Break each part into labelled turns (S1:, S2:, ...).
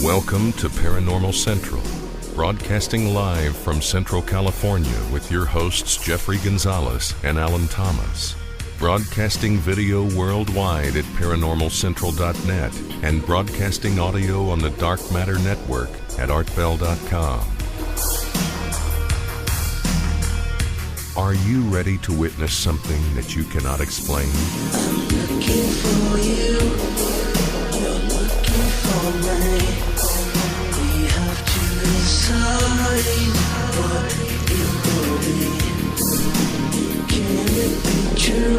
S1: Welcome to Paranormal Central, broadcasting live from Central California with your hosts Jeffrey Gonzalez and Alan Thomas. Broadcasting video worldwide at paranormalcentral.net and broadcasting audio on the Dark Matter Network at artbell.com. Are you ready to witness something that you cannot explain?
S2: I'm looking for you. You're looking for me. We have to decide what it will be. Can it be true?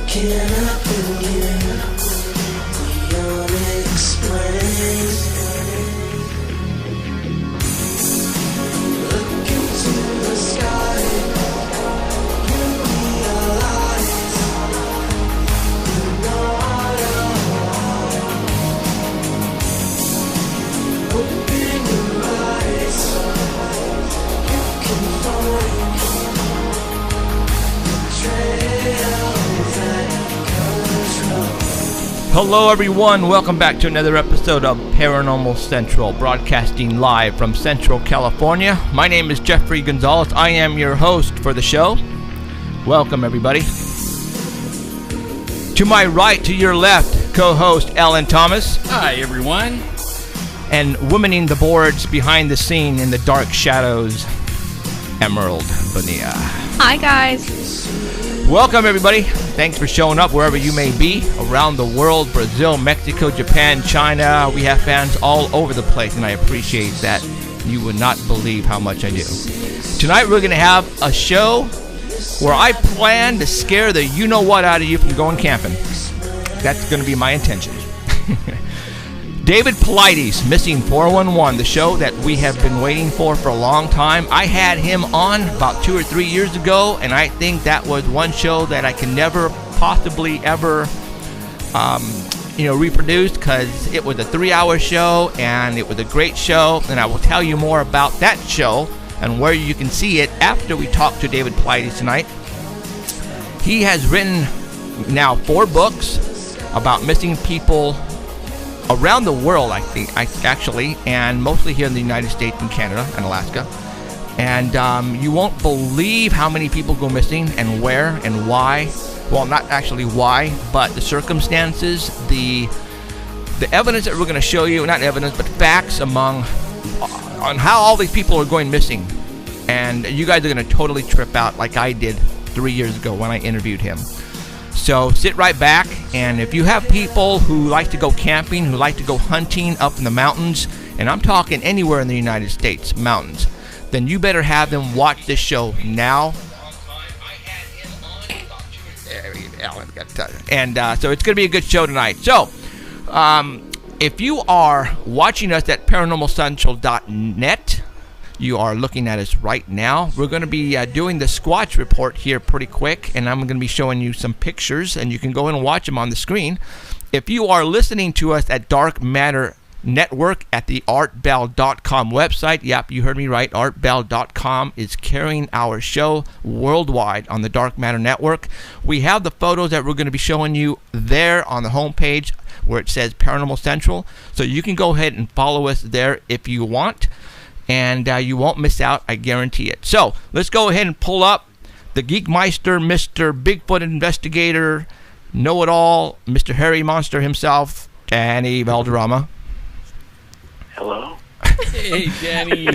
S2: Can I believe the unexplained? Look into the sky. You realize you know I am. Open your eyes. You can find trails that control.
S3: Hello everyone, welcome back to another episode of Paranormal Central, broadcasting live from Central California. My name is Jeffrey Gonzalez. I am your host for the show. Welcome everybody. To my right, to your left, co-host Alan Thomas.
S4: Hi, everyone.
S3: And womaning the boards behind the scene in the dark shadows, Emerald Bonilla.
S5: Hi, guys.
S3: Welcome, everybody. Thanks for showing up wherever you may be around the world, Brazil, Mexico, Japan, China. We have fans all over the place, and I appreciate that. You would not believe how much I do. Tonight, we're going to have a show where I plan to scare the you-know-what out of you from going camping. That's going to be my intention. David Paulides, Missing 411, the show that we have been waiting for a long time. I had him on about 2 or 3 years ago, and I think that was one show that I can never possibly ever reproduce, because it was a 3-hour show, and it was a great show, and I will tell you more about that show and where you can see it after we talk to David Paulides tonight. He has written now 4 books about missing people around the world, I think, actually, and mostly here in the United States and Canada and Alaska. And you won't believe how many people go missing and where and why. Well, not actually why, but the circumstances, the evidence that we're going to show you, not evidence, but facts on how all these people are going missing. And you guys are going to totally trip out like I did 3 years ago when I interviewed him. So sit right back, and if you have people who like to go camping, who like to go hunting up in the mountains, and I'm talking anywhere in the United States, mountains, then you better have them watch this show now. And so it's going to be a good show tonight. So if you are watching us at paranormalcentral.net, you are looking at us right now. We're going to be doing the Squatch report here pretty quick, and I'm going to be showing you some pictures, and you can go in and watch them on the screen. If you are listening to us at Dark Matter Network at the artbell.com website, yep, you heard me right, artbell.com is carrying our show worldwide on the Dark Matter Network. We have the photos that we're going to be showing you there on the homepage where it says Paranormal Central, so you can go ahead and follow us there if you want. And you won't miss out, I guarantee it. So, let's go ahead and pull up the Geekmeister, Mr. Bigfoot Investigator, Know-It-All, Mr. Hairy Monster himself, Danny Valderrama.
S6: Hello.
S4: Hey, Danny.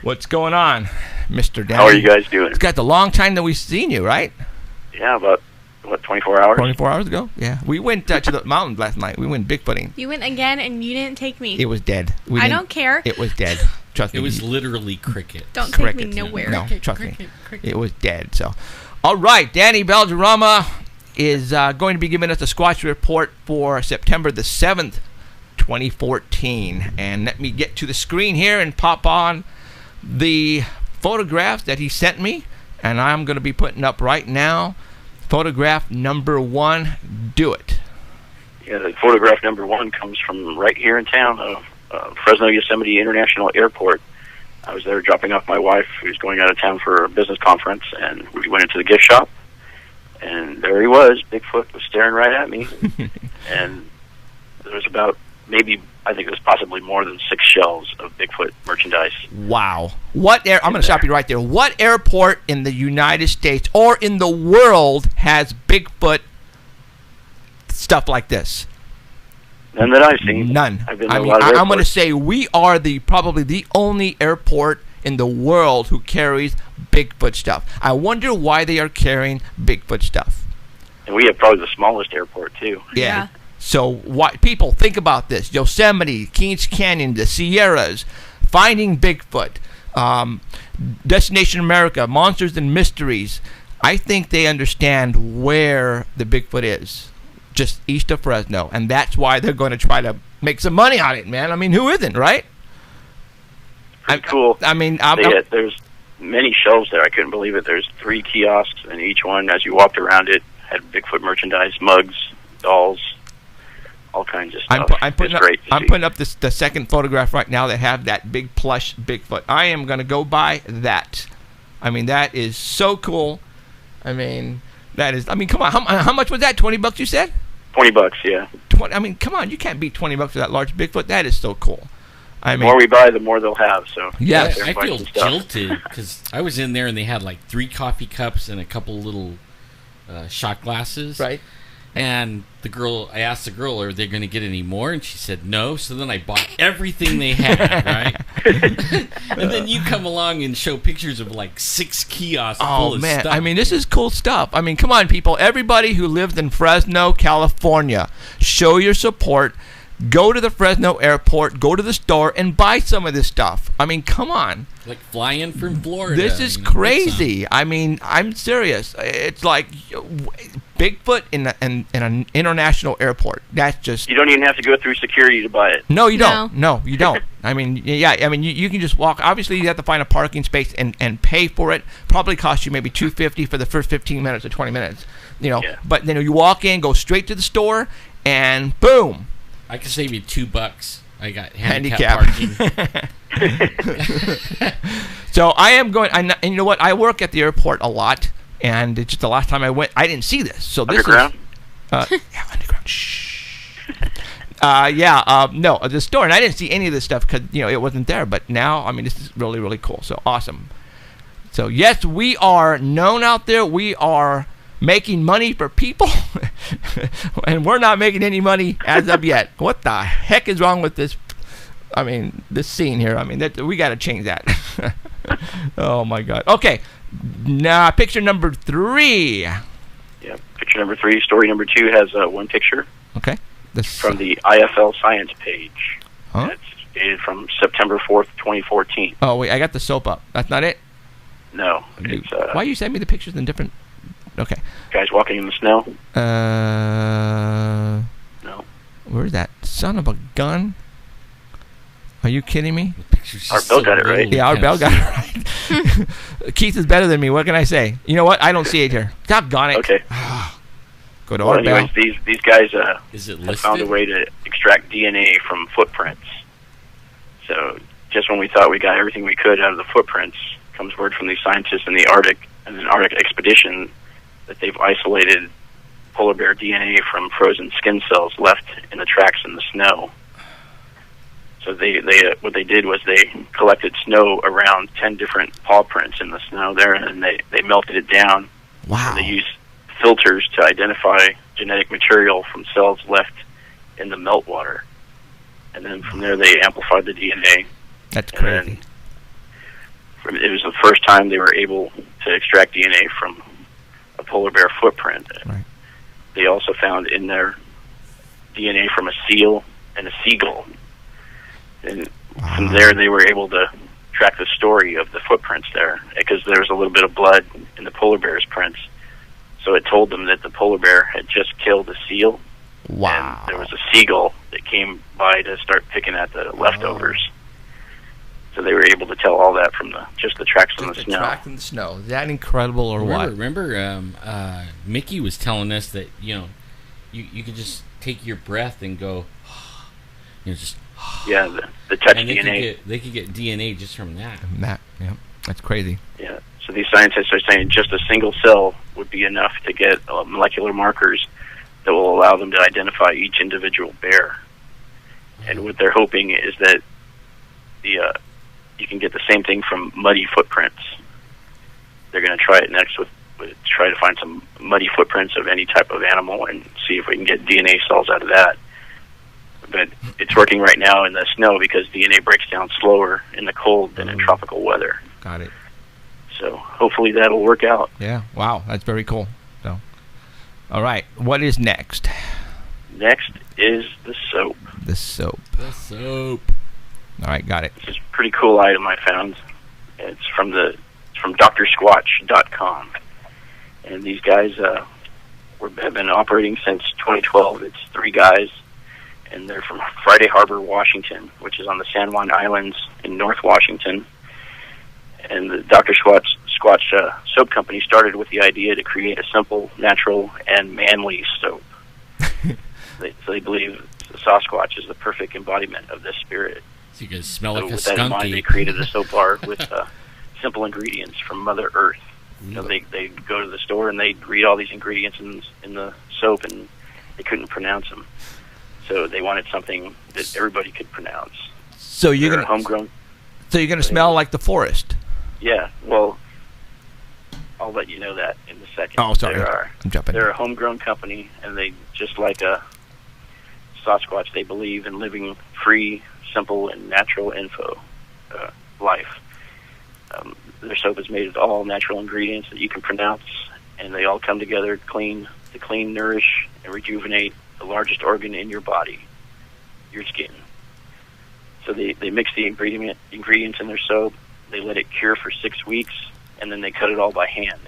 S3: What's going on, Mr. Danny?
S6: How are you guys doing?
S3: It's got the long time that we've seen you, right?
S6: Yeah, about, 24 hours?
S3: 24 hours ago, yeah. We went to the mountains last night. We went bigfooting.
S5: You went again, and you didn't take me.
S3: It was dead.
S5: I don't care.
S3: It was dead. Trust me.
S4: It was literally cricket.
S5: Don't take me nowhere.
S3: No, trust me. It was dead. So, all right, Danny Valderrama is going to be giving us a Squatch report for September the 7th, 2014. And let me get to the screen here and pop on the photographs that he sent me. And I'm going to be putting up right now. Photograph number 1, do it.
S6: Yeah, the photograph number 1 comes from right here in town, Fresno Yosemite International Airport. I was there dropping off my wife, who's going out of town for a business conference, and we went into the gift shop, and there he was. Bigfoot was staring right at me, and there's about maybe, I think it was possibly more than 6 shelves of Bigfoot merchandise.
S3: Wow. I'm going to stop you right there. What airport in the United States or in the world has Bigfoot stuff like this?
S6: None that I've seen.
S3: None.
S6: I've been to
S3: I
S6: a
S3: mean,
S6: lot of
S3: I'm going to
S6: airports.
S3: say we are probably the only airport in the world who carries Bigfoot stuff. I wonder why they are carrying Bigfoot stuff.
S6: And we have probably the smallest airport, too.
S5: Yeah.
S3: So people think about this: Yosemite, Kings Canyon, the Sierras, finding Bigfoot, Destination America, Monsters and Mysteries. I think they understand where the Bigfoot is, just east of Fresno, and that's why they're going to try to make some money on it, man. I mean, who isn't, right?
S6: Pretty cool.
S3: I mean,
S6: There's many shelves there. I couldn't believe it. There's 3 kiosks, and each one, as you walked around it, had Bigfoot merchandise, mugs, dolls, all kinds of stuff.
S3: I'm putting up the second photograph right now that have that big plush Bigfoot. I am going to go buy that. I mean, that is so cool. I mean, come on. How much was that? $20 you said?
S6: $20, yeah.
S3: I mean, come on. You can't beat $20 for that large Bigfoot. That is so cool. I
S6: The
S3: mean,
S6: more we buy, the more they'll have. So
S3: yes.
S6: they're
S4: I
S6: buying
S4: feel
S6: some stuff.
S4: jilted because I was in there and they had like 3 coffee cups and a couple little shot glasses.
S3: Right.
S4: And I asked the girl, are they going to get any more? And she said no. So then I bought everything they had, right? And then you come along and show pictures of like 6 kiosks full of
S3: man.
S4: stuff.
S3: I mean, this is cool stuff. I mean, come on, people. Everybody who lives in Fresno, California, show your support. Go to the Fresno airport, go to the store, and buy some of this stuff. I mean, come on.
S4: Like flying from Florida.
S3: This is
S4: you know,
S3: crazy. I mean, I'm serious. It's like Bigfoot in an international airport. That's just...
S6: You don't even have to go through security to buy it.
S3: No, you
S5: No.
S3: don't. No, you don't. I mean, yeah. I mean, you can just walk. Obviously, you have to find a parking space and pay for it. Probably cost you maybe $2.50 for the first 15 minutes or 20 minutes. You know,
S6: Yeah.
S3: but then you walk in, go straight to the store, and boom.
S4: I could save you $2. I got
S3: Handicap.
S4: handicap parking.
S3: So I am going, and you know what? I work at the airport a lot, and it's just the last time I went, I didn't see this. So this
S6: Underground?
S3: is yeah, underground. Shh. No, the store, and I didn't see any of this stuff because it wasn't there. But now, I mean, this is really, really cool. So awesome. So yes, we are known out there. We are making money for people, and we're not making any money as of yet. What the heck is wrong with this? I mean, this scene here. I mean, we got to change that. Oh my God. Okay, now picture number 3.
S6: Yeah. Picture number 3. Story number 2 has one picture
S3: Okay.
S6: from the IFL Science page.
S3: Huh?
S6: It's dated from September 4th, 2014.
S3: Oh wait, I got the soap up. That's not it.
S6: No. It's
S3: Why you send me the pictures in different? Okay.
S6: guys walking in the snow. No.
S3: Where's that son of a gun? Are you kidding me?
S4: The picture's
S6: Our
S4: just
S6: Bill
S4: so
S6: got it right.
S4: little,
S3: Yeah, our
S4: kind
S3: Bell
S4: of
S3: got it right. Keith is better than me. What can I say? You know what? I don't see it here. Doggone it.
S6: Okay.
S3: Go to
S6: Well,
S3: our Bell.
S6: anyways, these guys
S4: Is it
S6: have
S4: listed?
S6: found a way to extract DNA from footprints. So just when we thought we got everything we could out of the footprints, comes word from these scientists in the Arctic and an Arctic expedition that they've isolated polar bear DNA from frozen skin cells left in the tracks in the snow. So they what they did was they collected snow around 10 different paw prints in the snow there, and they melted it down.
S3: Wow.
S6: They used filters to identify genetic material from cells left in the meltwater. And then from there they amplified the DNA.
S3: That's
S6: And
S3: crazy.
S6: then it was the first time they were able to extract DNA from a polar bear footprint.
S3: Right.
S6: They also found in there DNA from a seal and a seagull. And from there they were able to track the story of the footprints there, because there was a little bit of blood in the polar bear's prints. So it told them that the polar bear had just killed a seal.
S3: Wow.
S6: And there was a seagull that came by to start picking at the leftovers. So they were able to tell all that from just the tracks in the
S3: Just
S6: snow.
S3: track in the snow. Is that incredible or what?
S4: Remember, Mickey was telling us that you could just take your breath and go, just
S6: Yeah, the touch
S4: and
S6: DNA.
S4: they could get DNA just from that.
S3: That, yeah, that's crazy.
S6: Yeah. So these scientists are saying just a single cell would be enough to get molecular markers that will allow them to identify each individual bear. And what they're hoping is that you can get the same thing from muddy footprints. They're going to try it next with try to find some muddy footprints of any type of animal and see if we can get DNA cells out of that. But it's working right now in the snow because DNA breaks down slower in the cold than in tropical weather.
S3: Got it.
S6: So hopefully that'll work out.
S3: Yeah. Wow. That's very cool. So, all right. What is next?
S6: Next is the soap.
S3: The soap.
S4: The soap.
S3: All right. Got it.
S6: This is a pretty cool item I found. It's from DrSquatch.com. And these guys have been operating since 2012. It's 3 guys, and they're from Friday Harbor, Washington, which is on the San Juan Islands in North Washington. And the Dr. Squatch soap company started with the idea to create a simple, natural, and manly soap. So they believe the Sasquatch is the perfect embodiment of this spirit.
S4: So you can smell
S6: So
S4: like a
S6: with that in mind, they
S4: skunky.
S6: created a soap bar with simple ingredients from Mother Earth. You know, they go to the store and they read all these ingredients in the soap, and they couldn't pronounce them. So they wanted something that everybody could pronounce.
S3: So you're
S6: They're
S3: gonna
S6: homegrown.
S3: So you're gonna smell like the forest.
S6: Yeah, well, I'll let you know that in a second.
S3: Oh, sorry. I'm jumping.
S6: They're a homegrown company, and they, just like a Sasquatch, they believe in living free, simple, and natural life. Their soap is made of all natural ingredients that you can pronounce, and they all come together to clean, nourish, and rejuvenate the largest organ in your body, your skin. So they mix the ingredients in their soap. They let it cure for 6 weeks, and then they cut it all by hand.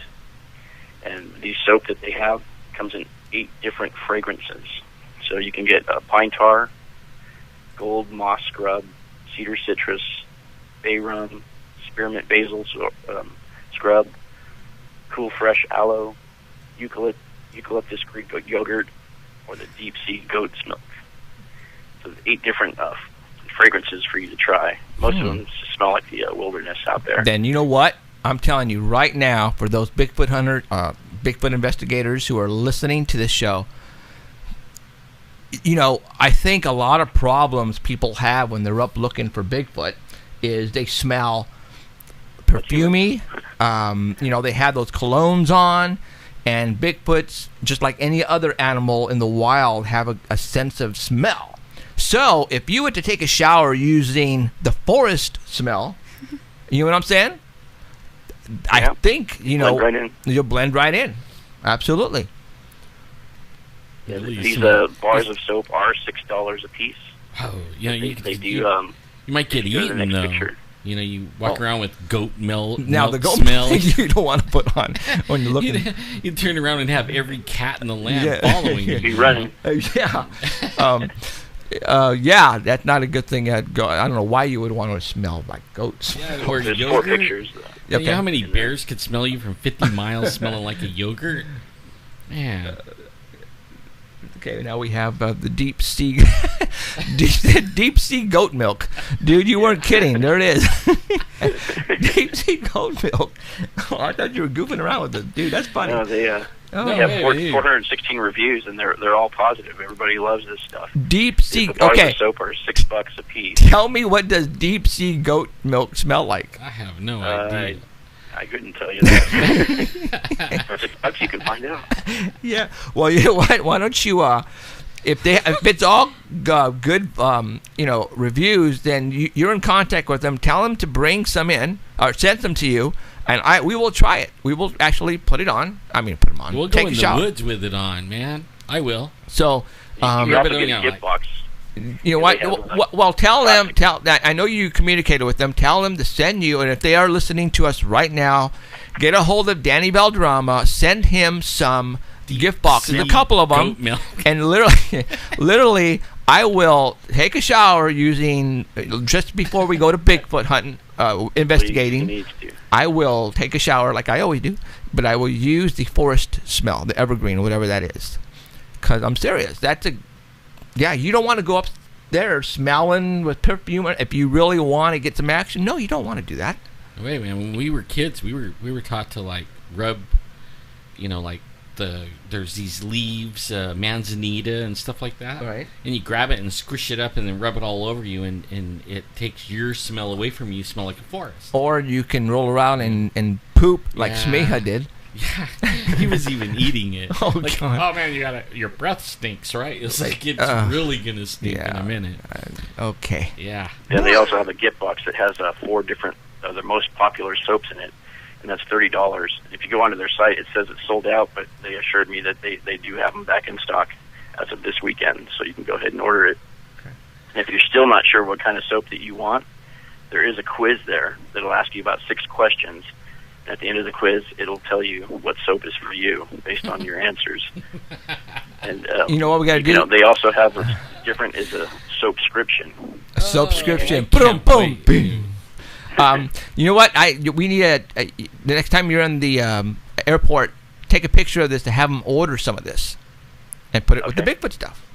S6: And the soap that they have comes in 8 different fragrances. So you can get pine tar, gold moss scrub, cedar citrus, bay rum, spearmint basil scrub, cool fresh aloe, eucalyptus Greek yogurt, or the deep sea goat's milk. So there's 8 different fragrances for you to try. Most of them smell like the wilderness out there.
S3: Then you know what? I'm telling you right now, for those Bigfoot hunters, Bigfoot investigators who are listening to this show, you know, I think a lot of problems people have when they're up looking for Bigfoot is they smell perfumey. You know, they have those colognes on, and Bigfoots, just like any other animal in the wild, have a sense of smell. So if you were to take a shower using the forest smell, you know what I'm saying? I think, you know,
S6: Blend right in.
S3: you'll blend right in. Absolutely.
S6: Yeah,
S4: Really
S6: these
S4: smell-
S6: bars of soap are $6 a piece.
S4: Oh, you know,
S6: They do.
S4: you might get
S6: go to the
S4: eaten
S6: next
S4: though.
S6: picture.
S4: You know, you walk around with goat milk.
S3: Now the goat
S4: smell.
S3: milk you don't want to put on when you're looking.
S4: You'd turn around and have every cat in the land
S3: Yeah.
S4: following you.
S6: Be running.
S3: Yeah. Yeah, that's not a good thing. I don't know why you would want to smell like goats.
S4: Yeah, or
S6: There's 4
S4: yogurt.
S6: pictures.
S4: You know how many bears could smell you from 50 miles smelling like a yogurt? Man.
S3: Okay, now we have the deep sea, deep sea goat milk. Dude, you weren't kidding. There it is. Deep sea goat milk. Oh, I thought you were goofing around with it. Dude, that's funny.
S6: No, they
S3: Oh.
S6: they have 416 reviews, and they're all positive. Everybody loves this stuff.
S3: Deep sea.
S6: The bars
S3: Okay,
S6: of soap are $6 a piece.
S3: tell me, what does deep sea goat milk smell like?
S4: I have no idea.
S6: I couldn't tell you that. For $6 you can find out.
S3: Yeah. Well, you know what? Why don't you, if it's all good, you know, reviews, then you're in contact with them. Tell them to bring some in or send them to you, and we will try it. We will actually put it on. I mean, put them on.
S4: We'll
S3: Take
S4: go in
S3: a
S4: the
S3: shower.
S4: woods with it on, man. I will.
S3: So,
S6: You
S4: rub
S6: also
S4: it
S6: get
S4: on
S6: a
S4: your
S6: gift box.
S3: you know what?
S6: They have,
S3: Well, tell them. I know you communicated with them. Tell them to send you, and if they are listening to us right now, get a hold of Danny Beldrama. Send him some gift boxes, a couple of them,
S4: Goat milk.
S3: and literally, I will take a shower using just before we go to Bigfoot hunting, investigating.
S6: Please, you need to.
S3: I will take a shower like I always do, but I will use the forest smell, the evergreen, whatever that is. Because I'm serious. Yeah, you don't want to go up there smelling with perfume if you really want to get some action. No, you don't want to do that.
S4: Wait, man. When we were kids, we were taught to like rub, you know, like there's these leaves, manzanita and stuff like that.
S3: Right.
S4: And you grab it and squish it up and then rub it all over you, and it takes your smell away from you. You smell like a forest.
S3: Or you can roll around and poop like
S4: Yeah.
S3: Smeha did.
S4: Yeah, he was even eating it.
S3: Oh,
S4: like,
S3: God.
S4: oh man, your breath stinks, right? It's like it's really gonna stink in a minute.
S3: Okay.
S4: Yeah.
S6: And they also have a gift box that has 4 different the most popular soaps in it, and that's $30. If you go onto their site, it says it's sold out, but they assured me that they do have them back in stock as of this weekend, so you can go ahead and order it.
S3: Okay.
S6: And if you're still not sure what kind of soap that you want, there is a quiz there that'll ask you about 6 questions. At the end of the quiz, it'll tell you what soap is for you based on your answers. And
S3: You know what we got to do?
S6: they also have what's different is a soapscription.
S3: A subscription.
S4: I
S3: Boom,
S4: can't
S3: boom,
S4: wait.
S3: boom. You know what? We need the next time you're in the airport, take a picture of this to have them order some of this and put it with the
S6: Okay.
S3: Bigfoot stuff.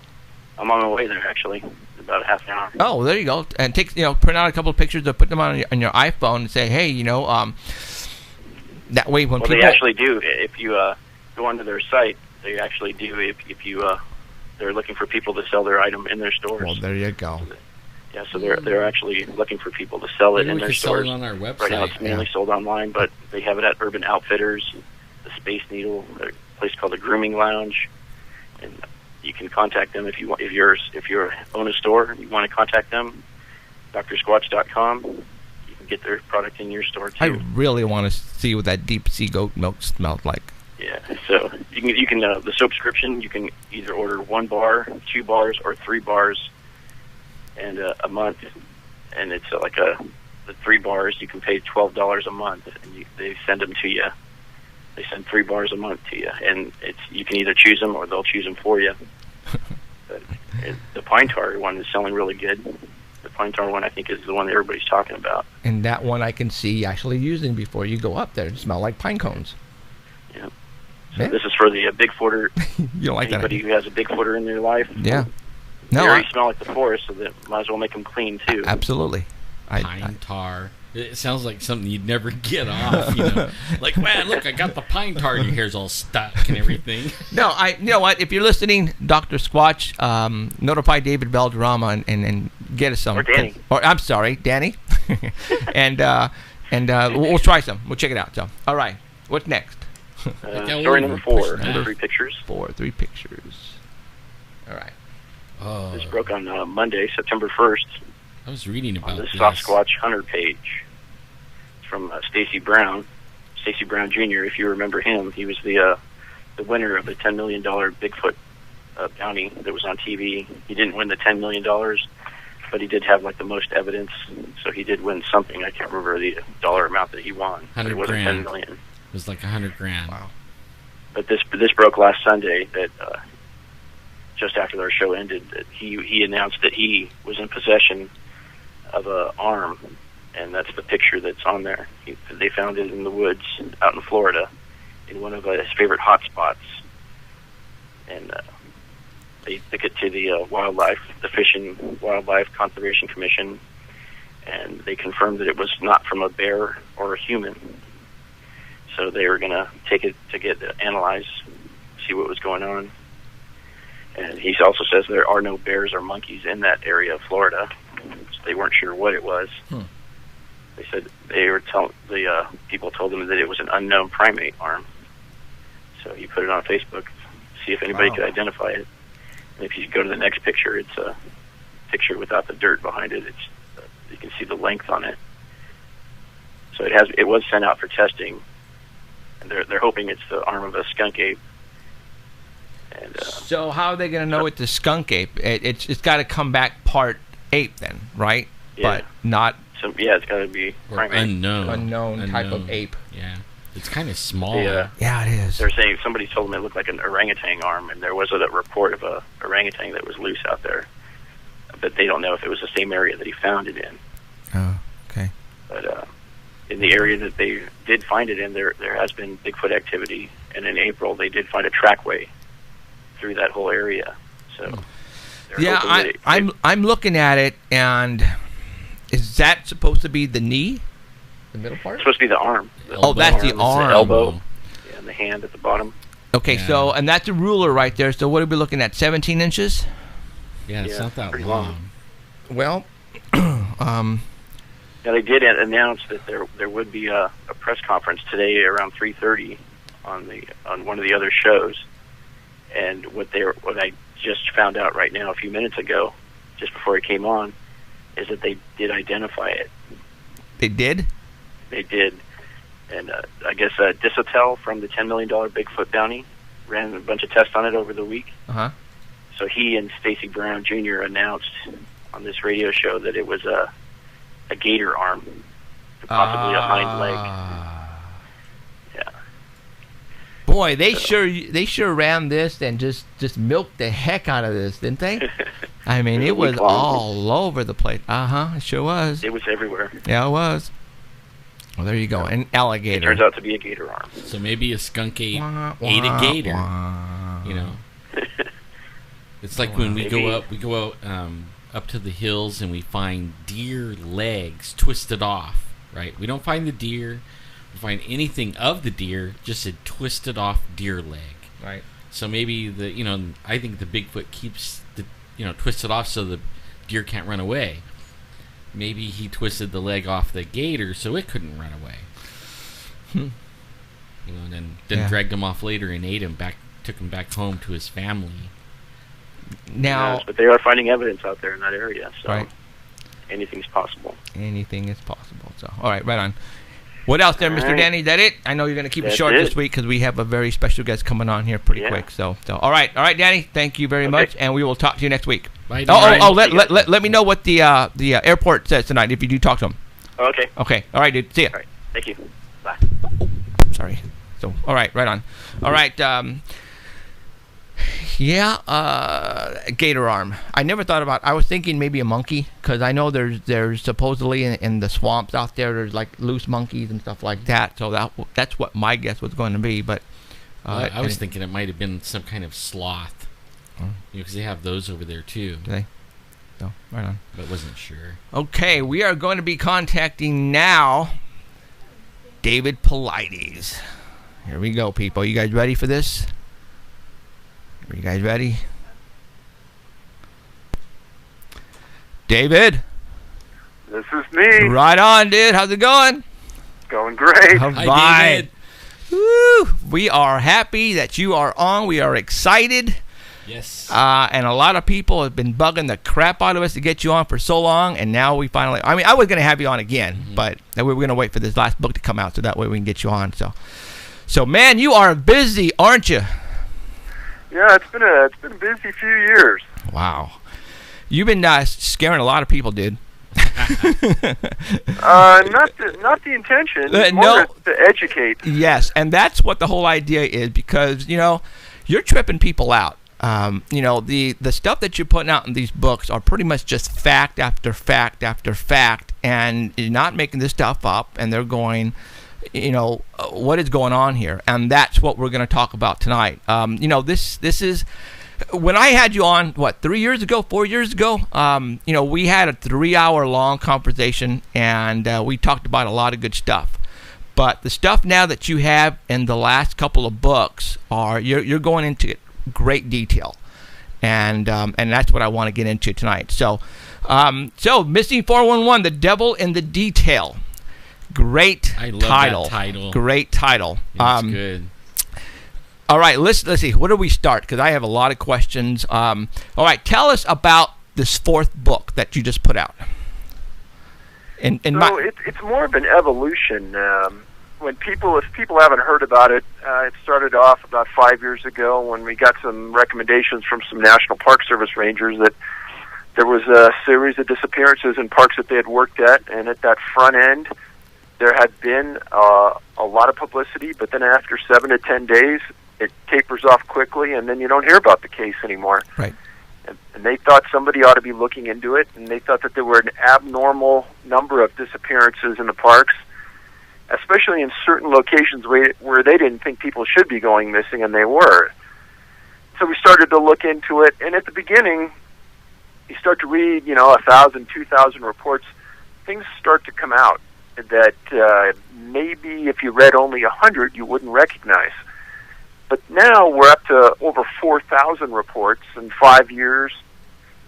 S6: I'm on my way there, actually, in about a half an hour.
S3: Oh, there you go. And print out a couple of pictures to put them on your iPhone and say, hey, that way when
S6: Well,
S3: people
S6: they actually do. If you go onto their site, they actually do. If you they're looking for people to sell their item in their stores.
S3: Well, there you go.
S6: Yeah, so they're actually looking for people to sell it
S4: Maybe
S6: in
S4: we
S6: their
S4: could sell
S6: stores.
S4: it on our website.
S6: Right now, it's mainly sold online, but they have it at Urban Outfitters, the Space Needle, a place called the Grooming Lounge, and you can contact them if you want. If you own a store and you want to contact them, drsquatch.com. You can get their product in your store too.
S3: I really want to see what that deep sea goat milk smelled like.
S6: Yeah, so you can the subscription. You can either order 1 bar, 2 bars, or 3 bars, and a month. And it's the 3 bars you can pay $12 a month, and they send them to you. They send 3 bars a month to you, and you can either choose them or they'll choose them for you. But the pine tar one is selling really good. The pine tar one, I think, is the one that everybody's talking about.
S3: And that one I can see actually using before you go up there. It smell like pine cones.
S6: Yeah. So
S3: Yeah.
S6: this is for the Bigfooter.
S3: You don't like
S6: Anybody
S3: that?
S6: who has a Bigfooter in their life.
S3: Yeah.
S6: They
S3: No,
S6: already smell like the forest, so that might as well make them clean too.
S3: absolutely.
S4: Pine tar. It sounds like something you'd never get off, Like, man, look, I got the pine tar, and your hair's all stuck and everything.
S3: No, you know what? If you're listening, Dr. Squatch, notify David Valderrama and get us some.
S6: Or Danny.
S3: Or I'm sorry, Danny. and we'll try some. We'll check it out. So, all right. What's next?
S6: Story number 4,
S4: Number
S6: 3 pictures.
S3: 3 pictures. All right.
S4: Oh,
S6: This broke on Monday, September 1st,
S4: I was reading about
S6: on the
S4: this.
S6: Sasquatch Hunter page. It's from Stacy Brown Jr. If you remember him, he was the winner of the $10 million Bigfoot bounty that was on TV. He didn't win the $10 million, but he did have the most evidence, so he did win something. I can't remember the dollar amount that he won. But it wasn't $10 million.
S4: It was like $100,000.
S3: Wow.
S6: But this broke last Sunday that just after our show ended, that he announced that he was in possession of an arm, and that's the picture that's on there. They found it in the woods out in Florida, in one of his favorite hot spots, and they took it to the Fish and Wildlife Conservation Commission, and they confirmed that it was not from a bear or a human. So they were going to take it to get analyzed, see what was going on. And he also says there are no bears or monkeys in that area of Florida, so they weren't sure what it was. They said the people told him that it was an unknown primate arm. So he put it on Facebook to see if anybody could identify it. And if you go to the next picture, it's a picture without the dirt behind it. You can see the length on it. So it was sent out for testing, and they're hoping it's the arm of a skunk ape. And,
S3: So how are they going to know it's a skunk ape? It's got to come back part ape then, right?
S6: Yeah.
S3: But not
S6: it's got to be
S4: Or
S6: primate.
S3: unknown type of ape.
S4: Yeah. It's kind of small.
S6: Yeah.
S3: Yeah, it is.
S6: They're saying somebody told them it looked like an orangutan arm, and there was a report of a orangutan that was loose out there, but they don't know if it was the same area that he found it in.
S3: Oh, okay.
S6: But in the area that they did find it in, there has been Bigfoot activity, and in April they did find a trackway through that whole area. So they're
S3: Yeah,
S6: hoping that
S3: I'm looking at it, and is that supposed to be the knee, the middle part?
S6: it's supposed to be the arm.
S3: Oh, that's the
S6: arm,
S3: arm.
S6: the elbow, and the hand at the bottom.
S3: Okay,
S4: Yeah.
S3: so, and that's a ruler right there. So what are we looking at, 17 inches?
S4: Yeah, it's
S6: Yeah,
S4: not that
S6: pretty
S4: long.
S3: Well,
S6: Now, they did announce that there would be a press conference today around 3:30 on one of the other shows, and what I just found out right now a few minutes ago, just before it came on, is that they did identify it.
S3: they did?
S6: They did, and I guess Disotel from the $10 million Bigfoot bounty ran a bunch of tests on it over the week.
S3: Uh-huh.
S6: So he and Stacy Brown Jr. announced on this radio show that it was a gator arm, possibly a hind leg. Yeah.
S3: Boy, they sure ran this and just milked the heck out of this, didn't they? I mean, it was all over the place. It sure was.
S6: It was everywhere.
S3: Yeah, it was. Well, there you go. An
S6: It
S3: alligator.
S6: turns out to be a gator arm.
S4: So maybe a skunk ate
S3: Wah,
S4: a
S3: wah,
S4: gator.
S3: wah.
S4: You know, it's like when we
S6: Maybe.
S4: go out up to the hills and we find deer legs twisted off. Right? We don't find the deer. We find anything of the deer, just a twisted off deer leg.
S3: Right.
S4: So maybe I think the Bigfoot keeps the twisted off so the deer can't run away. Maybe he twisted the leg off the gator so it couldn't run away. And then
S3: Yeah.
S4: dragged him off later and ate him back, took him back home to his family.
S3: Now,
S6: Yes, but they are finding evidence out there in that area, so
S3: Right.
S6: anything's possible.
S3: anything is possible. So, all right, right on. What else there,
S6: All
S3: Mr.
S6: right.
S3: Danny? Is that it? I know you're going to keep it
S6: That's
S3: short
S6: it.
S3: this week because we have a very special guest coming on here pretty
S6: Yeah.
S3: quick. So, all right, Danny. Thank you very
S6: Okay.
S3: much, and we will talk to you next week.
S4: Bye,
S3: Oh,
S4: Darren.
S3: let me know what the airport says tonight if you do talk to them.
S6: Okay.
S3: Okay, all right, dude. See ya.
S6: All right. Thank you. Bye.
S3: Sorry. So, all right, right on. All right. Gator arm. I never thought about. I was thinking maybe a monkey because I know there's supposedly in the swamps out there's like loose monkeys and stuff like that. So that's what my guess was going to be. But
S4: I was thinking it might have been some kind of sloth.
S3: Oh.
S4: Because they have those over there too.
S3: Do they? So right on.
S4: But wasn't sure.
S3: Okay, we are going to be contacting now David Paulides. Here we go, people. You guys ready for this? Are you guys ready? David?
S7: This is me.
S3: Right on, dude. How's it going?
S7: Going great.
S3: All
S4: Hi,
S3: right.
S4: David.
S3: Woo! We are happy that you are on. We are excited.
S4: Yes.
S3: And a lot of people have been bugging the crap out of us to get you on for so long, and now we finally... I mean, I was going to have you on again, but we were going to wait for this last book to come out so that way we can get you on. So man, you are busy, aren't you?
S7: Yeah, it's been a busy few years.
S3: Wow. You've been scaring a lot of people, dude.
S7: Not the intention. More
S3: no.
S7: to educate.
S3: Yes, and that's what the whole idea is because, you're tripping people out. The stuff that you're putting out in these books are pretty much just fact after fact after fact, and you're not making this stuff up, and they're going, what is going on here? And that's what we're going to talk about tonight. This is... When I had you on, 4 years ago, we had a 3-hour long conversation, and we talked about a lot of good stuff. But the stuff now that you have in the last couple of books you're going into great detail, and that's what I want to get into tonight. So Missing 411, The Devil in the Detail. Great
S4: I love
S3: title.
S4: that title.
S3: Great title.
S4: It's good.
S3: All right, let's see. Where do we start? Because I have a lot of questions. All right, tell us about this 4th book that you just put out.
S7: It's more of an evolution. If people haven't heard about it, it started off about 5 years ago when we got some recommendations from some National Park Service rangers that there was a series of disappearances in parks that they had worked at, and at that front end, there had been a lot of publicity, but then after 7 to 10 days, it tapers off quickly, and then you don't hear about the case anymore.
S3: Right.
S7: And they thought somebody ought to be looking into it, and they thought that there were an abnormal number of disappearances in the parks, especially in certain locations where they didn't think people should be going missing, and they were. So we started to look into it, and at the beginning, you start to read, 1,000, 2,000 reports, things start to come out that maybe if you read only 100, you wouldn't recognize. But now we're up to over 4,000 reports in 5 years,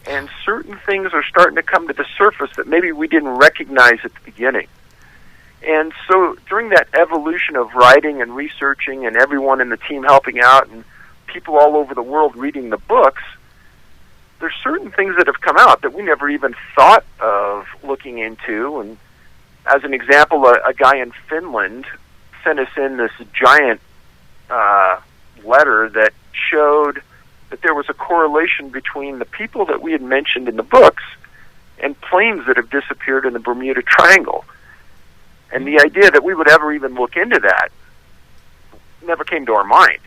S7: and certain things are starting to come to the surface that maybe we didn't recognize at the beginning. And so during that evolution of writing and researching and everyone in the team helping out and people all over the world reading the books, there's certain things that have come out that we never even thought of looking into. And as an example, a guy in Finland sent us in this giant letter that showed that there was a correlation between the people that we had mentioned in the books and planes that have disappeared in the Bermuda Triangle. And the idea that we would ever even look into that never came to our mind.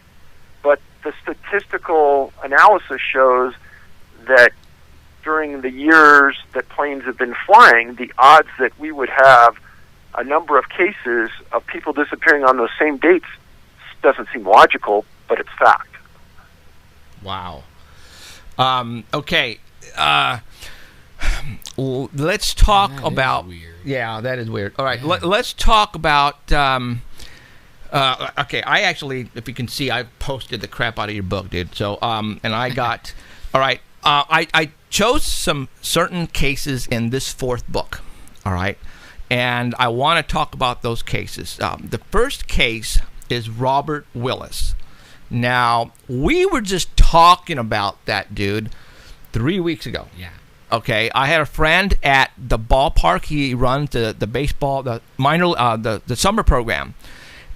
S7: But the statistical analysis shows that during the years that planes have been flying, the odds that we would have a number of cases of people disappearing on those same dates doesn't seem logical, but it's fact.
S3: Wow. Okay. Let's talk about...
S4: Weird.
S3: Yeah, that is weird. All right, let's talk about... okay, I actually, if you can see, I posted the crap out of your book, dude. So, and I got... All right, I chose some certain cases in this fourth book, all right? And I want to talk about those cases. The first case is Robert Willis. Now, we were just talking about that dude 3 weeks ago.
S4: Yeah.
S3: Okay, I had a friend at the ballpark. He runs the baseball, the minor, the summer program,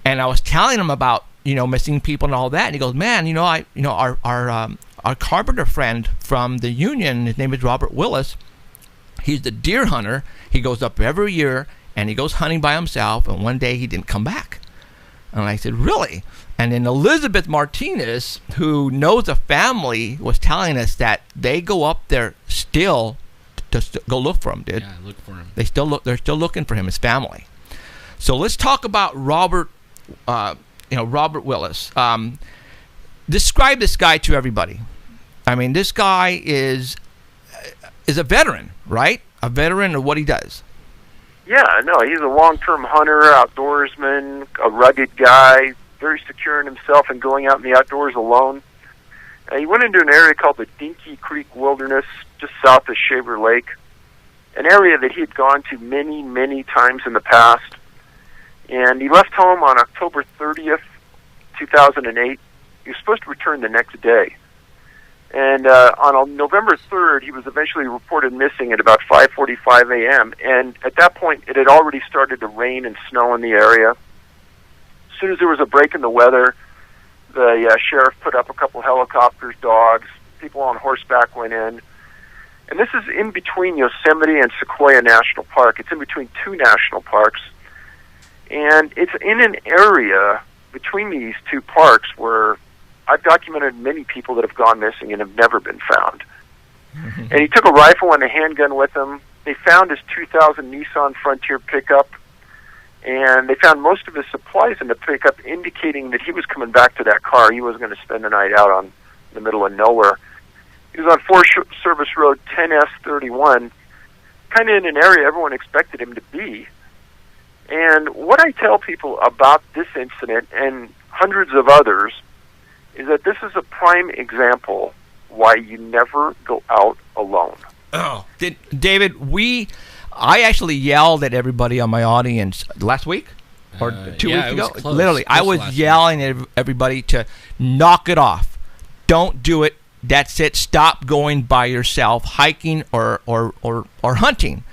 S3: and I was telling him about missing people and all that. And he goes, "Man, our carpenter friend from the union, his name is Robert Willis. He's the deer hunter. He goes up every year and he goes hunting by himself. And one day he didn't come back." And I said, "Really?" And then Elizabeth Martinez, who knows the family, was telling us that they go up there still to go look for him, dude.
S4: Yeah, look for him.
S3: They're still looking for him, his family. So let's talk about Robert Willis. Describe this guy to everybody. I mean, this guy is a veteran, right? A veteran of what he does.
S7: Yeah, no, he's a long-term hunter, outdoorsman, a rugged guy, very secure in himself and going out in the outdoors alone. He went into an area called the Dinky Creek Wilderness, just south of Shaver Lake, an area that he had gone to many, many times in the past. And he left home on October 30th, 2008. He was supposed to return the next day. And on November 3rd, he was eventually reported missing at about 5:45 a.m. And at that point, it had already started to rain and snow in the area. As soon as there was a break in the weather, the sheriff put up a couple helicopters, dogs, people on horseback went in. And this is in between Yosemite and Sequoia National Park. It's in between two national parks. And it's in an area between these two parks where I've documented many people that have gone missing and have never been found. And he took a rifle and a handgun with him. They found his 2000 Nissan Frontier pickup, and they found most of his supplies in the pickup, indicating that he was coming back to that car. He wasn't going to spend the night out on the middle of nowhere. He was on Forest Service Road 10S31, kind of in an area everyone expected him to be. And what I tell people about this incident and hundreds of others is that this is a prime example why you never go out alone.
S3: Oh, David, I actually yelled at everybody on my audience last week or 2 weeks ago. Literally, I was yelling at everybody to knock it off. Don't do it. That's it. Stop going by yourself, hiking or hunting.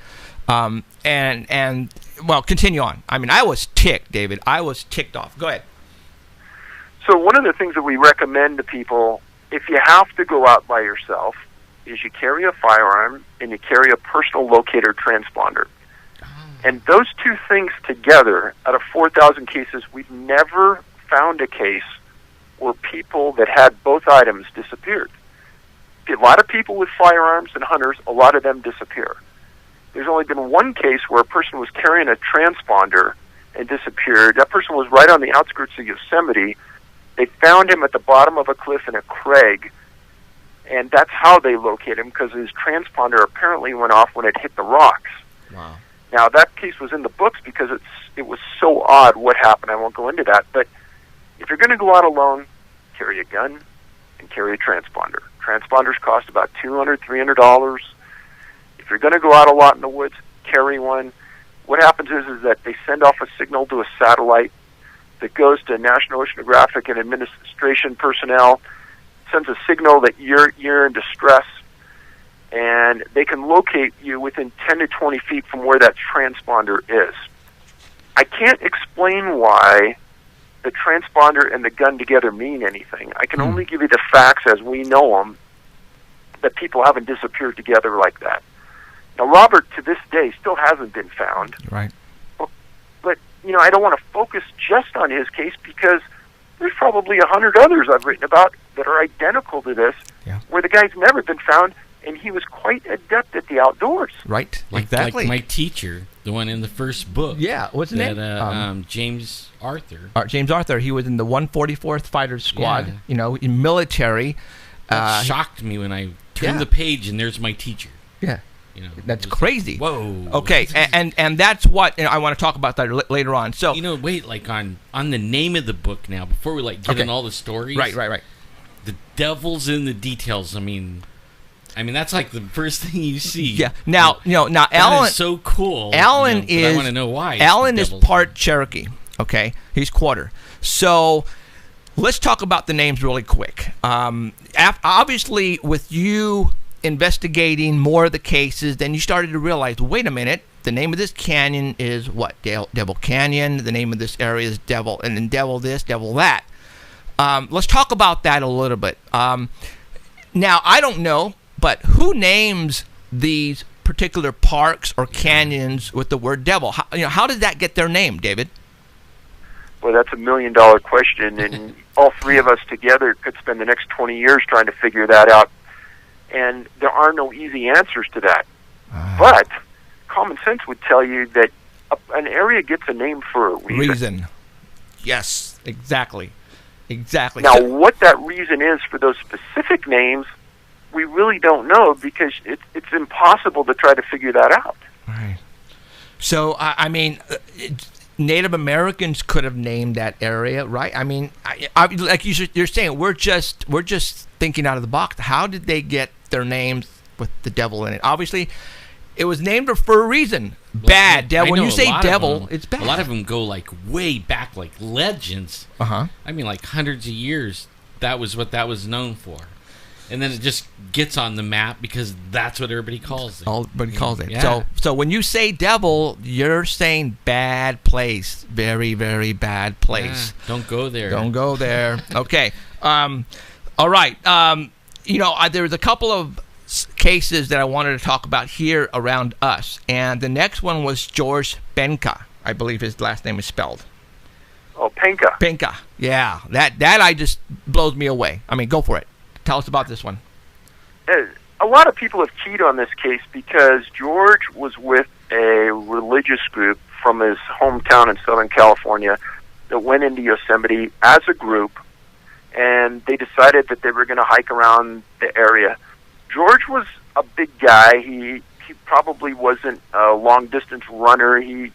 S3: And well, continue on. I mean, I was ticked, David. I was ticked off. Go ahead.
S7: So one of the things that we recommend to people, if you have to go out by yourself, is you carry a firearm and you carry a personal locator transponder. And those two things together, out of 4,000 cases, we've never found a case where people that had both items disappeared. A lot of people with firearms and hunters, a lot of them disappear. There's only been one case where a person was carrying a transponder and disappeared. That person was right on the outskirts of Yosemite. They found him at the bottom of a cliff in a crag, and that's how they located him, because his transponder apparently went off when it hit the rocks.
S3: Wow.
S7: Now, that case was in the books because it was so odd what happened. I won't go into that. But if you're going to go out alone, carry a gun and carry a transponder. Transponders cost about $200, $300. If you're going to go out a lot in the woods, carry one. What happens is that they send off a signal to a satellite that goes to National Oceanographic and Administration personnel, sends a signal that you're in distress, and they can locate you within 10 to 20 feet from where that transponder is. I can't explain why the transponder and the gun together mean anything. I can only give you the facts as we know them, that people haven't disappeared together like that. Now, Robert, to this day, still hasn't been found.
S3: Right.
S7: But, I don't want to focus just on his case because there's probably 100 others I've written about that are identical to this, where the guy's never been found, and he was quite adept at the outdoors.
S3: Right.
S4: Like my teacher, the one in the first book.
S3: Yeah, what's his name?
S4: James Arthur.
S3: James Arthur. He was in the 144th Fighters Squad, in military.
S4: That shocked me when I turned the page and there's my teacher.
S3: Yeah. That's crazy.
S4: Whoa.
S3: Okay, and that's what I want to talk about that later on. So
S4: wait, like on the name of the book now, before we get in all the stories.
S3: Right.
S4: The devil's in the details. I mean, that's like the first thing you see.
S3: Yeah. Now, Alan
S4: is so cool.
S3: Alan is.
S4: I want to know why.
S3: Alan is part Cherokee. Okay, he's quarter. So let's talk about the names really quick. Obviously, with you investigating more of the cases, then you started to realize, wait a minute, the name of this canyon is what? Devil Canyon. The name of this area is Devil, and then Devil this, Devil that. Let's talk about that a little bit. Now, I don't know, but who names these particular parks or canyons with the word devil? How did that get their name, David?
S7: Well, that's $1 million question, and all three of us together could spend the next 20 years trying to figure that out. And there are no easy answers to that. But common sense would tell you that an area gets a name for a reason.
S3: Yes, exactly.
S7: Now, what that reason is for those specific names, we really don't know because it's impossible to try to figure that out.
S3: Right. So, Native Americans could have named that area, right? Like you're saying, we're just thinking out of the box. How did they get their names with the devil in it? Obviously, it was named for a reason. Bad devil. When you say devil, it's bad.
S4: A lot of them go way back, like legends. Like hundreds of years. That was what that was known for. And then it just gets on the map because that's what everybody calls it.
S3: Everybody calls it.
S4: Yeah.
S3: So when you say devil, you're saying bad place. Very, very bad place.
S4: Yeah, don't go there.
S3: Don't go there. Okay. All right. There's a couple of cases that I wanted to talk about here around us. And the next one was George Penka. I believe his last name is spelled.
S7: Oh, Penka.
S3: Penka. Yeah. That I just blows me away. Go for it. Tell us about this one.
S7: A lot of people have keyed on this case because George was with a religious group from his hometown in Southern California that went into Yosemite as a group, and they decided that they were going to hike around the area. George was a big guy. He probably wasn't a long-distance runner. He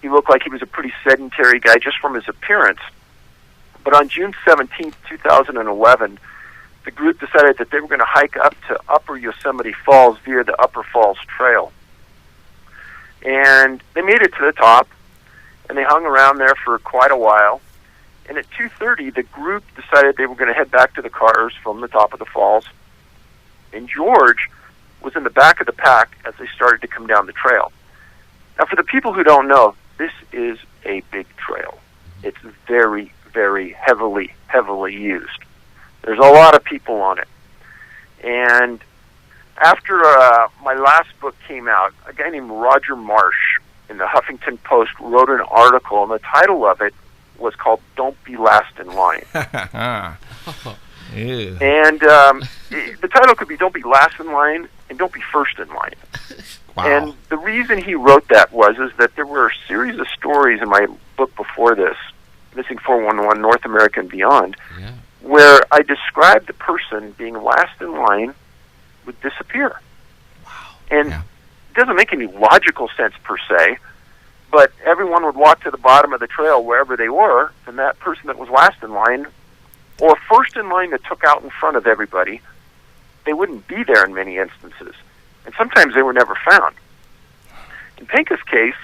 S7: looked like he was a pretty sedentary guy just from his appearance. But on June 17th, 2011, the group decided that they were going to hike up to Upper Yosemite Falls via the Upper Falls Trail. And they made it to the top, and they hung around there for quite a while. And at 2:30, the group decided they were going to head back to the cars from the top of the falls. And George was in the back of the pack as they started to come down the trail. Now, for the people who don't know, this is a big trail. It's very, very heavily used. There's a lot of people on it. And after my last book came out, a guy named Roger Marsh in the Huffington Post wrote an article, and the title of it was called Don't Be Last in Line. And the title could be Don't Be Last in Line and Don't Be First in Line.
S3: Wow.
S7: And the reason he wrote that is that there were a series of stories in my book before this, Missing 411, North America and Beyond, where I described the person being last in line would disappear.
S3: Wow.
S7: And it doesn't make any logical sense per se, but everyone would walk to the bottom of the trail wherever they were, and that person that was last in line or first in line that took out in front of everybody, they wouldn't be there in many instances. And sometimes they were never found. In Penka's case,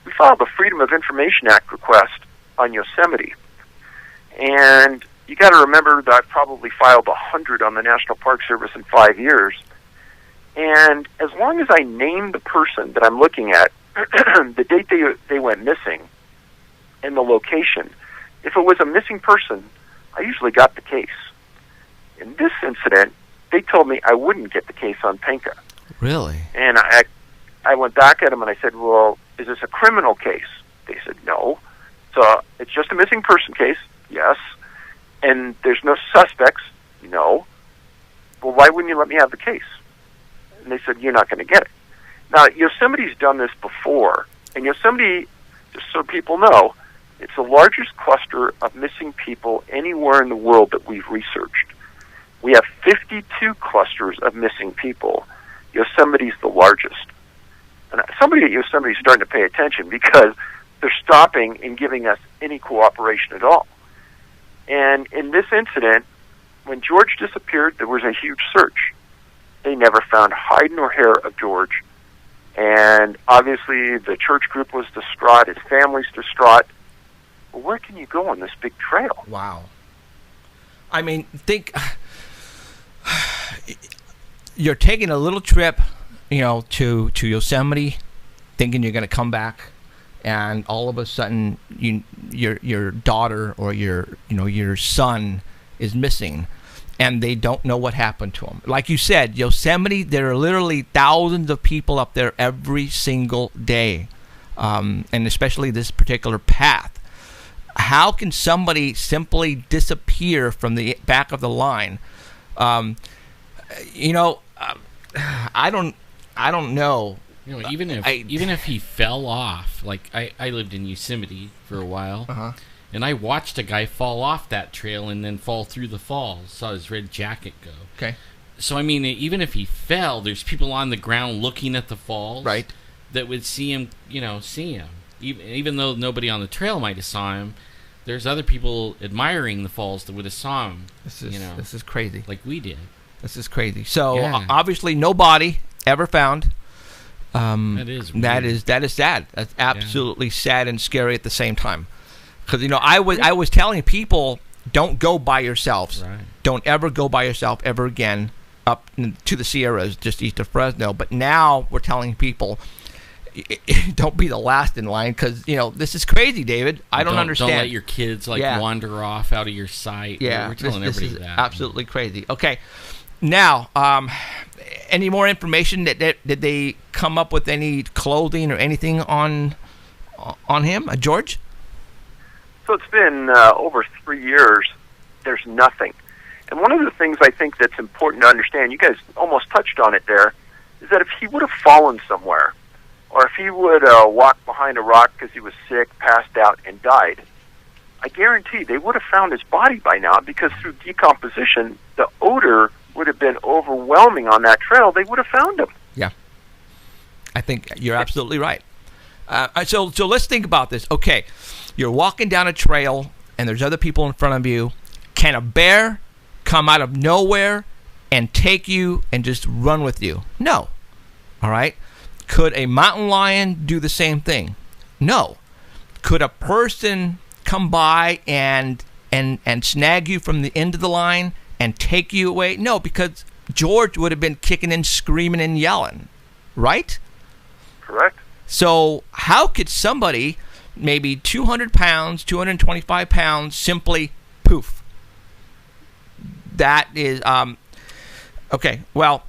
S7: we filed a Freedom of Information Act request on Yosemite. And you got to remember that I've probably filed 100 on the National Park Service in 5 years. And as long as I name the person that I'm looking at, the date they went missing, and the location, if it was a missing person, I usually got the case. In this incident, they told me I wouldn't get the case on Penka.
S3: Really?
S7: And I went back at them and I said, well, is this a criminal case? They said, no. So it's just a missing person case? Yes. And there's no suspects? No. Well, why wouldn't you let me have the case? And they said, you're not going to get it. Now, Yosemite's done this before. And Yosemite, just so people know, it's the largest cluster of missing people anywhere in the world that we've researched. We have 52 clusters of missing people. Yosemite's the largest. And somebody at Yosemite is starting to pay attention because they're stopping and giving us any cooperation at all. And in this incident, when George disappeared, there was a huge search. They never found hide nor hair of George. And obviously the church group was distraught, his family's distraught. Well, where can you go on this big trail?
S3: Wow. I mean, think you're taking a little trip, to Yosemite, thinking you're going to come back, and all of a sudden, your daughter or your son is missing, and they don't know what happened to him. Like you said, Yosemite, there are literally thousands of people up there every single day, and especially this particular path. How can somebody simply disappear from the back of the line? I don't know.
S4: Even if he fell off, like I lived in Yosemite for a while, and I watched a guy fall off that trail and then fall through the falls. Saw his red jacket go.
S3: Okay.
S4: So I mean, even if he fell, there's people on the ground looking at the falls,
S3: right,
S4: that would see him. Even though nobody on the trail might have saw him, there's other people admiring the falls that would have saw him.
S3: This is crazy.
S4: Like we did.
S3: This is crazy. So
S4: Yeah.
S3: obviously, no body ever found.
S4: That is weird.
S3: that is sad. That's absolutely sad and scary at the same time. Because I was telling people, don't go by yourselves.
S4: Right.
S3: Don't ever go by yourself ever again up to the Sierras, just east of Fresno. But now we're telling people, don't be the last in line, because this is crazy, David. I don't understand.
S4: Don't let your kids wander off out of your sight.
S3: Yeah,
S4: we're telling
S3: this
S4: everybody
S3: is
S4: that.
S3: absolutely crazy. Okay, now, any more information? Did they come up with any clothing or anything on him, George?
S7: So it's been over 3 years. There's nothing. And one of the things I think that's important to understand, you guys almost touched on it there, is that if he would have fallen somewhere, or if he would walk behind a rock because he was sick, passed out, and died, I guarantee they would have found his body by now, because through decomposition, the odor would have been overwhelming on that trail. They would have found him.
S3: Yeah. I think you're absolutely right. So let's think about this. Okay, you're walking down a trail, and there's other people in front of you. Can a bear come out of nowhere and take you and just run with you? No. All right? Could a mountain lion do the same thing? No. Could a person come by and snag you from the end of the line and take you away? No, because George would have been kicking and screaming and yelling, right?
S7: Correct.
S3: So how could somebody, maybe 200 pounds, 225 pounds, simply poof? That is, okay, well,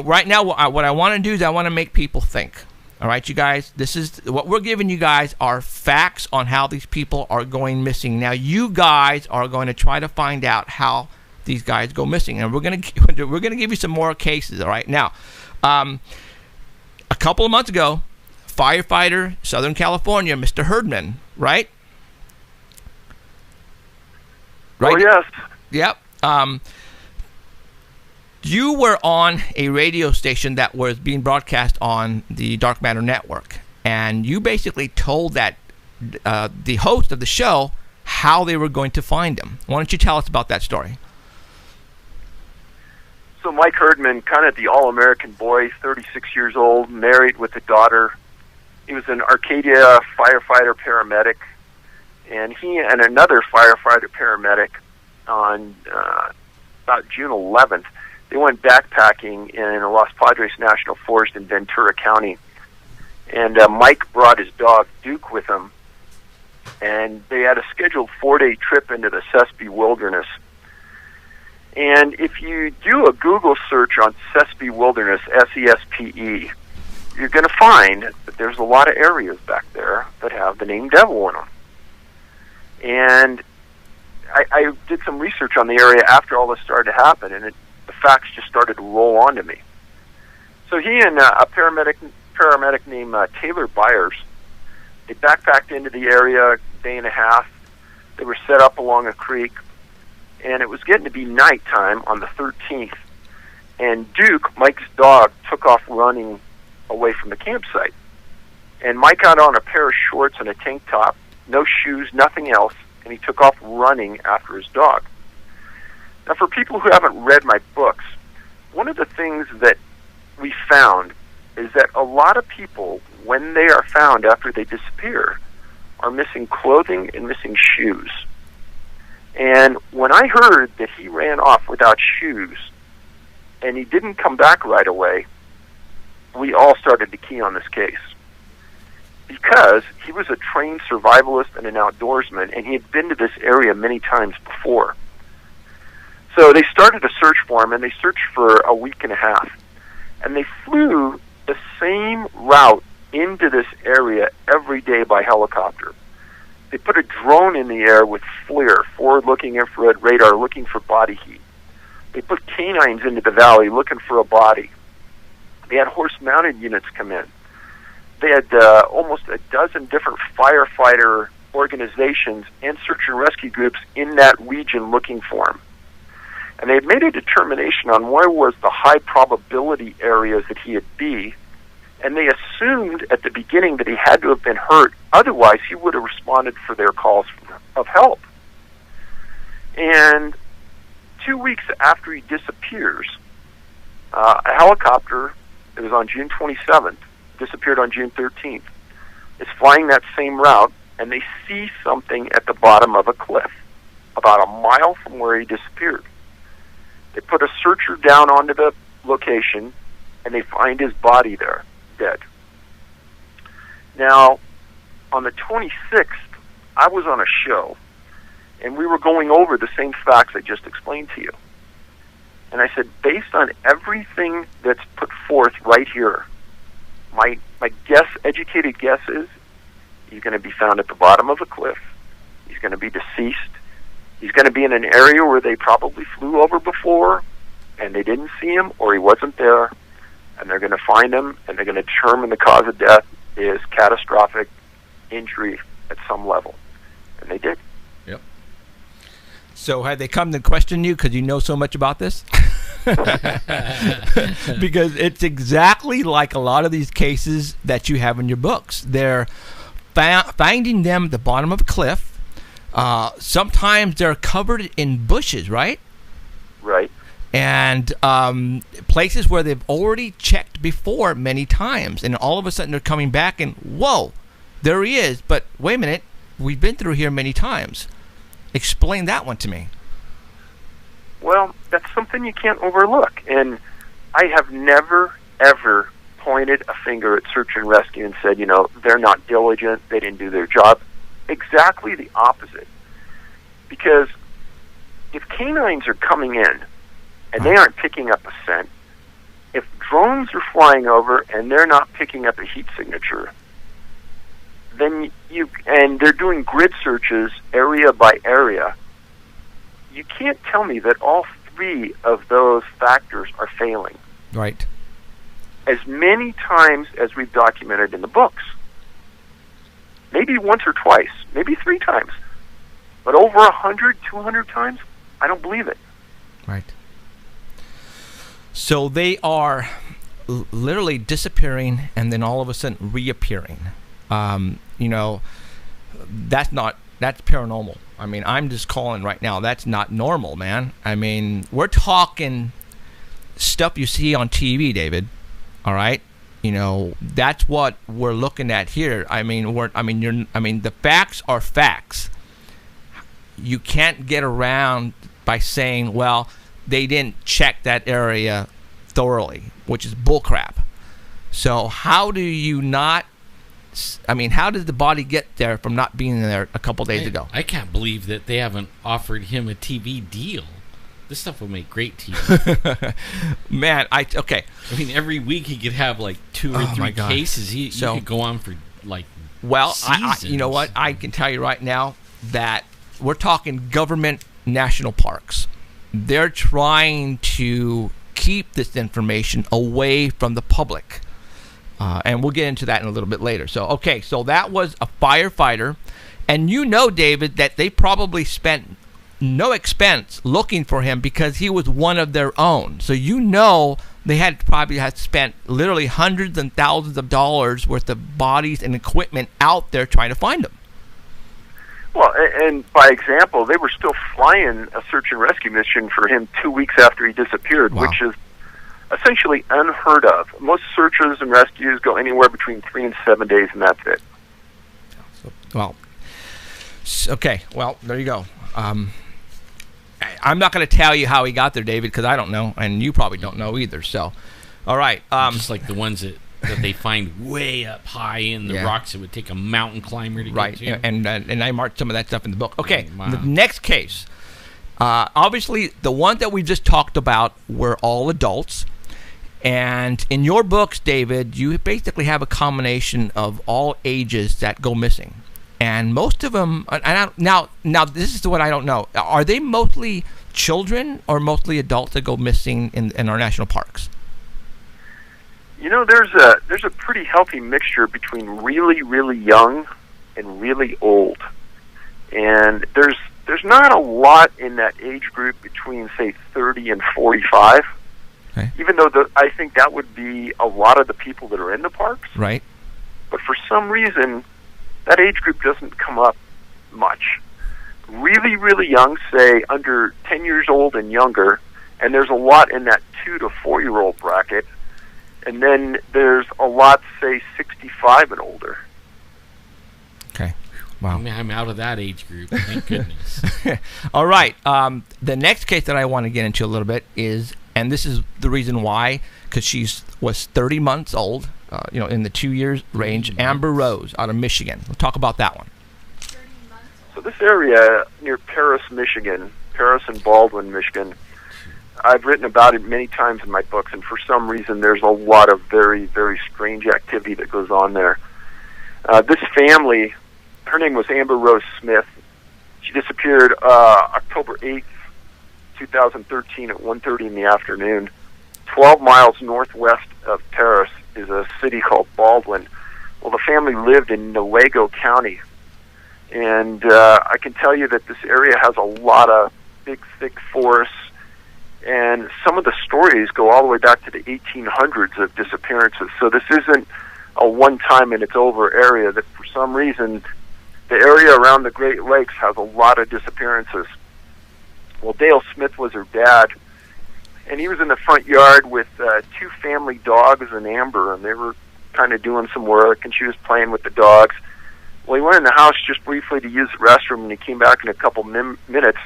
S3: right now what I want to do is I want to make people think. All right, you guys, this is what we're giving you guys are facts on how these people are going missing. Now, you guys are going to try to find out how these guys go missing, and we're going to give you some more cases. All right, now, a couple of months ago, firefighter, Southern California, Mr. Herdman, right?
S7: Oh, yes.
S3: Yep. You were on a radio station that was being broadcast on the Dark Matter Network, and you basically told that the host of the show how they were going to find him. Why don't you tell us about that story?
S7: So Mike Herdman, kind of the all-American boy, 36 years old, married with a daughter. He was an Arcadia firefighter paramedic, and he and another firefighter paramedic on about June 11th, they went backpacking in Los Padres National Forest in Ventura County. And Mike brought his dog, Duke, with him, and they had a scheduled 4-day trip into the Sept Wilderness. And if you do a Google search on Sept Wilderness, S-E-S-P-E, you're going to find that there's a lot of areas back there that have the name Devil in them. And I did some research on the area after all this started to happen, and the facts just started to roll onto me. So he and a paramedic named Taylor Byers, they backpacked into the area a day and a half. They were set up along a creek, and it was getting to be nighttime on the 13th. And Duke, Mike's dog, took off running away from the campsite. And Mike had on a pair of shorts and a tank top, no shoes, nothing else, and he took off running after his dog. Now, for people who haven't read my books, one of the things that we found is that a lot of people, when they are found after they disappear, are missing clothing and missing shoes. And when I heard that he ran off without shoes and he didn't come back right away, we all started to key on this case. Because he was a trained survivalist and an outdoorsman, and he had been to this area many times before. So they started a search for him, and they searched for a week and a half. And they flew the same route into this area every day by helicopter. They put a drone in the air with FLIR, forward-looking infrared radar, looking for body heat. They put canines into the valley looking for a body. They had horse-mounted units come in. They had almost a dozen different firefighter organizations and search and rescue groups in that region looking for him. And they had made a determination on where was the high probability areas that he would be, and they assumed at the beginning that he had to have been hurt, otherwise he would have responded for their calls of help. And 2 weeks after he disappears, a helicopter, it was on June 27th, disappeared on June 13th, is flying that same route, and they see something at the bottom of a cliff, about a mile from where he disappeared. They put a searcher down onto the location, and they find his body there, dead. Now, on the 26th, I was on a show, and we were going over the same facts I just explained to you. And I said, based on everything that's put forth right here, my guess, educated guess is he's going to be found at the bottom of a cliff. He's going to be deceased. He's going to be in an area where they probably flew over before and they didn't see him, or he wasn't there, and they're going to find him, and they're going to determine the cause of death is catastrophic injury at some level. And they did.
S4: Yep.
S3: So had they come to question you because you know so much about this? Because it's exactly like a lot of these cases that you have in your books. They're finding them at the bottom of a cliff. Sometimes they're covered in bushes, right?
S7: Right.
S3: And places where they've already checked before many times. And all of a sudden they're coming back and, whoa, there he is. But wait a minute, we've been through here many times. Explain that one to me.
S7: Well, that's something you can't overlook. And I have never, ever pointed a finger at search and rescue and said, they're not diligent, they didn't do their job. Exactly the opposite. Because if canines are coming in and they aren't picking up a scent, if drones are flying over and they're not picking up a heat signature, then and they're doing grid searches area by area, you can't tell me that all three of those factors are failing.
S3: Right.
S7: As many times as we've documented in the books. Maybe once or twice, maybe 3 times. But over 100, 200 times, I don't believe it.
S3: Right. So they are literally disappearing and then all of a sudden reappearing. That's paranormal. I mean, I'm just calling right now. That's not normal, man. I mean, we're talking stuff you see on TV, David. All right, you know, that's what we're looking at here. I mean, the facts are facts. You can't get around by saying, well, they didn't check that area thoroughly, which is bullcrap. So how do you not? I mean, how did the body get there from not being there a couple days ago?
S4: I can't believe that they haven't offered him a TV deal. This stuff would make great TV.
S3: Man, okay.
S4: I mean, every week he could have like 2 or 3 cases. You could go on for like seasons.
S3: You know what? I can tell you right now that we're talking government national parks. They're trying to keep this information away from the public. And we'll get into that in a little bit later. So that was a firefighter. And you know, David, that they probably spent no expense looking for him because he was one of their own. So you know they probably had spent literally hundreds and thousands of dollars worth of bodies and equipment out there trying to find him.
S7: Well, and by example, they were still flying a search and rescue mission for him 2 weeks after he disappeared,
S3: Wow.
S7: which is essentially unheard of. Most searches and rescues go anywhere between 3 and 7 days, and that's it.
S3: Well, okay. Well, there you go. I'm not going to tell you how he got there, David, because I don't know, and you probably don't know either. So, all right.
S4: Just like the ones that they find way up high in the rocks, it would take a mountain climber to get to.
S3: And I marked some of that stuff in the book. Okay,
S4: Wow.
S3: The next case. Obviously, the ones that we just talked about were all adults. And in your books, David, you basically have a combination of all ages that go missing. And most of them, now this is what I don't know. Are they mostly children or mostly adults that go missing in our national parks?
S7: You know, there's a pretty healthy mixture between really, really young and really old. And there's not a lot in that age group between, say, 30 and 45.
S3: Okay.
S7: Even though I think that would be a lot of the people that are in the parks.
S3: Right.
S7: But for some reason, that age group doesn't come up much. Really, really young, say under 10 years old and younger, and there's a lot in that 2 to 4-year-old bracket. And then there's a lot, say, 65 and older.
S3: Okay. Wow.
S4: I'm out of that age group. Thank goodness.
S3: All right. The next case that I want to get into a little bit is, and this is the reason why, because she was 30 months old, in the 2 years range, Amber Rose out of Michigan. We'll talk about that one.
S7: So this area near Paris, Michigan, Paris and Baldwin, Michigan, I've written about it many times in my books, and for some reason there's a lot of very, very strange activity that goes on there. This family, her name was Amber Rose Smith. She disappeared October 8th, 2013 at 1:30 in the afternoon. 12 miles northwest of Paris is a city called Baldwin. Well, the family lived in Newaygo County. And I can tell you that this area has a lot of big, thick forests. And some of the stories go all the way back to the 1800s of disappearances. So this isn't a one-time and it's over area. That for some reason, the area around the Great Lakes has a lot of disappearances. Well, Dale Smith was her dad, and he was in the front yard with 2 family dogs and Amber, and they were kind of doing some work, and she was playing with the dogs. Well, he went in the house just briefly to use the restroom, and he came back in a couple minutes,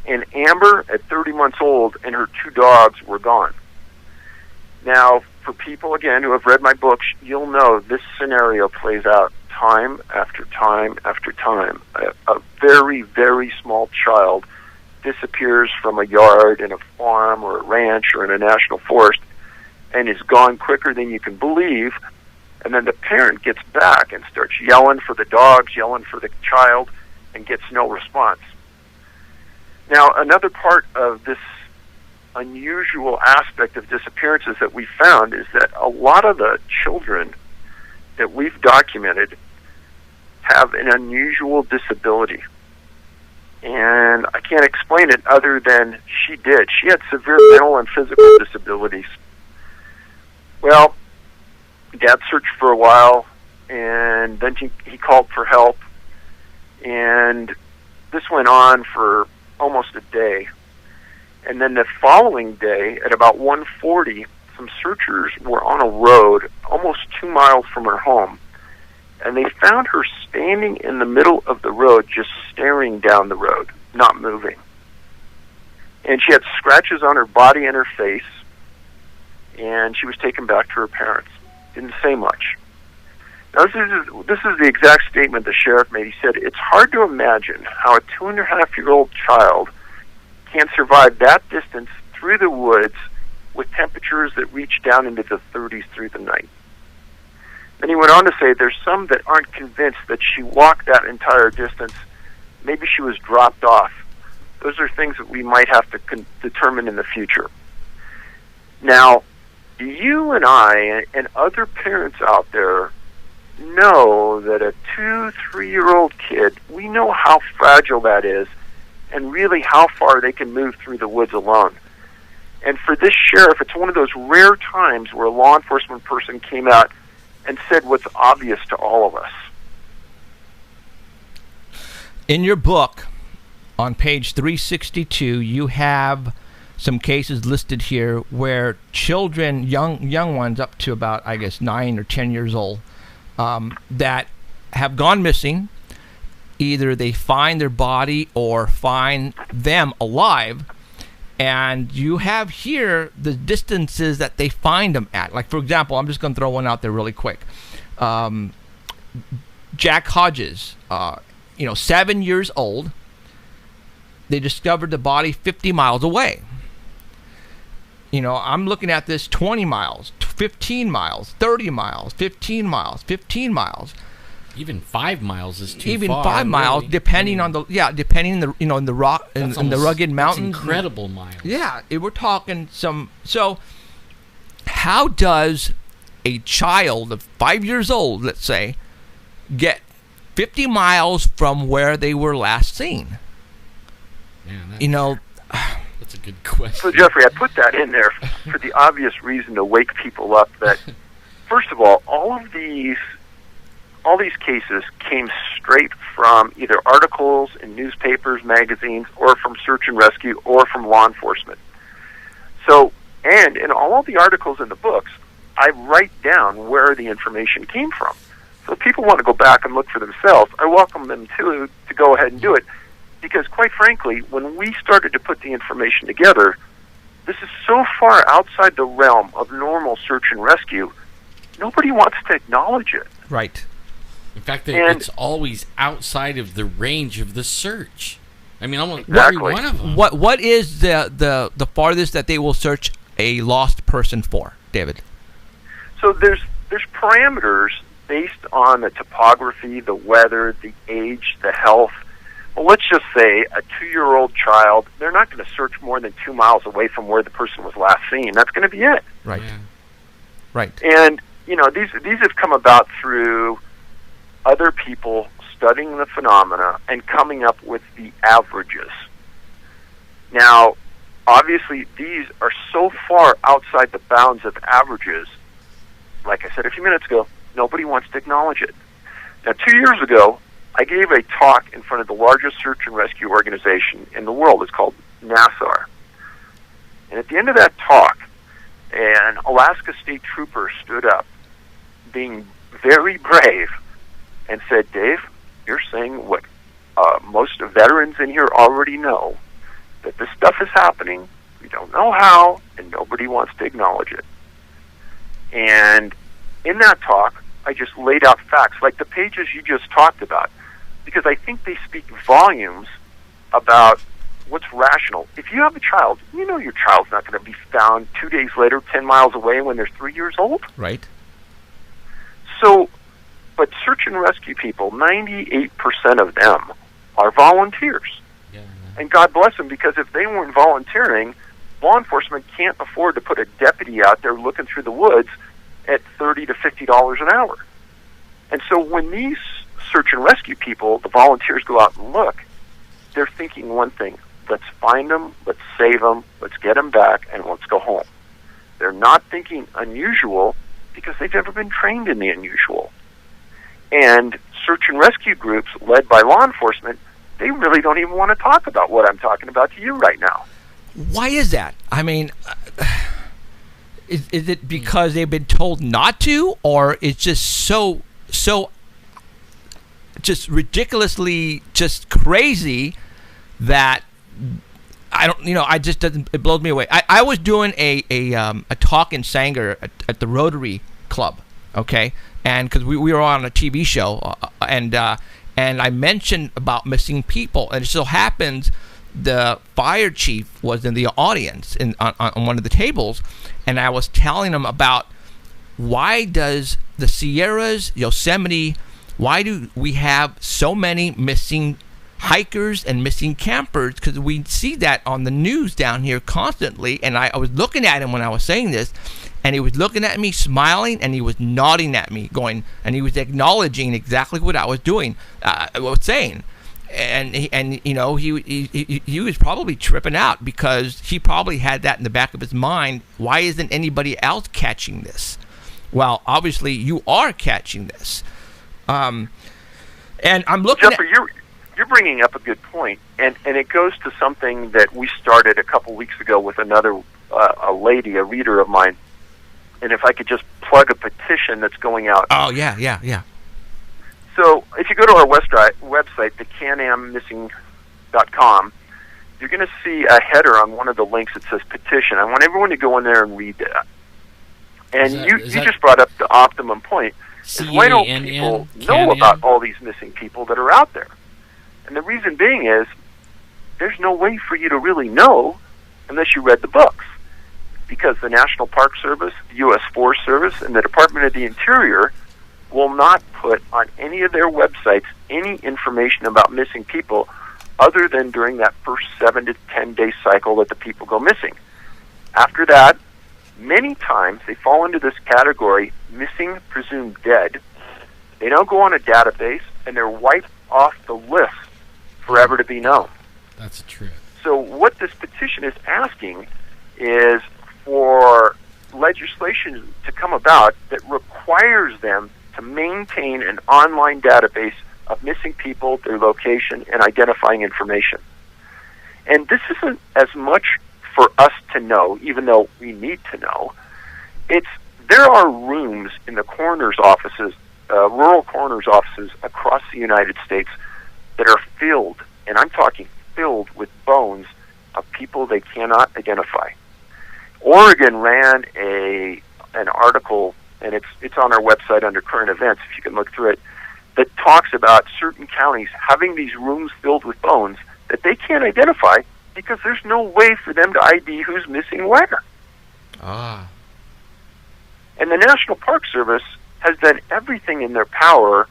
S7: and Amber, at 30 months old, and her 2 dogs were gone. Now, for people, again, who have read my books, you'll know this scenario plays out time after time after time. A very, very small child disappears from a yard in a farm or a ranch or in a national forest and is gone quicker than you can believe, and then the parent gets back and starts yelling for the dogs, yelling for the child, and gets no response. Now, another part of this unusual aspect of disappearances that we found is that a lot of the children that we've documented have an unusual disability. And I can't explain it other than she did. She had severe mental and physical disabilities. Well, Dad searched for a while, and then he called for help. And this went on for almost a day. And then the following day, at about 1:40, some searchers were on a road almost 2 miles from her home. And they found her standing in the middle of the road, just staring down the road, not moving. And she had scratches on her body and her face, and she was taken back to her parents. Didn't say much. Now, this is the exact statement the sheriff made. He said, "It's hard to imagine how a 2.5-year-old child can survive that distance through the woods with temperatures that reach down into the 30s through the night." Then he went on to say there's some that aren't convinced that she walked that entire distance. Maybe she was dropped off. Those are things that we might have to determine in the future. Now, you and I and other parents out there know that a 2-3-year-old kid, we know how fragile that is and really how far they can move through the woods alone. And for this sheriff, it's one of those rare times where a law enforcement person came out and said what's obvious to all of us.
S3: In your book, on page 362, you have some cases listed here where children, young ones up to about, I guess, 9 or 10 years old, that have gone missing. Either they find their body or find them alive. And you have here the distances that they find them at. Like, for example, I'm just going to throw one out there really quick. Jack Hodges, 7 years old. They discovered the body 50 miles away. I'm looking at this 20 miles, 15 miles, 30 miles, 15 miles, 15 miles.
S4: Even 5 miles is too far.
S3: Even 5 miles,
S4: really.
S3: depending on the depending on the in the rock in the rugged mountains.
S4: That's incredible miles.
S3: Yeah, we're talking some. So, how does a child of 5 years old, let's say, get 50 miles from where they were last seen?
S4: Man, that's a good question.
S7: So, Jeffrey, I put that in there for the obvious reason to wake people up that, first of all these cases came straight from either articles in newspapers, magazines, or from search and rescue, or from law enforcement. So, and in all of the articles in the books, I write down where the information came from. So if people want to go back and look for themselves, I welcome them to go ahead and do it. Because quite frankly, when we started to put the information together, this is so far outside the realm of normal search and rescue, nobody wants to acknowledge it.
S3: Right.
S4: In fact, it's always outside of the range of the search. I mean, almost
S7: exactly.
S4: every one of them.
S3: What is the farthest that they will search a lost person for, David?
S7: So there's parameters based on the topography, the weather, the age, the health. Well, let's just say a 2-year-old child, they're not going to search more than 2 miles away from where the person was last seen. That's going to be it.
S3: Right.
S4: Yeah.
S3: Right.
S7: And, these have come about through other people studying the phenomena and coming up with the averages. Now, obviously, these are so far outside the bounds of averages, like I said a few minutes ago, nobody wants to acknowledge it. Now, 2 years ago, I gave a talk in front of the largest search and rescue organization in the world. It's called NASAR. And at the end of that talk, an Alaska State Trooper stood up, being very brave, and said, "Dave, you're saying what most veterans in here already know, that this stuff is happening, we don't know how, and nobody wants to acknowledge it." And in that talk, I just laid out facts, like the pages you just talked about, because I think they speak volumes about what's rational. If you have a child, your child's not going to be found 2 days later, 10 miles away when they're 3 years old.
S3: Right.
S7: So, but search and rescue people, 98% of them are volunteers.
S4: Yeah.
S7: And God bless them, because if they weren't volunteering, law enforcement can't afford to put a deputy out there looking through the woods at $30 to $50 an hour. And so when these search and rescue people, the volunteers, go out and look, they're thinking one thing: let's find them, let's save them, let's get them back, and let's go home. They're not thinking unusual because they've never been trained in the unusual. And search and rescue groups led by law enforcement, they really don't even want to talk about what I'm talking about to you right now.
S3: Why is that? I mean, is it because they've been told not to, or it's just so just ridiculously just crazy that I don't, I just doesn't, it blows me away. I was doing a talk in Sanger at the Rotary Club, okay, and because we were on a TV show, and I mentioned about missing people, and it so happens the fire chief was in the audience on one of the tables, and I was telling him about why does the Sierras, Yosemite, why do we have so many missing hikers and missing campers? Because we see that on the news down here constantly. And I was looking at him when I was saying this, and he was looking at me, smiling, and he was nodding at me, going, and he was acknowledging exactly what I was doing, was saying. And he was probably tripping out because he probably had that in the back of his mind. Why isn't anybody else catching this? Well, obviously you are catching this. And I'm looking
S7: Jeffrey, you're bringing up a good point, and it goes to something that we started a couple weeks ago with another a lady, a reader of mine. And if I could just plug a petition that's going out.
S3: Oh, yeah.
S7: So if you go to our website, the canammissing.com, you're going to see a header on one of the links that says petition. I want everyone to go in there and read that. And you just brought up the optimum point. Is why don't people know about all these missing people that are out there? And the reason being is there's no way for you to really know unless you read the books. Because the National Park Service, the U.S. Forest Service, and the Department of the Interior will not put on any of their websites any information about missing people other than during that first 7 to 10 day cycle that the people go missing. After that, many times they fall into this category, missing, presumed dead. They don't go on a database, and they're wiped off the list forever to be known.
S4: That's true.
S7: So what this petition is asking is for legislation to come about that requires them to maintain an online database of missing people, their location, and identifying information. And this isn't as much for us to know, even though we need to know. There are rooms in the coroner's offices, rural coroner's offices across the United States that are filled, and I'm talking filled with bones of people they cannot identify. Oregon ran an article, and it's on our website under current events, if you can look through it, that talks about certain counties having these rooms filled with bones that they can't identify because there's no way for them to ID who's missing where.
S3: Ah.
S7: And the National Park Service has done everything in their power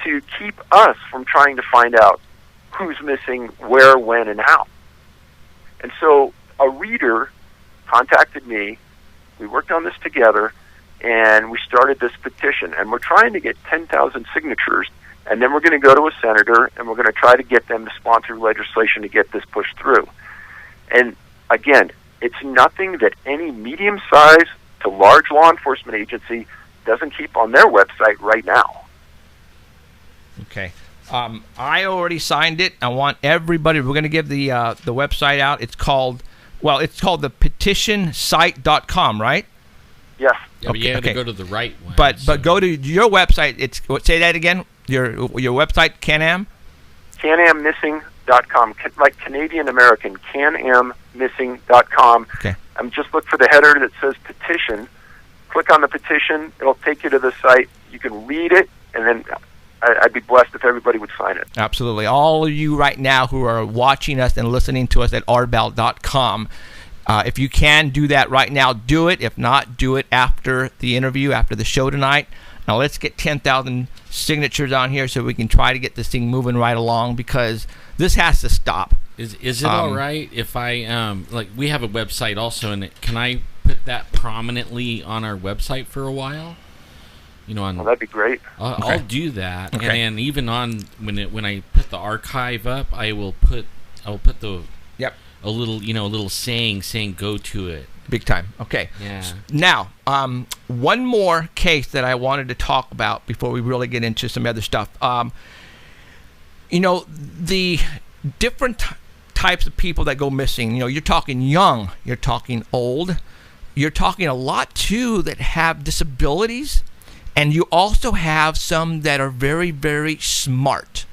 S7: to keep us from trying to find out who's missing, where, when, and how. And so a reader contacted me, we worked on this together, and we started this petition. And we're trying to get 10,000 signatures, and then we're going to go to a senator, and we're going to try to get them to sponsor legislation to get this pushed through. And again, it's nothing that any medium-sized to large law enforcement agency doesn't keep on their website right now.
S3: Okay. I already signed it. I want everybody, we're going to give the website out. It's called the petitionsite.com, right?
S7: Yes.
S4: Yeah, but you have to go to the right one.
S3: But go to your website. Say that again. Your website, Can-Am?
S7: canammissing.com, like Canadian American, canammissing.com.
S3: Okay.
S7: Just look for the header that says petition. Click on the petition. It'll take you to the site. You can read it, and then I'd be blessed if everybody would sign it.
S3: Absolutely. All of you right now who are watching us and listening to us at rbell.com, if you can do that right now, do it. If not, do it after the interview, after the show tonight. Now let's get 10,000 signatures on here so we can try to get this thing moving right along, because this has to stop.
S4: Is it all right if I we have a website also, and can I put that prominently on our website for a while?
S7: Well, that'd be great.
S4: I'll do that,
S3: Okay.
S4: and even on when I put the archive up, I'll put the a little saying go to it.
S3: Big time. Okay.
S4: Yeah.
S3: Now, one more case that I wanted to talk about before we really get into some other stuff. the different types of people that go missing. You're talking young, you're talking old, you're talking a lot too that have disabilities, and you also have some that are very, very smart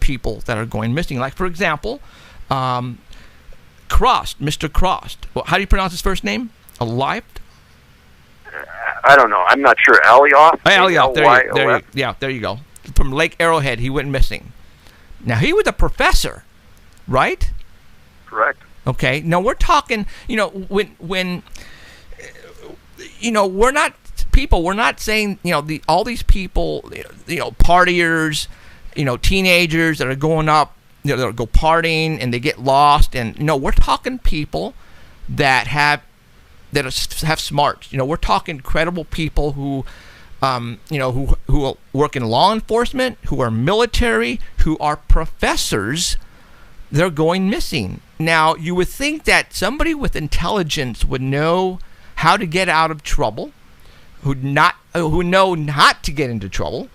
S3: people that are going missing. Like, for example, Crost, Mr. Crost. Well, how do you pronounce his first name? Alive?
S7: I don't know. I'm not sure. Alioth?
S3: Alioth. There you go. From Lake Arrowhead, he went missing. Now, he was a professor, right?
S7: Correct.
S3: Okay. Now, we're talking, when we're not saying, all these people, partiers, teenagers that are going up, that go partying and they get lost. And, we're talking people that have smarts. We're talking credible people who work in law enforcement, who are military, who are professors. They're going missing. Now, you would think that somebody with intelligence would know how to get out of trouble, who know not to get into trouble.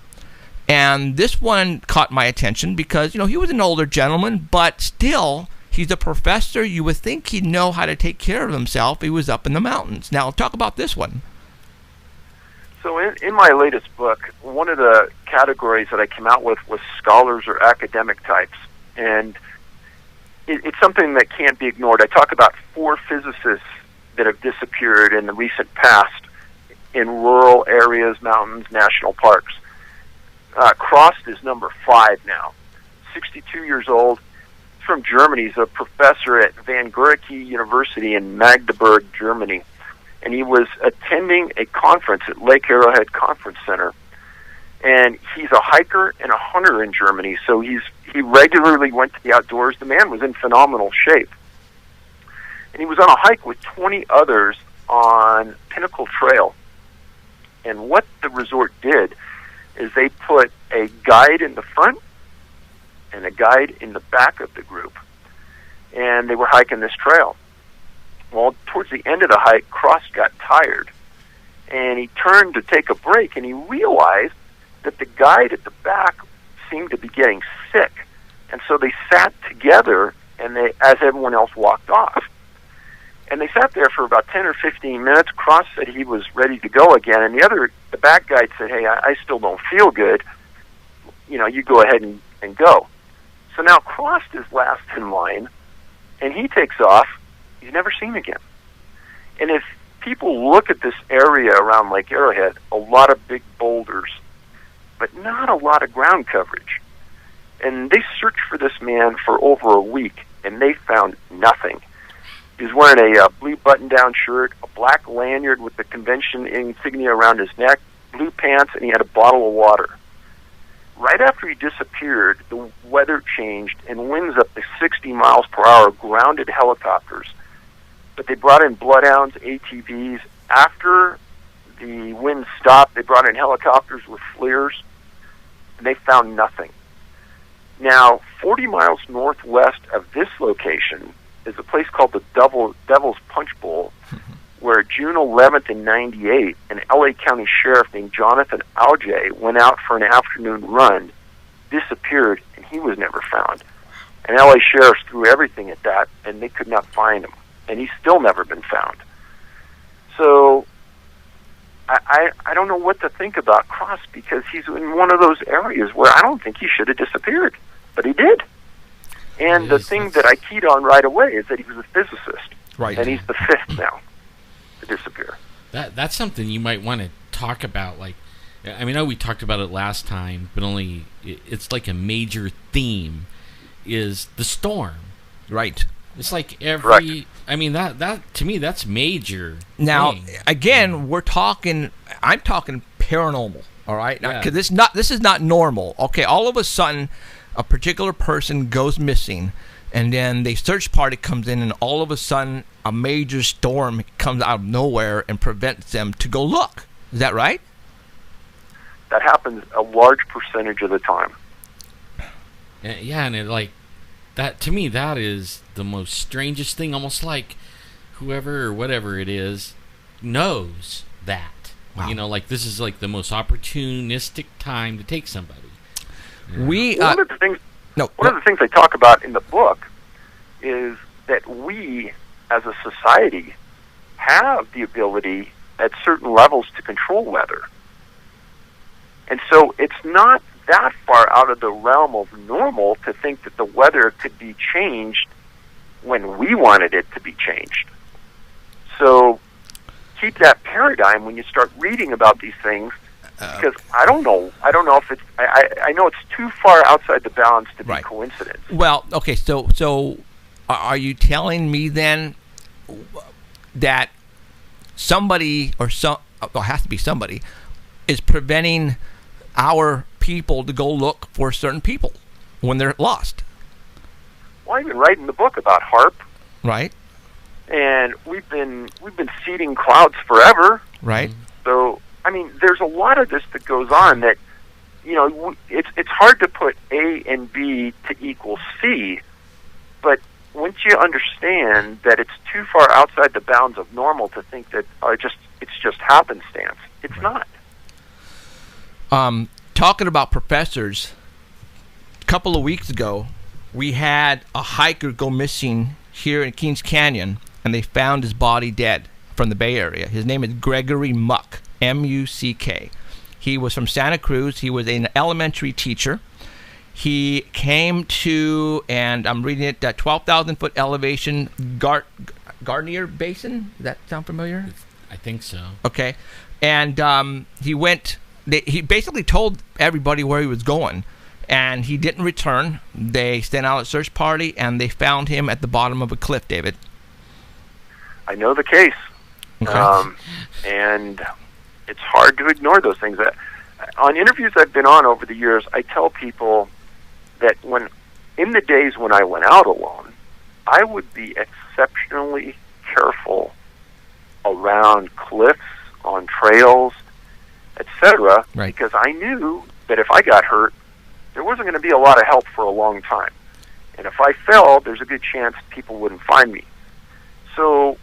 S3: And this one caught my attention because, he was an older gentleman, but still, he's a professor. You would think he'd know how to take care of himself. He was up in the mountains. Now, talk about this one.
S7: So in my latest book, one of the categories that I came out with was scholars or academic types. And it's something that can't be ignored. I talk about 4 physicists that have disappeared in the recent past in rural areas, mountains, national parks. Crost is number 5 now, 62 years old. He's from Germany. He's a professor at Van Gurke University in Magdeburg, Germany. And he was attending a conference at Lake Arrowhead Conference Center. And he's a hiker and a hunter in Germany, so he regularly went to the outdoors. The man was in phenomenal shape. And he was on a hike with 20 others on Pinnacle Trail. And what the resort did is they put a guide in the front and a guide in the back of the group. And they were hiking this trail. Well, towards the end of the hike, Crost got tired. And he turned to take a break, and he realized that the guide at the back seemed to be getting sick. And so they sat together, and as everyone else walked off. And they sat there for about 10 or 15 minutes. Crost said he was ready to go again, and the back guide said, hey, I still don't feel good. You go ahead and go. So now Crost is last in line, and he takes off. He's never seen again. And if people look at this area around Lake Arrowhead, a lot of big boulders, but not a lot of ground coverage. And they searched for this man for over a week, and they found nothing. He was wearing a blue button-down shirt, a black lanyard with the convention insignia around his neck, blue pants, and he had a bottle of water. Right after he disappeared, the weather changed, and winds up to 60 miles per hour grounded helicopters. But they brought in bloodhounds, ATVs. After the wind stopped, they brought in helicopters with FLIRs, and they found nothing. Now, 40 miles northwest of this location is a place called the Devil's Punch Bowl, where June 11th in 98, an LA County sheriff named Jonathan Auge went out for an afternoon run, disappeared, and he was never found. And LA sheriffs threw everything at that, and they could not find him. And he's still never been found. So I don't know what to think about Crost, because he's in one of those areas where I don't think he should have disappeared, but he did. And the thing that I keyed on right away is that he was a physicist,
S3: right? And
S7: he's the 5th now to disappear.
S4: That's something you might want to talk about. Like, I know we talked about it last time, but it's like a major theme is the storm,
S3: right?
S4: It's like every.
S7: Right.
S4: I mean that to me that's major.
S3: Now
S4: thing.
S3: again, I'm talking paranormal. All right, because
S4: Yeah.
S3: this is not normal. Okay, all of a sudden, a particular person goes missing, and then the search party comes in, and all of a sudden, a major storm comes out of nowhere and prevents them to go look. Is that right?
S7: That happens a large percentage of the time.
S4: Yeah, and that to me, that is the most strangest thing. Almost like whoever or whatever it is knows that.
S3: Wow.
S4: Like this is like the most opportunistic time to take somebody.
S3: We
S7: One of the things.
S3: No.
S7: One of the things I talk about in the book is that we, as a society, have the ability at certain levels to control weather. And so it's not that far out of the realm of normal to think that the weather could be changed when we wanted it to be changed. So keep that paradigm when you start reading about these things, because I don't know if it's, I know it's too far outside the bounds to be coincidence.
S3: Well, okay, so are you telling me then that somebody, or it has to be somebody, is preventing our people to go look for certain people when they're lost?
S7: Well, I've been writing the book about HARP.
S3: Right.
S7: And we've been seeding clouds forever.
S3: Right.
S7: So, I mean, there's a lot of this that goes on that, you know, it's hard to put A and B to equal C, but once you understand that it's too far outside the bounds of normal to think that it's just happenstance, it's not.
S3: Talking about professors, a couple of weeks ago, we had a hiker go missing here in Kings Canyon, and they found his body dead from the Bay Area. His name is Gregory Muck, M-U-C-K. He was from Santa Cruz. He was an elementary teacher. He came to, and I'm reading it, 12,000-foot elevation, Garnier Basin. Does that sound familiar?
S4: I think so.
S3: Okay. And he went, he basically told everybody where he was going, and he didn't return. They sent out a search party, and they found him at the bottom of a cliff, David.
S7: I know the case.
S3: Okay.
S7: And it's hard to ignore those things. On interviews I've been on over the years, I tell people that in the days when I went out alone, I would be exceptionally careful around cliffs, on trails, etc., because I knew that if I got hurt, there wasn't going to be a lot of help for a long time. And if I fell, there's a good chance people wouldn't find me. So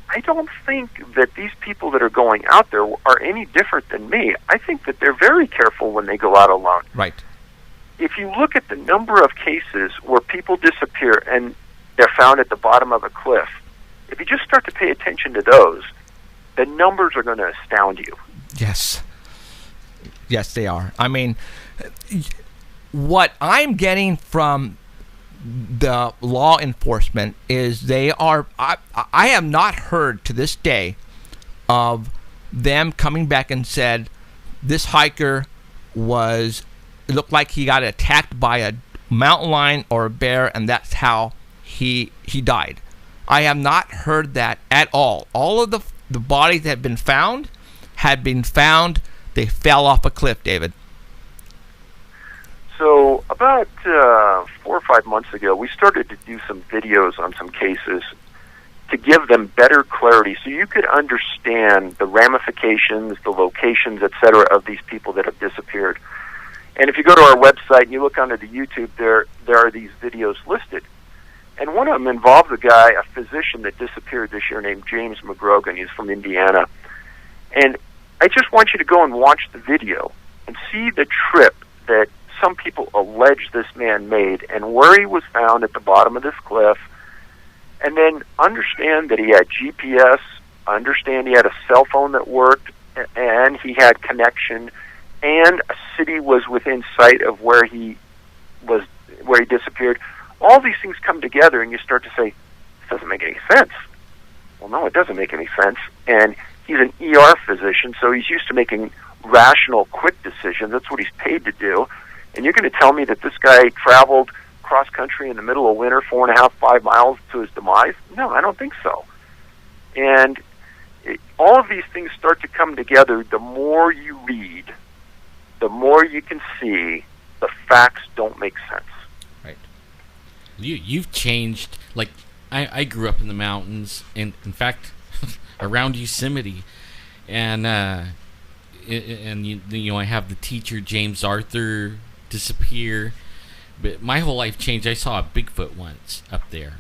S7: I don't think that these people that are going out there are any different than me. I think that they're very careful when they go out alone.
S3: Right.
S7: If you look at the number of cases where people disappear and they're found at the bottom of a cliff, if you just start to pay attention to those, the numbers are going to astound you.
S3: Yes. Yes, they are. I mean, what I'm getting from the law enforcement is they are, I have not heard to this day of them coming back and said this hiker it looked like he got attacked by a mountain lion or a bear, and that's how he died. I have not heard that at all. All of the bodies that had been found, they fell off a cliff, David.
S7: So about 4 or 5 months ago, we started to do some videos on some cases to give them better clarity so you could understand the ramifications, the locations, etc., of these people that have disappeared. And if you go to our website and you look under the YouTube, there are these videos listed. And one of them involves a physician that disappeared this year named James McGrogan. He's from Indiana. And I just want you to go and watch the video and see the trip that some people allege this man made and where he was found at the bottom of this cliff, and then understand that he had GPS, understand he had a cell phone that worked, and he had connection, and a city was within sight of where he disappeared. All these things come together and you start to say, this doesn't make any sense. Well, no, it doesn't make any sense. And he's an ER physician, so he's used to making rational, quick decisions. That's what he's paid to do. And you're going to tell me that this guy traveled cross-country in the middle of winter, 4.5, 5 miles to his demise? No, I don't think so. And all of these things start to come together. The more you read, the more you can see the facts don't make sense.
S4: Right. You've changed. Like, I grew up in the mountains, and in fact, around Yosemite, and you know, I have the teacher James Arthur disappear, but my whole life changed. I saw a Bigfoot once up there,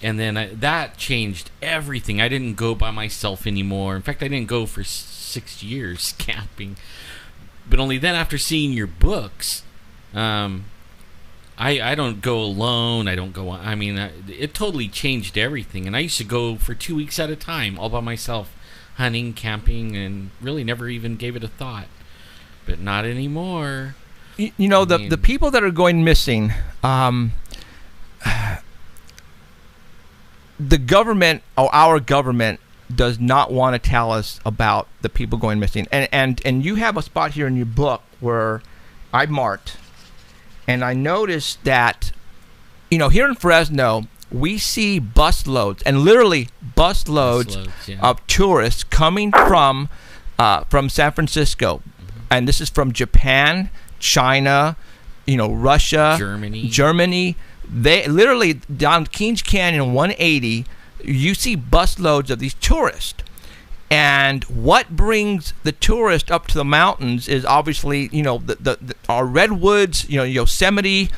S4: and then that changed everything. I didn't go by myself anymore. In fact, I didn't go for 6 years camping, but only then, after seeing your books, I don't go alone. I don't go. I mean, it totally changed everything. And I used to go for 2 weeks at a time, all by myself, hunting, camping, and really never even gave it a thought. But not anymore.
S3: You know, the people that are going missing, the government, or our government, does not want to tell us about the people going missing. And you have a spot here in your book where I marked, and I noticed that, you know, here in Fresno, we see busloads, and literally busloads of tourists coming from San Francisco. And this is from Japan, China, you know, Russia, Germany. They literally, down Kings Canyon 180, you see busloads of these tourists. And what brings the tourist up to the mountains is obviously, you know, our redwoods, you know, Yosemite,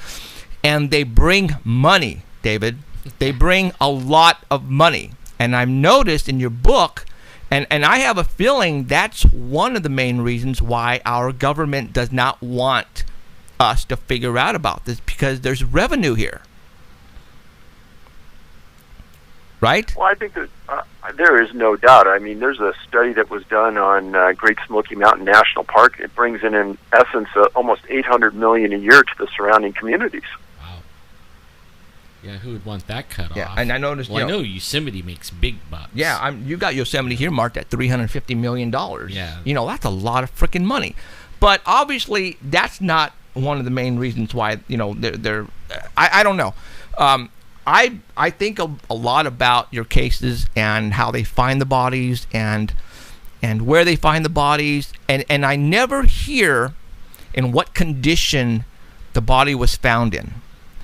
S3: and they bring money, David. They bring a lot of money. And I've noticed in your book, and I have a feeling that's one of the main reasons why our government does not want us to figure out about this, because there's revenue here. Right?
S7: Well, I think that there is no doubt. I mean, there's a study that was done on Great Smoky Mountain National Park. It brings in essence, almost $800 million a year to the surrounding communities.
S4: Wow. Yeah, who would want that cut
S3: Yeah,
S4: off?
S3: and I noticed.
S4: Well, I know Yosemite makes big bucks.
S3: Yeah, you got Yosemite here marked at $350 million.
S4: Yeah.
S3: You know, that's a lot of freaking money. But obviously, that's not one of the main reasons why, you know, they're I don't know. I think a lot about your cases and how they find the bodies and where they find the bodies, and I never hear in what condition the body was found in,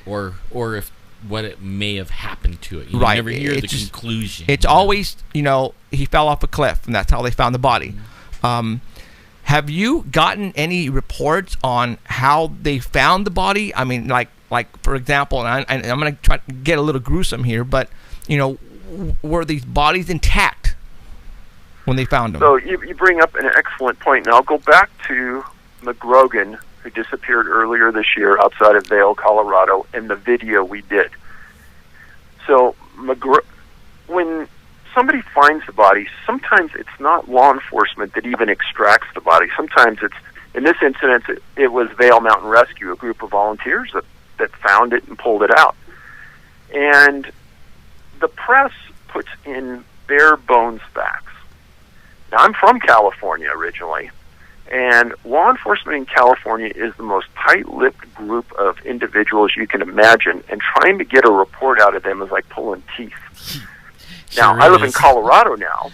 S3: or if what it may have happened to it. You right.
S4: never hear the conclusion.
S3: It's always, you know, he fell off a cliff, and that's how they found the body. Mm-hmm. Have you gotten any reports on how they found the body? I mean, like for example, and I'm going to try to get a little gruesome here, but, you know, were these bodies intact when they found them?
S7: So you bring up an excellent point, and I'll go back to McGrogan, who disappeared earlier this year outside of Vail, Colorado, and the video we did. So when somebody finds the body, sometimes it's not law enforcement that even extracts the body. Sometimes it's, in this incident, it was Vail Mountain Rescue, a group of volunteers that found it and pulled it out. And the press puts in bare bones facts. Now, I'm from California originally, and law enforcement in California is the most tight-lipped group of individuals you can imagine, and trying to get a report out of them is like pulling teeth. Now, I live in Colorado now.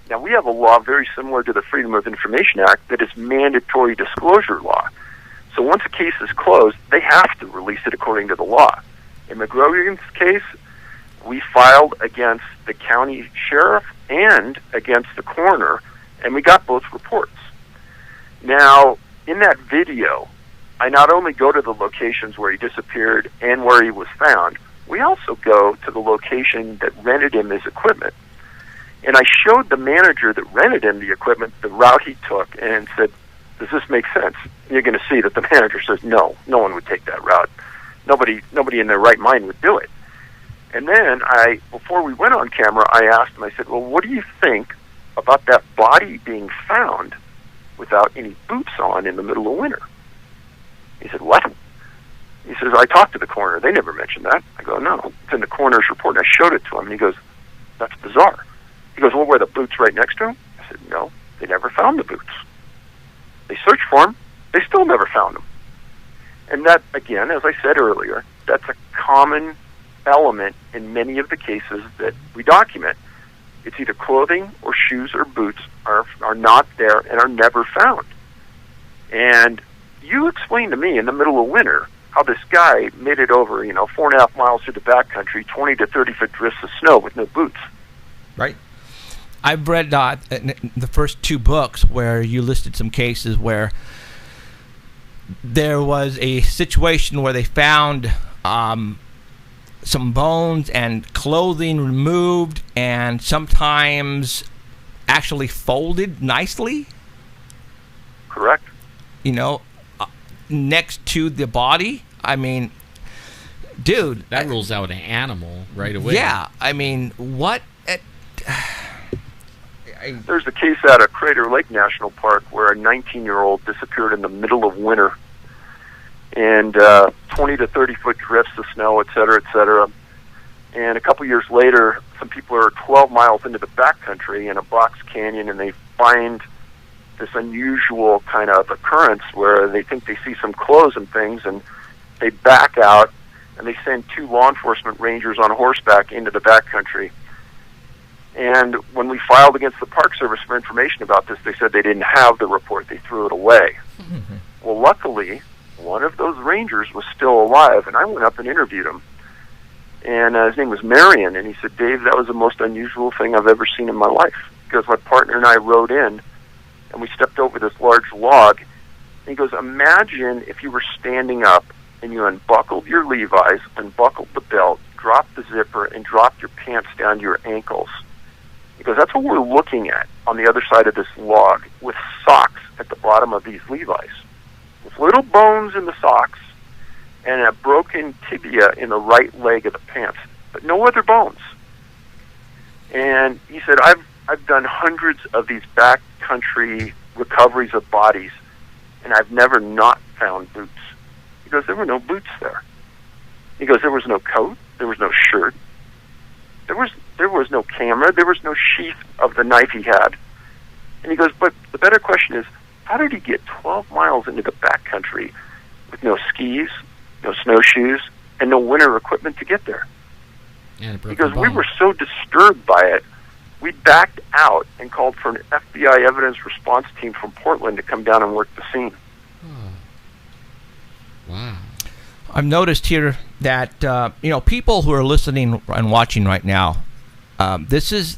S7: Now, we have a law very similar to the Freedom of Information Act that is mandatory disclosure law. So once a case is closed, they have to release it according to the law. In McGrogan's case, we filed against the county sheriff and against the coroner, and we got both reports. Now, in that video, I not only go to the locations where he disappeared and where he was found, we also go to the location that rented him his equipment. And I showed the manager that rented him the equipment the route he took and said, does this make sense? And you're going to see that the manager says, no one would take that route. Nobody in their right mind would do it. And then before we went on camera, I asked him, I said, well, what do you think about that body being found without any boots on in the middle of winter? He said, what? He says, I talked to the coroner. They never mentioned that. I go, no, it's in the coroner's report. And I showed it to him, and he goes, that's bizarre. He goes, well, were the boots right next to him? I said, no, they never found the boots. They searched for them. They still never found them. And that, again, as I said earlier, that's a common element in many of the cases that we document. It's either clothing or shoes or boots are not there and are never found. And you explained to me in the middle of winter how this guy made it over, 4.5 miles through the backcountry, 20 to 30-foot drifts of snow with no boots.
S3: Right. I've read the first 2 books where you listed some cases where there was a situation where they found some bones and clothing removed and sometimes actually folded nicely.
S7: Correct.
S3: Next to the body. I mean, dude,
S4: That rules out an animal right away.
S3: yeah, I mean, what?
S7: There's a case out of Crater Lake National Park where a 19-year-old disappeared in the middle of winter, and 20 to 30 foot drifts of snow, et cetera, and a couple years later, some people are 12 miles into the backcountry in a box canyon, and they find this unusual kind of occurrence where they think they see some clothes and things, and they back out, and they send 2 law enforcement rangers on horseback into the backcountry. And when we filed against the Park Service for information about this, they said they didn't have the report. They threw it away. Well, luckily, one of those rangers was still alive, and I went up and interviewed him. And his name was Marion, and he said, Dave, that was the most unusual thing I've ever seen in my life. Because my partner and I rode in, and we stepped over this large log. And he goes, imagine if you were standing up, and you unbuckled your Levi's, unbuckled the belt, dropped the zipper, and dropped your pants down to your ankles. He goes, that's what we're looking at on the other side of this log, with socks at the bottom of these Levi's, with little bones in the socks, and a broken tibia in the right leg of the pants, but no other bones. And he said, I've done hundreds of these backcountry recoveries of bodies, and I've never not found boots. He goes, there were no boots there. He goes, there was no coat, there was no shirt, there was no camera, there was no sheath of the knife he had. And he goes, but the better question is, how did he get 12 miles into the backcountry with no skis, no snowshoes, and no winter equipment to get there? Because we were so disturbed by it, we backed out and called for an FBI evidence response team from Portland to come down and work the scene.
S4: Wow.
S3: I've noticed here that people who are listening and watching right now, this has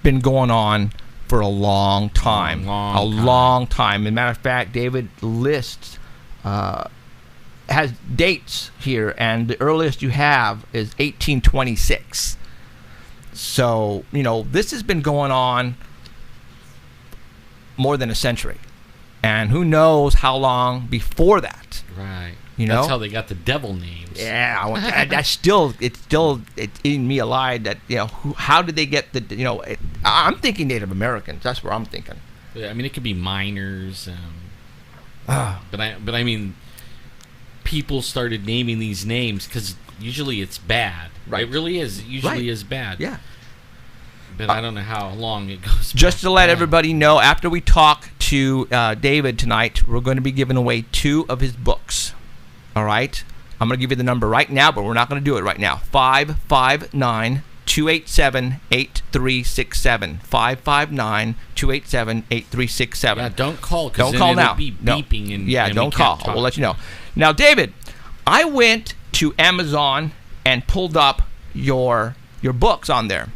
S3: been going on for a long time. Long time. As a matter of fact, David lists has dates here, and the earliest you have is 1826. So, this has been going on more than a century. And who knows how long before that.
S4: Right. That's how they got the devil names.
S3: Yeah, it's eating me alive. That how did they get the I'm thinking Native Americans. That's where I'm thinking.
S4: I mean, it could be miners, but I mean, people started naming these names because usually it's bad.
S3: Right.
S4: It really is. Usually is bad.
S3: Yeah.
S4: But I don't know how long it goes.
S3: Just to let everybody know, after we talk to David tonight, we're going to be giving away 2 of his books. All right? I'm going to give you the number right now, but we're not going to do it right now. 559-287-8367. 559-287-8367.
S4: Yeah, don't call, because
S3: don't call now.
S4: Be beeping and
S3: don't call. We'll let you know. Now, David, I went to Amazon and pulled up your books on there.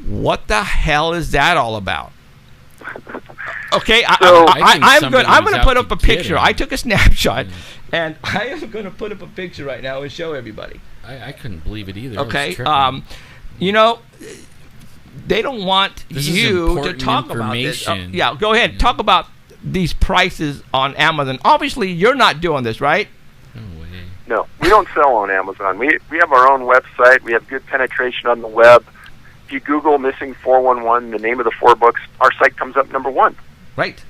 S3: What the hell is that all about? Okay, I'm going to put up a picture. I took a snapshot, and I am going to put up a picture right now and show everybody.
S4: I couldn't believe it either.
S3: Okay, they don't want you to talk about this. Yeah, go ahead. Talk about these prices on Amazon. Obviously, you're not doing this, right?
S4: No way.
S7: No, we don't sell on Amazon. We have our own website. We have good penetration on the web. If you Google Missing 411, the name of the 4 books, our site comes up number 1.
S3: Right.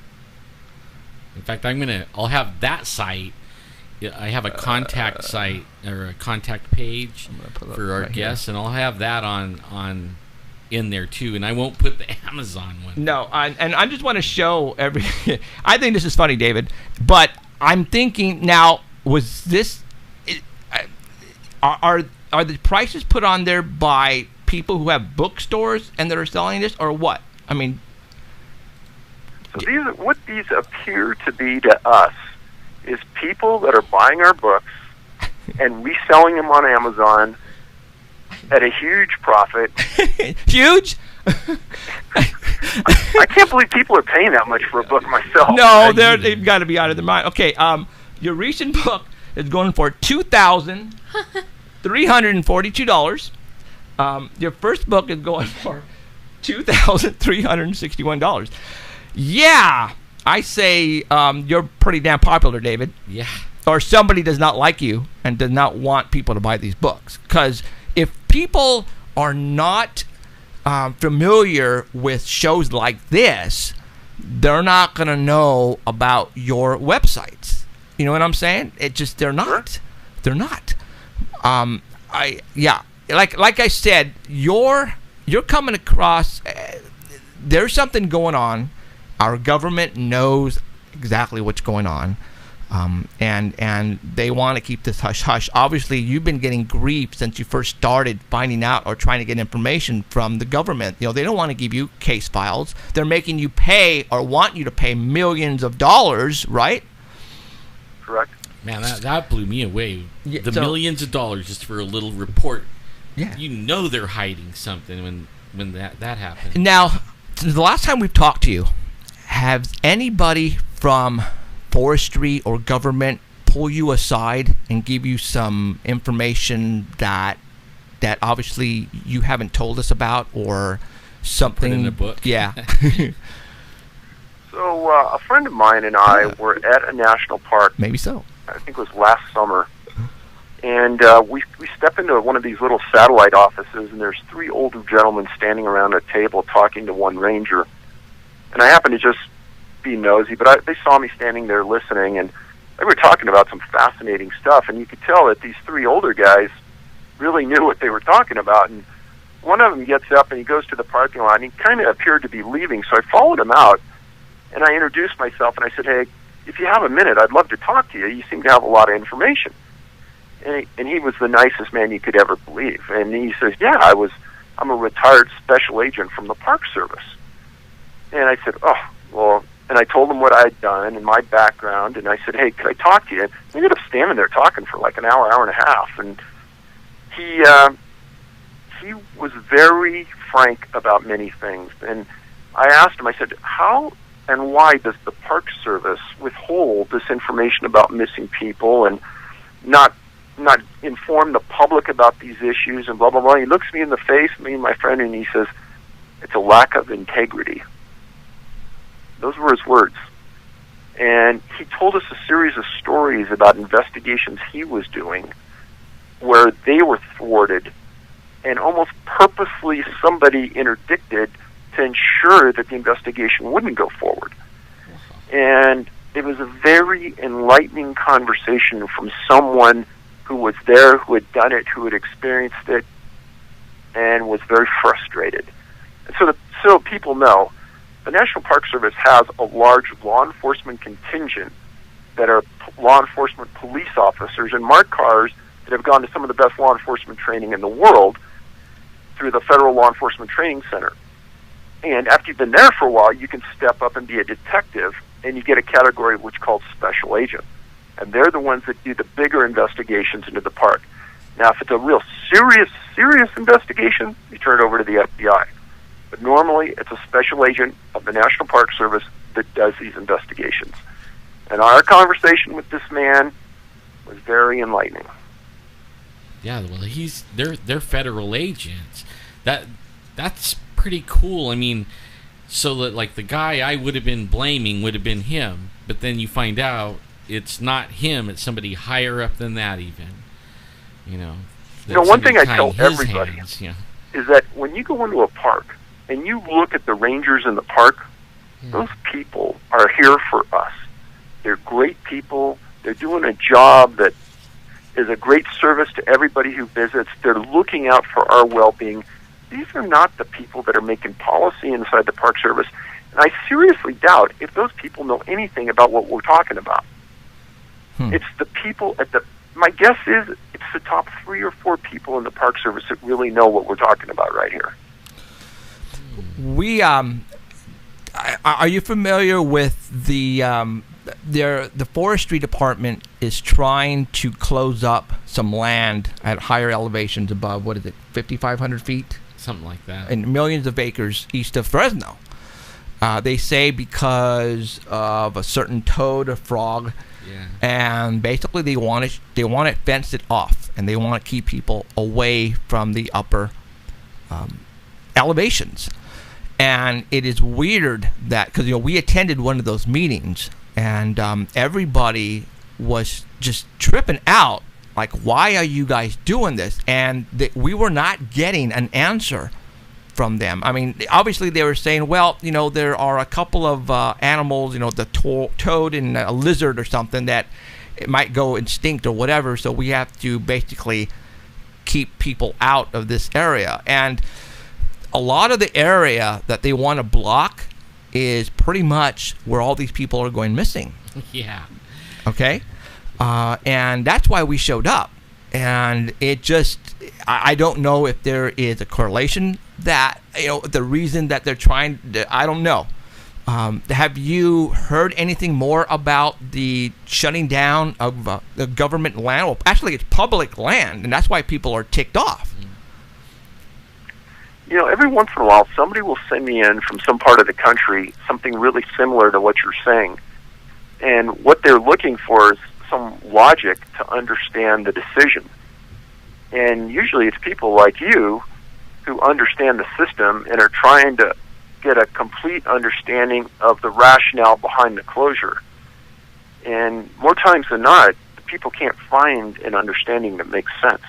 S4: In fact, I'll have that site. I have a contact site or a contact page for our guests, and I'll have that on in there too. And I won't put the Amazon one.
S3: No, and I just want to show I think this is funny, David, but I'm thinking now: was this? Are the prices put on there by people who have bookstores and that are selling this, or what? I mean,
S7: so what these appear to be to us is people that are buying our books and reselling them on Amazon at a huge profit.
S3: Huge?
S7: I can't believe people are paying that much for a book myself.
S3: No, they've got to be out of their mind. Okay, your recent book is going for $2,342. Your first book is going for $2,361. Yeah, I say you're pretty damn popular, David.
S4: Yeah.
S3: or somebody does not like you and does not want people to buy these books. Because if people are not familiar with shows like this, they're not going to know about your websites. You know what I'm saying? They're not.
S7: Sure.
S3: They're not. Like I said, you're coming across. There's something going on. Our government knows exactly what's going on, and they want to keep this hush hush. Obviously, you've been getting grief since you first started finding out or trying to get information from the government. You know, they don't want to give you case files. They're making you pay or want you to pay millions of dollars, right?
S7: Correct.
S4: Man, that blew me away.
S3: Yeah,
S4: the
S3: so-
S4: millions of dollars just for a little report.
S3: Yeah.
S4: You know they're hiding something when that happens.
S3: Now, since the last time we've talked to you, has anybody from forestry or government pull you aside and give you some information that obviously you haven't told us about, or something?
S4: Put in a book?
S3: Yeah.
S7: So a friend of mine and I were at a national park.
S3: Maybe so.
S7: I think it was last summer, and we step into one of these little satellite offices, and there's three older gentlemen standing around a table talking to one ranger. And I happened to just be nosy, but they saw me standing there listening, and they were talking about some fascinating stuff, and you could tell that these three older guys really knew what they were talking about. And one of them gets up and he goes to the parking lot, and he kind of appeared to be leaving, so I followed him out, and I introduced myself, and I said, "Hey, if you have a minute, I'd love to talk to you. You seem to have a lot of information." And he was the nicest man you could ever believe. And he says, "Yeah, I'm a retired special agent from the Park Service." And I said, "Oh, well," and I told him what I had done and my background, and I said, "Hey, could I talk to you?" And we ended up standing there talking for like an hour and a half, and he was very frank about many things. And I asked him, I said, "How and why does the Park Service withhold this information about missing people and not inform the public about these issues and blah, blah, blah?" He looks me in the face, me and my friend, and he says, "It's a lack of integrity." Those were his words. And he told us a series of stories about investigations he was doing where they were thwarted, and almost purposely somebody interdicted to ensure that the investigation wouldn't go forward. And it was a very enlightening conversation from someone who was there, who had done it, who had experienced it, and was very frustrated. And so people know, the National Park Service has a large law enforcement contingent that are law enforcement police officers and marked cars that have gone to some of the best law enforcement training in the world through the Federal Law Enforcement Training Center. And after you've been there for a while, you can step up and be a detective, and you get a category which is called special agent. And they're the ones that do the bigger investigations into the park. Now, if it's a real serious investigation, you turn it over to the FBI. But normally, it's a special agent of the National Park Service that does these investigations. And our conversation with this man was very enlightening.
S4: Yeah, well, they're federal agents. That's pretty cool. I mean, so that like the guy I would have been blaming would have been him, but then you find out it's not him; it's somebody higher up than that, even. You know,
S7: One thing I tell everybody
S4: hands,
S7: is that when you go into a park and you look at the rangers in the park, those people are here for us. They're great people. They're doing a job that is a great service to everybody who visits. They're looking out for our well-being. These are not the people that are making policy inside the Park Service. And I seriously doubt if those people know anything about what we're talking about. It's the people my guess is it's the top 3 or 4 people in the Park Service that really know what we're talking about right here.
S3: We are you familiar with the forestry department is trying to close up some land at higher elevations above, 5,500 feet?
S4: Something like that.
S3: And millions of acres east of Fresno. They say because of a certain toad or frog.
S4: Yeah.
S3: And basically they want it fenced it off, and they want to keep people away from the upper elevations. And it is weird that, because we attended one of those meetings, and everybody was just tripping out. Like, why are you guys doing this? And we were not getting an answer from them. I mean, obviously they were saying, well, there are a couple of animals, the toad and a lizard or something that it might go extinct or whatever, so we have to basically keep people out of this area. And a lot of the area that they want to block is pretty much where all these people are going missing.
S4: Yeah.
S3: Okay? And that's why we showed up. And it just, I don't know if there is a correlation that, the reason that they're trying, I don't know. Have you heard anything more about the shutting down of the government land? Well, actually, it's public land, and that's why people are ticked off.
S7: Every once in a while, somebody will send me in from some part of the country something really similar to what you're saying. And what they're looking for is some logic to understand the decision. And usually it's people like you who understand the system and are trying to get a complete understanding of the rationale behind the closure. And more times than not, people can't find an understanding that makes sense.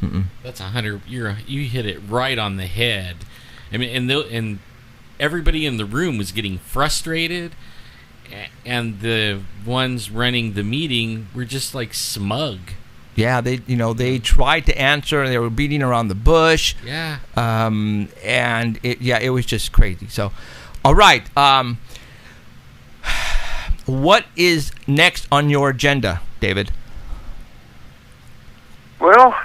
S3: Mm-mm.
S4: That's 100. You hit it right on the head. I mean, and everybody in the room was getting frustrated, and the ones running the meeting were just like smug.
S3: Yeah, they tried to answer, and they were beating around the bush.
S4: Yeah.
S3: And it was just crazy. So, all right. What is next on your agenda, David?
S7: Well,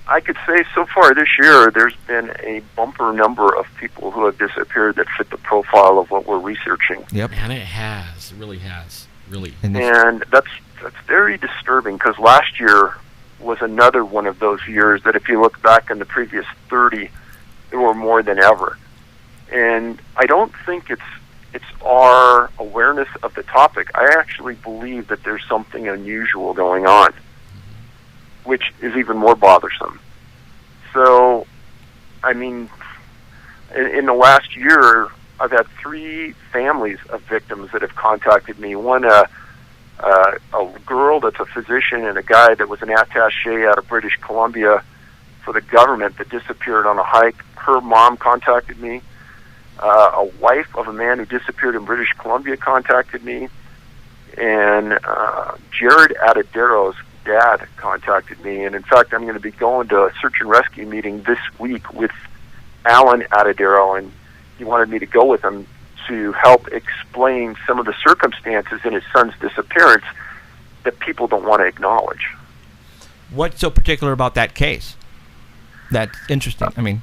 S7: I could say so far this year there's been a bumper number of people who have disappeared that fit the profile of what we're researching.
S3: Yep.
S4: Man, it has. It really has. Really.
S7: And that's very disturbing, because last year was another one of those years that if you look back in the previous 30, there were more than ever. And I don't think it's our awareness of the topic. I actually believe that there's something unusual going on, which is even more bothersome. So, I mean, in the last year, I've had 3 families of victims that have contacted me. One, a girl that's a physician, and a guy that was an attaché out of British Columbia for the government that disappeared on a hike. Her mom contacted me. A wife of a man who disappeared in British Columbia contacted me. And Jared Atadero's dad contacted me. And in fact, I'm going to be going to a search and rescue meeting this week with Alan Atadero, and he wanted me to go with him to help explain some of the circumstances in his son's disappearance that people don't want to acknowledge.
S3: What's so particular about that case? That's interesting. I mean,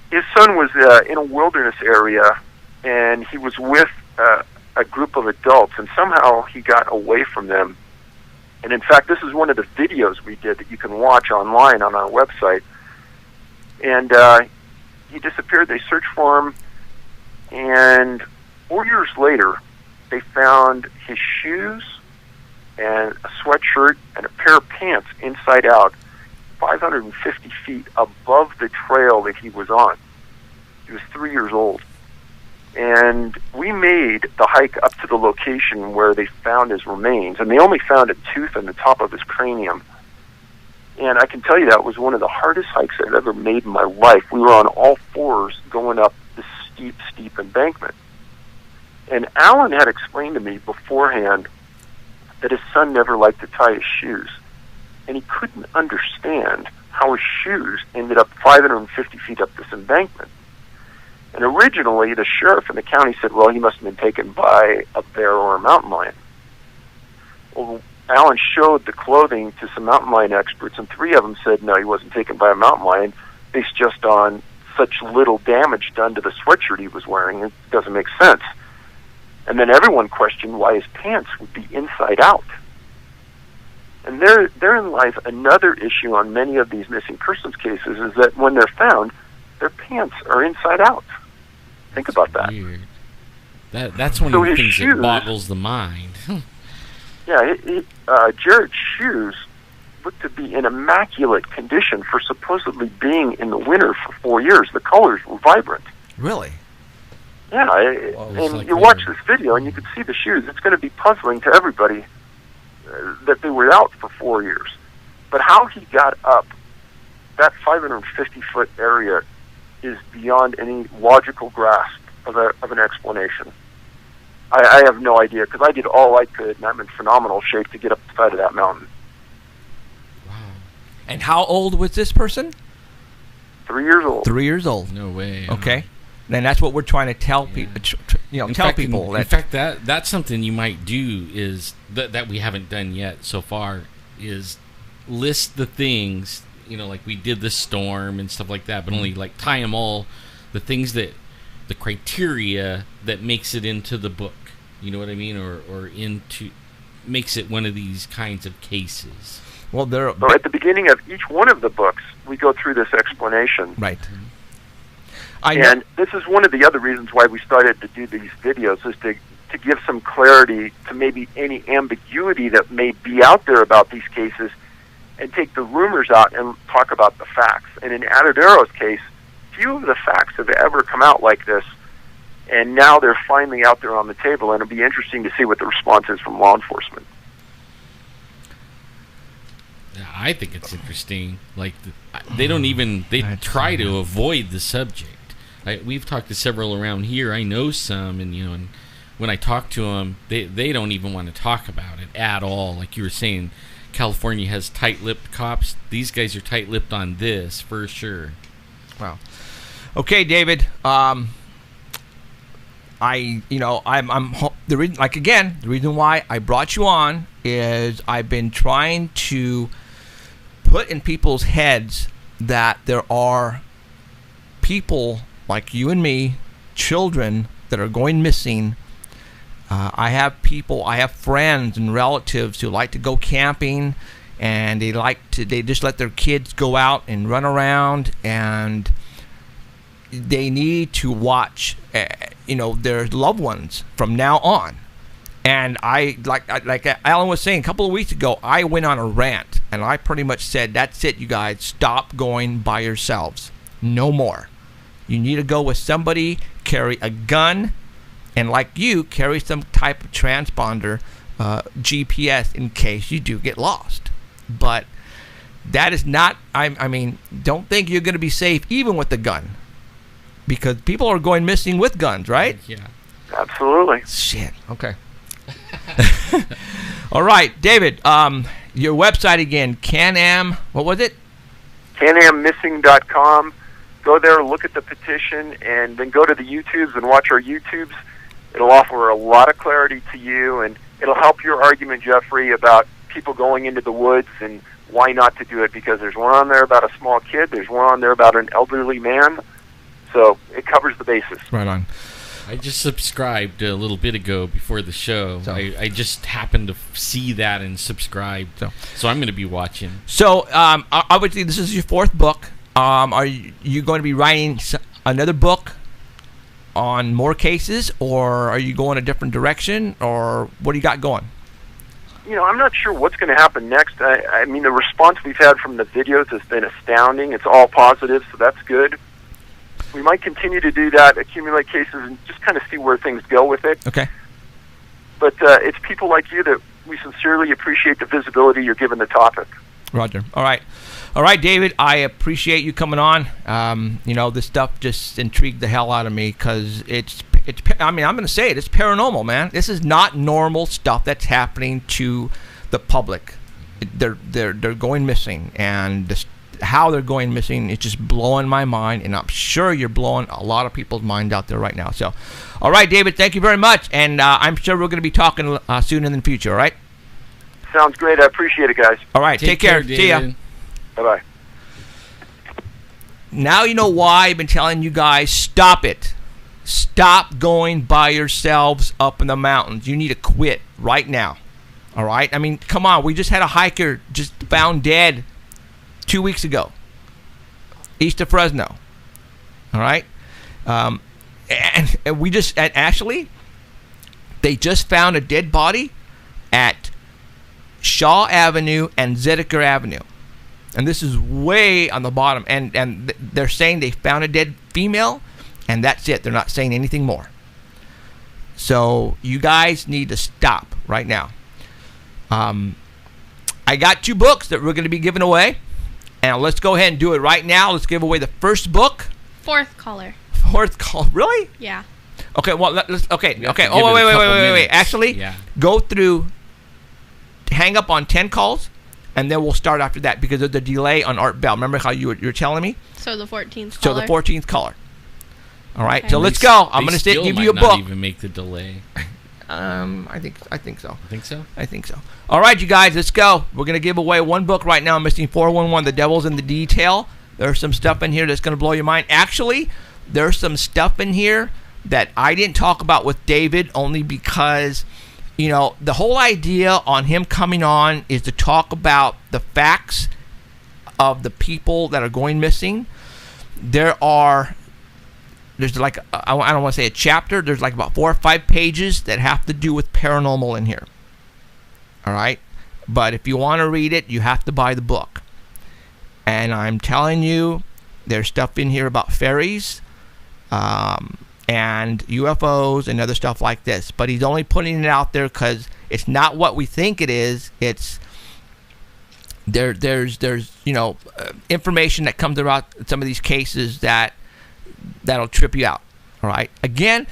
S7: his son was in a wilderness area, and he was with a group of adults, and somehow he got away from them. And in fact, this is one of the videos we did that you can watch online on our website. And he disappeared. They searched for him. And 4 years later, they found his shoes and a sweatshirt and a pair of pants inside out, 550 feet above the trail that he was on. He was 3 years old. And we made the hike up to the location where they found his remains, and they only found a tooth in the top of his cranium. And I can tell you that was one of the hardest hikes I've ever made in my life. We were on all fours going up this steep embankment. And Alan had explained to me beforehand that his son never liked to tie his shoes. And he couldn't understand how his shoes ended up 550 feet up this embankment. And originally, the sheriff in the county said, well, he must have been taken by a bear or a mountain lion. Well, Alan showed the clothing to some mountain lion experts, and 3 of them said, no, he wasn't taken by a mountain lion, based just on such little damage done to the sweatshirt he was wearing. It doesn't make sense. And then everyone questioned why his pants would be inside out. And therein lies another issue on many of these missing persons cases, is that when they're found, their pants are inside out. Think about that.
S4: Weird. That's one of the things that boggles the mind.
S7: Yeah, Jared's shoes looked to be in immaculate condition for supposedly being in the winter for 4 years. The colors were vibrant.
S3: really?
S7: Yeah, and you watch this video and you can see the shoes. It's going to be puzzling to everybody that they were out for 4 years. But how he got up that 550-foot area is beyond any logical grasp of an explanation. I have no idea, because I did all I could, and I'm in phenomenal shape to get up the side of that mountain.
S4: Wow.
S3: And how old was this person?
S7: 3 years old.
S3: 3 years old.
S4: No way.
S3: Okay. Then that's what we're trying to tell people. Tell people.
S4: In fact, that's something you might do is that we haven't done yet so far is list the things, like we did the storm and stuff like that, but only like tie them all, the things that the criteria that makes it into the book. You know what I mean, or into makes it one of these kinds of cases.
S3: Well,
S7: so at the beginning of each one of the books, we go through this explanation.
S3: Right.
S7: And this is one of the other reasons why we started to do these videos, is to give some clarity to maybe any ambiguity that may be out there about these cases, and take the rumors out and talk about the facts. And in Adadero's case, few of the facts have ever come out like this, and now they're finally out there on the table, and it'll be interesting to see what the response is from law enforcement.
S4: I think it's interesting. Like they try to avoid the subject. We've talked to several around here. I know some, and when I talk to them, they don't even want to talk about it at all. Like you were saying, California has tight-lipped cops. These guys are tight-lipped on this for sure.
S3: Wow. Okay, David. I'm the reason why I brought you on is I've been trying to put in people's heads that there are people like you and me, children that are going missing. I have friends and relatives who like to go camping, and they just let their kids go out and run around, and they need to watch their loved ones from now on. And like Alan was saying a couple of weeks ago, I went on a rant, and I pretty much said, that's it, you guys, stop going by yourselves, no more. You need to go with somebody, carry a gun, and like you, carry some type of transponder, GPS, in case you do get lost. But that is not, don't think you're going to be safe even with the gun, because people are going missing with guns, right?
S4: Yeah.
S7: Absolutely.
S3: Shit. Okay. All right, David, your website again, Can-Am, what was it?
S7: CanAmMissing.com. Go there, look at the petition, and then go to the YouTubes and watch our YouTubes. It'll offer a lot of clarity to you, and it'll help your argument, Jeffrey, about people going into the woods and why not to do it, because there's one on there about a small kid, there's one on there about an elderly man, so it covers the bases.
S3: Right on.
S4: I just subscribed a little bit ago before the show.
S3: So,
S4: I just happened to see that and subscribed. So I'm going to be watching.
S3: So, obviously, this is your fourth book. Are you going to be writing another book on more cases, or are you going a different direction, or what do you got going?
S7: I'm not sure what's going to happen next. I mean, the response we've had from the videos has been astounding. It's all positive, so that's good. We might continue to do that, accumulate cases, and just kind of see where things go with it.
S3: Okay.
S7: But it's people like you that we sincerely appreciate the visibility you're giving the topic. Roger.
S3: All right, David, I appreciate you coming on. This stuff just intrigued the hell out of me, because I'm going to say it, it's paranormal, man. This is not normal stuff that's happening to the public. They're going missing, and how they're going missing is just blowing my mind, and I'm sure you're blowing a lot of people's mind out there right now. So, all right, David, thank you very much, and I'm sure we're going to be talking soon in the future, all right?
S7: Sounds great. I appreciate it, guys.
S3: All right, take care.
S4: David.
S3: See ya.
S7: Bye-bye.
S3: Now you know why I've been telling you guys, stop it. Stop going by yourselves up in the mountains. You need to quit right now. All right? I mean, come on. We just had a hiker just found dead 2 weeks ago, east of Fresno. All right? And actually, they just found a dead body at Shaw Avenue and Zedeker Avenue. And this is way on the bottom. And they're saying they found a dead female, and that's it. They're not saying anything more. So you guys need to stop right now. I got 2 books that we're going to be giving away. And let's go ahead and do it right now. Let's give away the first book.
S5: 4th caller.
S3: 4th call. Really?
S5: Yeah.
S3: Okay, well, let's. Okay.
S4: We have
S3: Okay.
S4: to
S3: Oh,
S4: give it a
S3: wait.
S4: couple minutes.
S3: Actually,
S4: Yeah.
S3: go through, hang up on 10 calls, and then we'll start after that because of the delay on Art Bell. Remember how you were telling me?
S5: So the 14th
S3: So
S5: caller.
S3: the 14th caller. All right.
S5: Okay.
S3: So let's go. I'm
S4: They
S3: going to
S4: still
S3: give
S4: might
S3: you a
S4: not
S3: book.
S4: even make the delay.
S3: I think so.
S4: I think so.
S3: I think so. All right, you guys, let's go. We're going to give away 1 book right now. I'm missing 411, The Devil's in the Detail. There's some stuff in here that's going to blow your mind. Actually, there's some stuff in here that I didn't talk about with David only because, you know, the whole idea on him coming on is to talk about the facts of the people that are going missing. There's like, I don't want to say a chapter. There's like about 4 or 5 pages that have to do with paranormal in here. All right? But if you want to read it, you have to buy the book. And I'm telling you, there's stuff in here about fairies and UFOs and other stuff like this. But he's only putting it out there because it's not what we think it is. It's there's information that comes about some of these cases that'll trip you out. All right. Again,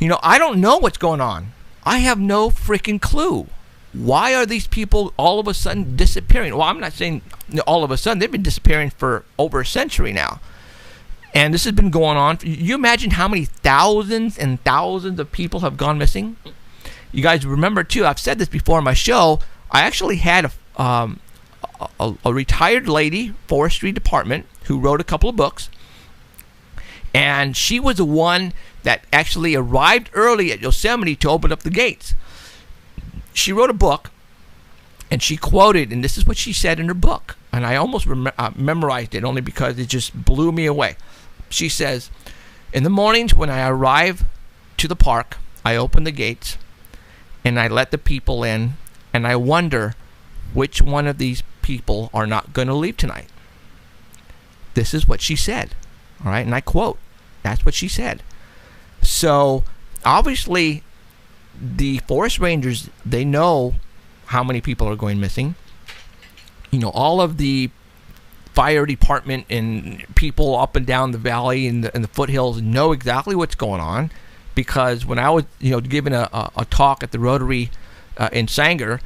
S3: I don't know what's going on. I have no freaking clue. Why are these people all of a sudden disappearing? Well, I'm not saying all of a sudden. They've been disappearing for over a century now. And this has been going on. You imagine how many thousands and thousands of people have gone missing? You guys remember, too, I've said this before on my show. I actually had a retired lady, forestry department, who wrote a couple of books. And she was the one that actually arrived early at Yosemite to open up the gates. She wrote a book, and she quoted, and this is what she said in her book. And I almost memorized it only because it just blew me away. She says, "In the mornings when I arrive to the park, I open the gates, and I let the people in, and I wonder which one of these people are not going to leave tonight." This is what she said. All right, and I quote, that's what she said. So, obviously, the forest rangers, they know how many people are going missing. All of the fire department and people up and down the valley and the foothills know exactly what's going on, because when I was, giving a talk at the Rotary in Sanger,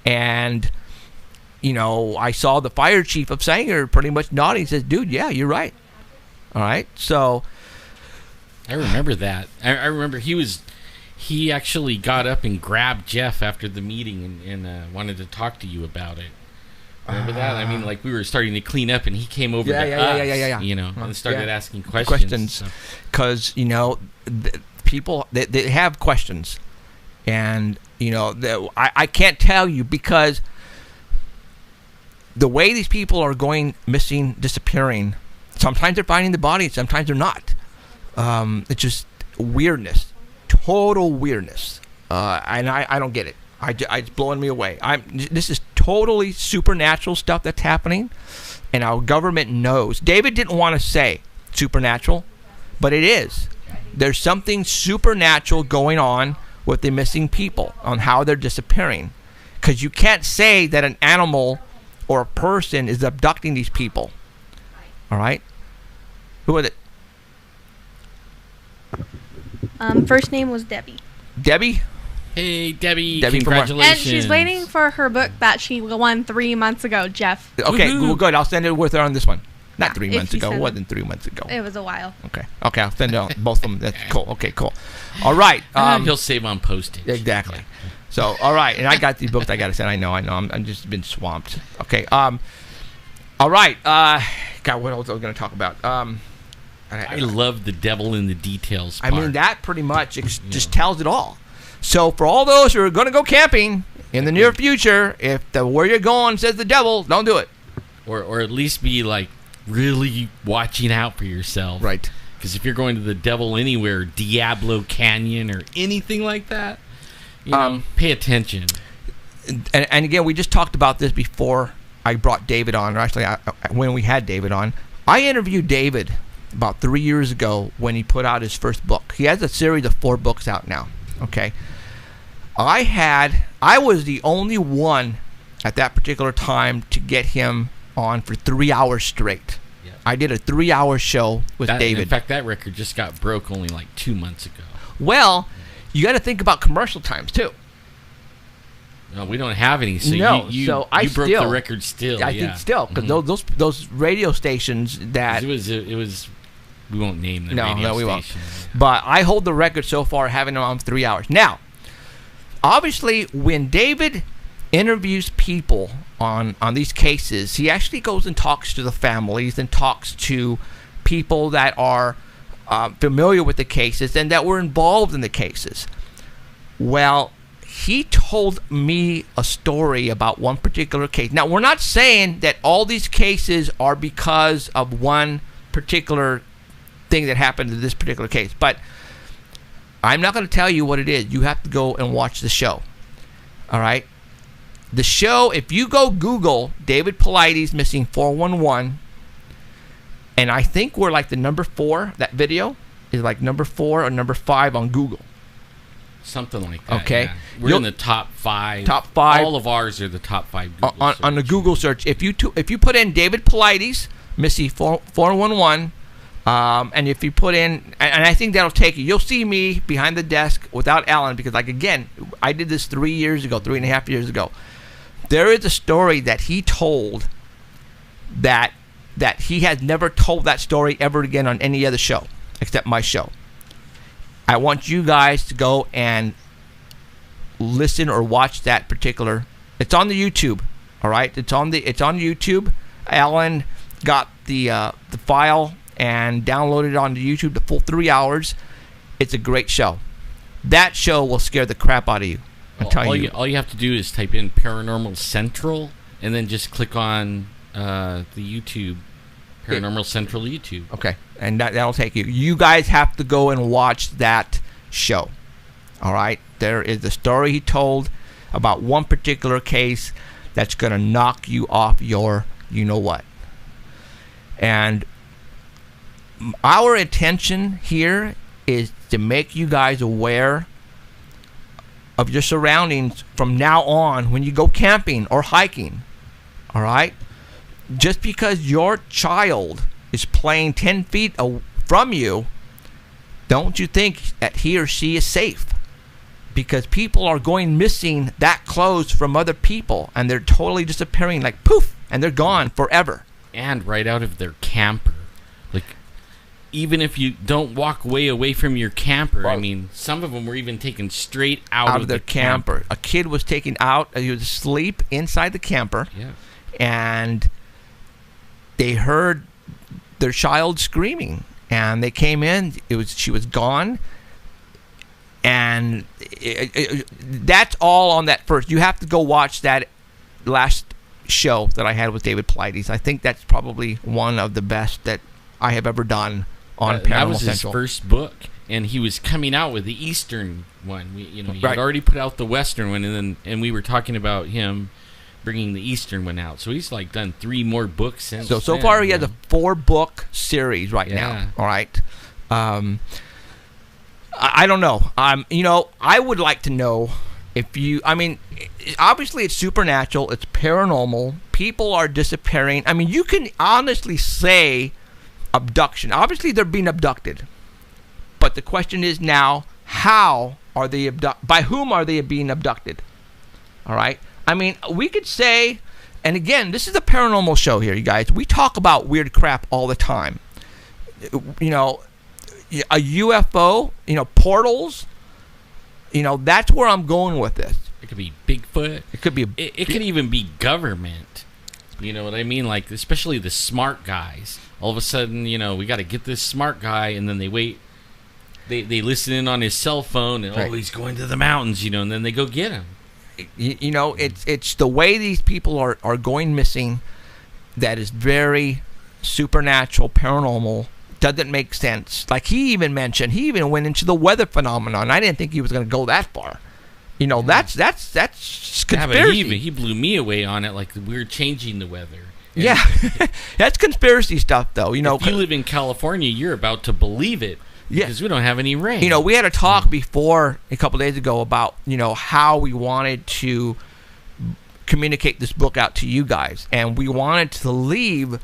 S3: and I saw the fire chief of Sanger pretty much nodding. He says, "Dude, yeah, you're right." All right, so
S4: I remember that. I remember he actually got up and grabbed Jeff after the meeting and wanted to talk to you about it. Remember that? I mean, like, we were starting to clean up, and he came over to us, and started asking questions.
S3: Because, people, they have questions. And, I can't tell you, because the way these people are going missing, disappearing, sometimes they're finding the body, sometimes they're not. It's just weirdness. Total weirdness. And I don't get it. It's blowing me away. This is totally supernatural stuff that's happening, and our government knows. David didn't want to say supernatural, but it is. There's something supernatural going on with the missing people, on how they're disappearing. Because you can't say that an animal or a person is abducting these people. All right? Who is it?
S5: First name was Debbie.
S3: Debbie?
S4: Hey, Debbie,
S3: Debbie from where?
S4: congratulations.
S5: And she's waiting for her book that she won 3 months ago, Jeff.
S3: Okay,
S4: Woohoo.
S3: well, good. I'll send it with her on this one. Not 3
S5: if
S3: months
S5: you
S3: ago. It
S5: send
S3: wasn't 3 months ago.
S5: It was a while.
S3: Okay, I'll send it on both of them. That's cool. Okay, cool. All right.
S4: He'll save on postage.
S3: Exactly. So, all right, and I got these books I got to send. I know. I'm just been swamped. Okay. All right. God, what else was I going to talk about?
S4: I love the devil in the details part.
S3: I mean, that pretty much just tells it all. So, for all those who are going to go camping in the near future, if where you're going says the devil, don't do it.
S4: Or at least be, like, really watching out for yourself.
S3: Right.
S4: Because if you're going to the Devil Anywhere, Diablo Canyon, or anything like that, pay attention.
S3: And again, we just talked about this before I brought David on, or actually when we had David on. I interviewed David about 3 years ago when he put out his first book. He has a series of 4 books out now. Okay. I was the only one at that particular time to get him on for 3 hours straight.
S4: Yeah.
S3: I did a 3-hour show with David.
S4: In fact, that record just got broke only like 2 months ago.
S3: Well, you got to think about commercial times too.
S4: No, we don't have any. So
S3: No,
S4: you
S3: so I
S4: broke
S3: still-
S4: the record still.
S3: I
S4: yeah.
S3: think still, because those radio stations that
S4: It was. We won't name the
S3: No,
S4: radio
S3: no, we won't.
S4: station.
S3: But I hold the record so far, having it on 3 hours. Now, obviously, when David interviews people on these cases, he actually goes and talks to the families and talks to people that are familiar with the cases and that were involved in the cases. Well, he told me a story about one particular case. Now, we're not saying that all these cases are because of one particular thing that happened in this particular case, but I'm not going to tell you what it is. You have to go and watch the show. All right? The show, if you go Google David Paulides missing 411, and I think we're like the number 4, that video is like number 4 or number 5 on Google.
S4: Something like that.
S3: Okay.
S4: Yeah. We're in the top 5.
S3: Top 5.
S4: All of ours are the top 5 Google
S3: on the
S4: search.
S3: Google search. If you put in David Paulides missing 411, and if you put in, and I think that'll take you. You'll see me behind the desk without Alan, because, like, again, I did this 3.5 years ago. There is a story that he told that he has never told that story ever again on any other show except my show. I want you guys to go and listen or watch that particular. It's on the YouTube. All right, it's on YouTube. Alan got the file and downloaded it onto YouTube, the full 3 hours. It's a great show. That show will scare the crap out of you. I'm telling you.
S4: All you have to do is type in Paranormal Central and then just click on the YouTube, Paranormal Central YouTube.
S3: Okay, and that'll take you. You guys have to go and watch that show. All right? There is a story he told about one particular case that's going to knock you off your you-know-what. And our intention here is to make you guys aware of your surroundings from now on when you go camping or hiking. All right? Just because your child is playing 10 feet from you, don't you think that he or she is safe? Because people are going missing that close from other people, and they're totally disappearing like poof, and they're gone forever.
S4: And right out of their camper. Like, even if you don't walk way away from your camper,
S3: Right.
S4: I mean, some of them were even taken straight out
S3: of their
S4: the
S3: camper. A kid was taken out. He was asleep inside the camper.
S4: Yeah.
S3: And they heard their child screaming, and they came in. She was gone, and that's all on that first. You have to go watch that last show that I had with David Paulides. I think that's probably one of the best that I have ever done on Paranormal
S4: that was
S3: Central.
S4: his first book, and he was coming out with the Eastern one. He
S3: Right.
S4: had already put out the Western one, and we were talking about him bringing the Eastern one out. So he's like done 3 more books since.
S3: So
S4: then,
S3: far he
S4: you
S3: has
S4: know.
S3: a 4-book series right
S4: Yeah.
S3: now. All right. I don't know. I would like to know if you. I mean, obviously it's supernatural. It's paranormal. People are disappearing. I mean, you can honestly say abduction. Obviously they're being abducted, but the question is now, how are they by whom are they being abducted? All right. I mean, we could say, and again, this is a paranormal show here, you guys. We talk about weird crap all the time. You know, a UFO, portals. That's where I'm going with this.
S4: It could be Bigfoot.
S3: It could be.
S4: It could even be government. You know what I mean? Like, especially the smart guys. All of a sudden, we got to get this smart guy, and then they wait. They listen in on his cell phone, and
S3: Right.
S4: he's going to the mountains, and then they go get him.
S3: It's the way these people are going missing that is very supernatural, paranormal. Doesn't make sense. Like he even went into the weather phenomenon. I didn't think he was going to go that far. That's conspiracy.
S4: Yeah, but he blew me away on it. Like, we're changing the weather. And
S3: Yeah, that's conspiracy stuff, though.
S4: if you live in California, you're about to believe it.
S3: Yeah.
S4: Because we don't have any rain.
S3: We had a talk before a couple days ago about how we wanted to communicate this book out to you guys. And we wanted to leave,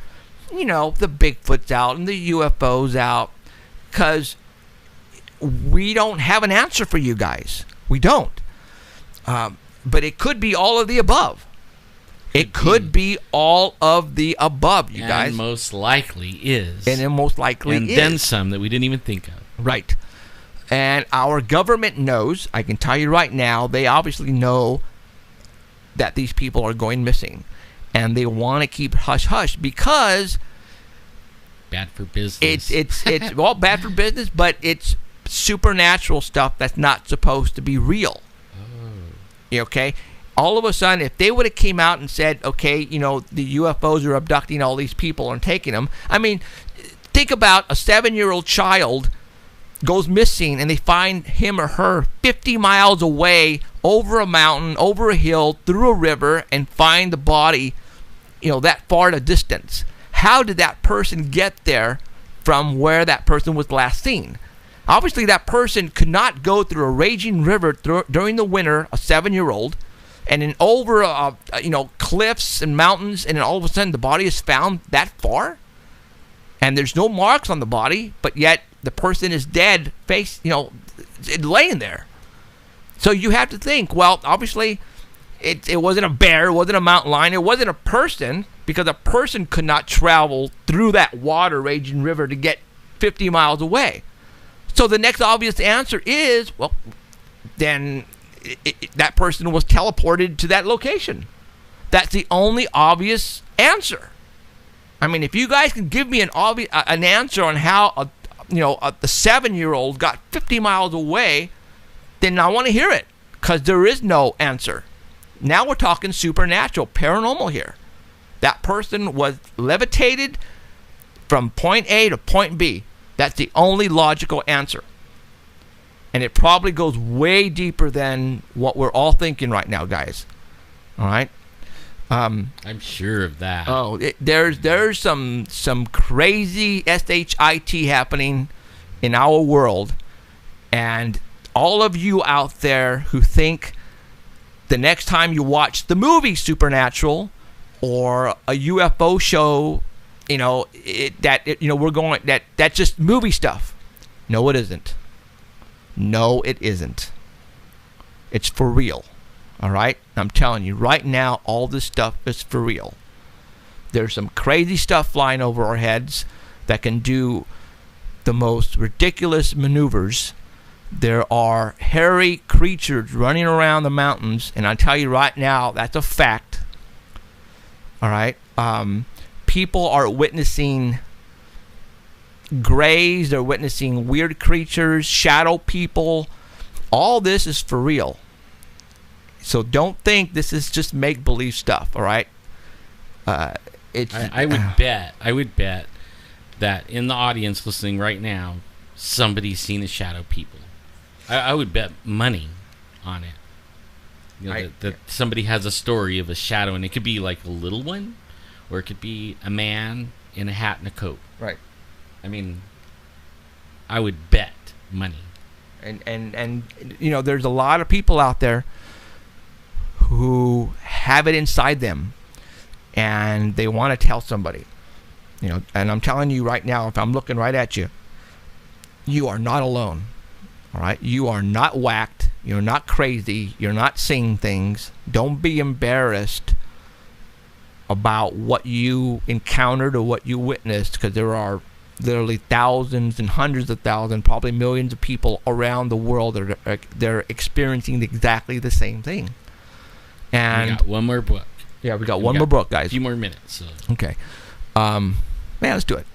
S3: the Bigfoots out and the UFOs out, because we don't have an answer for you guys. We don't. But it could be all of the above. It could be all of the above, you guys.
S4: And most likely is.
S3: And it most likely is.
S4: And then some that we didn't even think of.
S3: Right. And our government knows, I can tell you right now, they obviously know that these people are going missing. And they want to keep hush-hush because...
S4: Bad for business.
S3: It's well, bad for business, but it's supernatural stuff that's not supposed to be real. Oh. Okay? All of a sudden, if they would have came out and said, okay, the UFOs are abducting all these people and taking them. I mean, think about a 7-year-old child goes missing and they find him or her 50 miles away, over a mountain, over a hill, through a river, and find the body, that far in a distance. How did that person get there from where that person was last seen? Obviously, that person could not go through a raging river during the winter, a 7-year-old, and then over, cliffs and mountains, and then all of a sudden the body is found that far, and there's no marks on the body, but yet the person is dead, laying there. So you have to think, well, obviously, it wasn't a bear, it wasn't a mountain lion, it wasn't a person, because a person could not travel through that water raging river to get 50 miles away. So the next obvious answer is, well, then that person was teleported to that location. That's the only obvious answer. I mean, if you guys can give me an answer on how the 7-year-old got 50 miles away, then I want to hear it, because there is no answer. Now we're talking supernatural, paranormal here. That person was levitated from point A to point B. That's the only logical answer. And it probably goes way deeper than what we're all thinking right now, guys. All right?
S4: I'm sure of that.
S3: Oh, there's some crazy SHIT happening in our world. And all of you out there who think the next time you watch the movie Supernatural or a UFO show, that's just movie stuff. No, it isn't. No, it isn't. It's for real. All right? I'm telling you, right now, all this stuff is for real. There's some crazy stuff flying over our heads that can do the most ridiculous maneuvers. There are hairy creatures running around the mountains, and I tell you right now, that's a fact. All right? People are witnessing grays, they're witnessing weird creatures, shadow people. All this is for real. So don't think this is just make-believe stuff, all right?
S4: I would bet that in the audience listening right now, somebody's seen a shadow people. I would bet money on it. That somebody has a story of a shadow, and it could be like a little one, or it could be a man in a hat and a coat.
S3: Right.
S4: I mean, I would bet money.
S3: And there's a lot of people out there who have it inside them, and they want to tell somebody. And I'm telling you right now, if I'm looking right at you, you are not alone. All right? You are not whacked. You're not crazy. You're not seeing things. Don't be embarrassed about what you encountered or what you witnessed, because there are literally thousands and hundreds of thousands, probably millions of people around the world that they're experiencing exactly the same thing. And
S4: we got one more book.
S3: Yeah, we got one more book, guys.
S4: A few more minutes. So.
S3: Okay. Let's do it.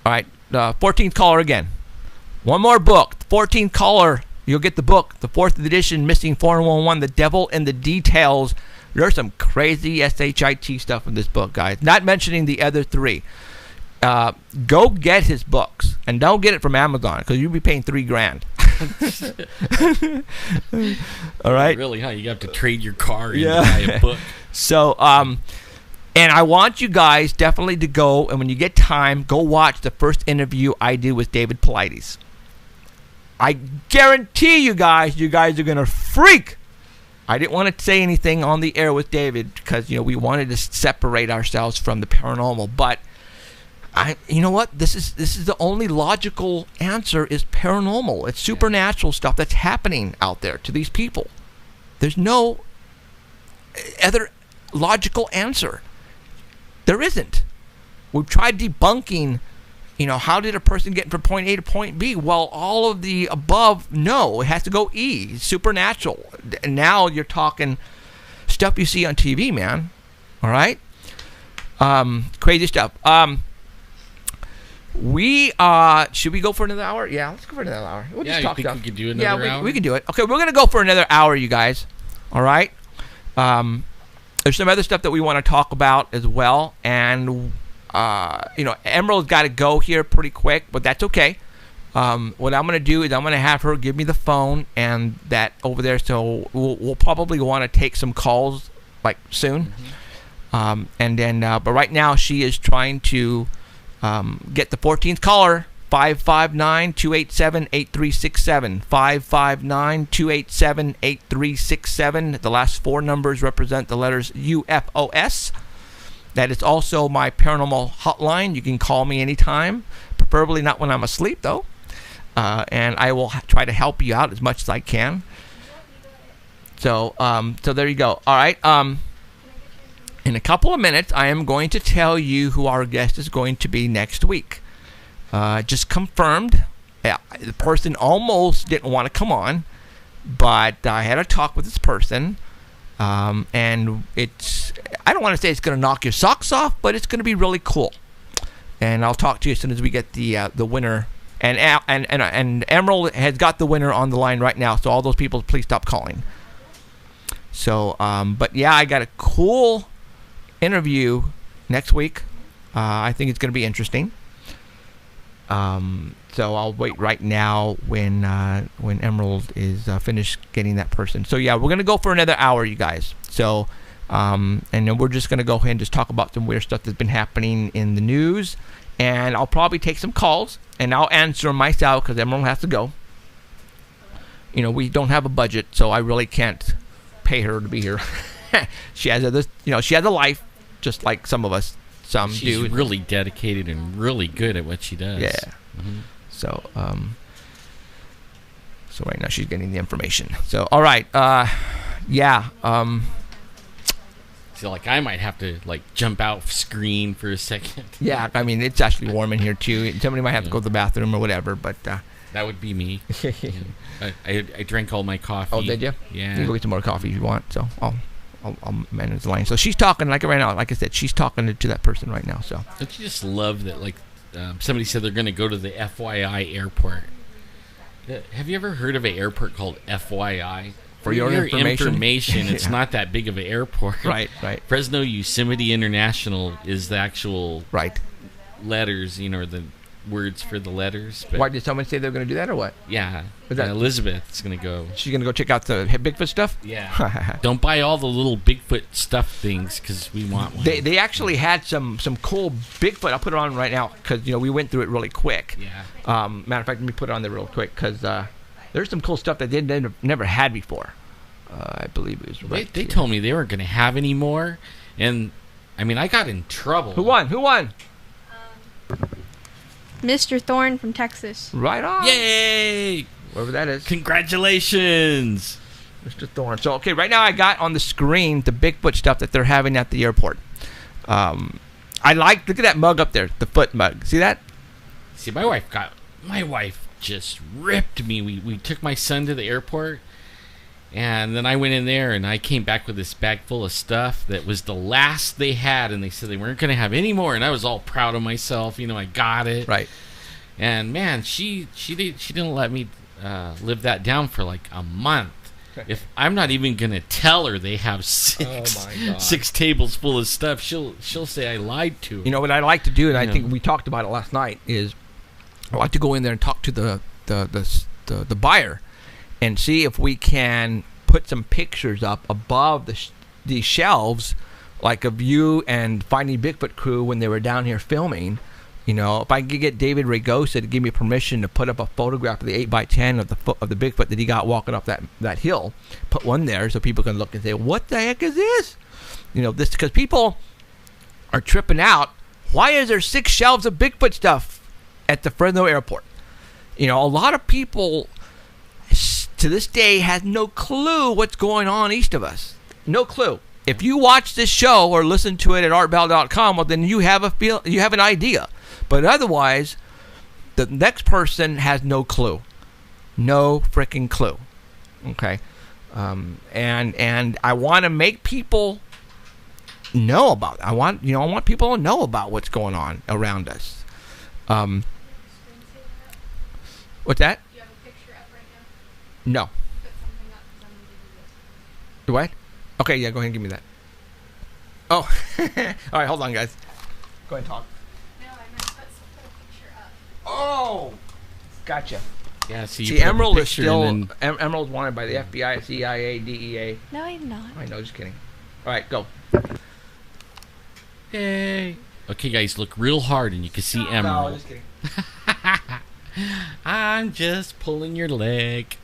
S3: All right. 14th caller again. One more book. 14th caller. You'll get the book. The 4th edition, Missing 411, The Devil in the Details. There's some crazy SHIT stuff in this book, guys. Not mentioning the other 3. Go get his books. And don't get it from Amazon, because you'll be paying $3,000. All right?
S4: Really, huh? You have to trade your car in to buy a book.
S3: So, and I want you guys definitely to go, and when you get time, go watch the first interview I did with David Paulides. I guarantee you guys are going to freak. I didn't want to say anything on the air with David because, we wanted to separate ourselves from the paranormal. But you know what? This is the only logical answer is paranormal. It's supernatural stuff that's happening out there to these people. There's no other logical answer. There isn't. We've tried debunking, how did a person get from point A to point B? Well, all of the above, no. It has to go E. It's supernatural. And now you're talking stuff you see on TV, man. All right? Crazy stuff. Should we go for another hour? Yeah, let's go for another hour. We'll just talk
S4: think
S3: stuff.
S4: we could do another hour?
S3: We can do it. Okay, we're going to go for another hour, you guys. All right? There's some other stuff that we want to talk about as well. And, Emerald's got to go here pretty quick, but that's okay. What I'm going to do is I'm going to have her give me the phone and that over there. So we'll probably want to take some calls, like, soon. Mm-hmm. And then, but right now she is trying to get the 14th caller, 559-287-8367. 559-287-8367. The last four numbers represent the letters UFOS. That is also my paranormal hotline. You can call me anytime, preferably not when I'm asleep, though. And I will try to help you out as much as I can. So there you go. All right. In a couple of minutes, I am going to tell you who our guest is going to be next week. Just confirmed. The person almost didn't want to come on, but I had a talk with this person, and I don't want to say it's going to knock your socks off, but it's going to be really cool. And I'll talk to you as soon as we get the winner. And Emerald has got the winner on the line right now, so all those people, please stop calling. So, but yeah, I got a cool interview next week. I think it's going to be interesting. So I'll wait right now when Emerald is finished getting that person. So yeah, we're going to go for another hour, you guys. So, and then we're just going to go ahead and just talk about some weird stuff that's been happening in the news. And I'll probably take some calls, and I'll answer them myself because Emerald has to go. We don't have a budget, so I really can't pay her to be here. She has she has a life, just like some of us.
S4: She's really dedicated and really good at what she does.
S3: Yeah.
S4: Mm-hmm.
S3: So right now she's getting the information. So all right, yeah.
S4: So like I might have to jump out screen for a second.
S3: Yeah, I mean it's actually warm in here too. Somebody might have to go to the bathroom or whatever, but
S4: that would be me. I drank all my coffee.
S3: Oh, did you?
S4: Yeah.
S3: You can go get some more coffee if you want. So I'll manage the line. So she's talking right now. Like I said, she's talking to that person right now. So
S4: don't you just love that? Somebody said they're going to go to the FYI airport. Have you ever heard of an airport called FYI?
S3: For your information,
S4: it's not that big of an airport.
S3: Right.
S4: Fresno Yosemite International is the actual letters, the words for the letters. But
S3: why did someone say they're going to do that or what?
S4: Yeah. Elizabeth's going to go.
S3: She's going to go check out the Bigfoot stuff?
S4: Yeah. Don't buy all the little Bigfoot stuff things because we want one.
S3: They actually had some cool Bigfoot. I'll put it on right now because, we went through it really quick.
S4: Yeah.
S3: Matter of fact, let me put it on there real quick because there's some cool stuff that they never had before. I believe it was right.
S4: They told me they weren't going to have any more. And, I got in trouble.
S3: Who won?
S5: Mr. Thorne from Texas.
S3: Right on.
S4: Yay!
S3: Whoever that is.
S4: Congratulations!
S3: Mr. Thorne. So, okay, right now I got on the screen the Bigfoot stuff that they're having at the airport. look at that mug up there, the foot mug. See that?
S4: See, my wife just ripped me. We took my son to the airport, and then I went in there, and I came back with this bag full of stuff that was the last they had, and they said they weren't going to have any more, and I was all proud of myself. I got it.
S3: Right.
S4: And, man, she didn't let me live that down for like a month. If I'm not even gonna tell her they have six tables full of stuff, she'll say I lied to her.
S3: You know what I like to do, and I think we talked about it last night, is I like to go in there and talk to the buyer and see if we can put some pictures up above the shelves, like of you and Finding Bigfoot crew when they were down here filming. You know, if I could get David Ragosa to give me permission to put up a photograph of the 8x10 of the Bigfoot that he got walking up that hill, put one there so people can look and say, what the heck is this? You know, this because people are tripping out. Why is there 6 shelves of Bigfoot stuff at the Fresno airport? You know, a lot of people to this day has no clue what's going on east of us. No clue. If you watch this show or listen to it at artbell.com, well, then you have an idea. But otherwise, the next person has no clue. No freaking clue. Okay? And I want to make people know about it. I want people to know about what's going on around us. What's that?
S5: Do you have a picture up right now?
S3: No.
S5: Put something up because I'm going to do this.
S3: Do what? Okay, yeah, go ahead and give me that. Oh. All right, hold on, guys. Go ahead and talk.
S5: No, I meant put a picture up.
S3: Oh! Gotcha.
S4: Yeah, so you
S3: See,
S4: put up a
S3: Emerald is
S4: picture
S3: still...
S4: and then-
S3: Emerald's wanted by the FBI, CIA, DEA.
S5: No, I'm not.
S3: I know, just kidding. All right, go.
S4: Yay. Okay, guys, look real hard and you can see
S3: No,
S4: Emerald.
S3: just kidding.
S4: I'm just pulling your leg.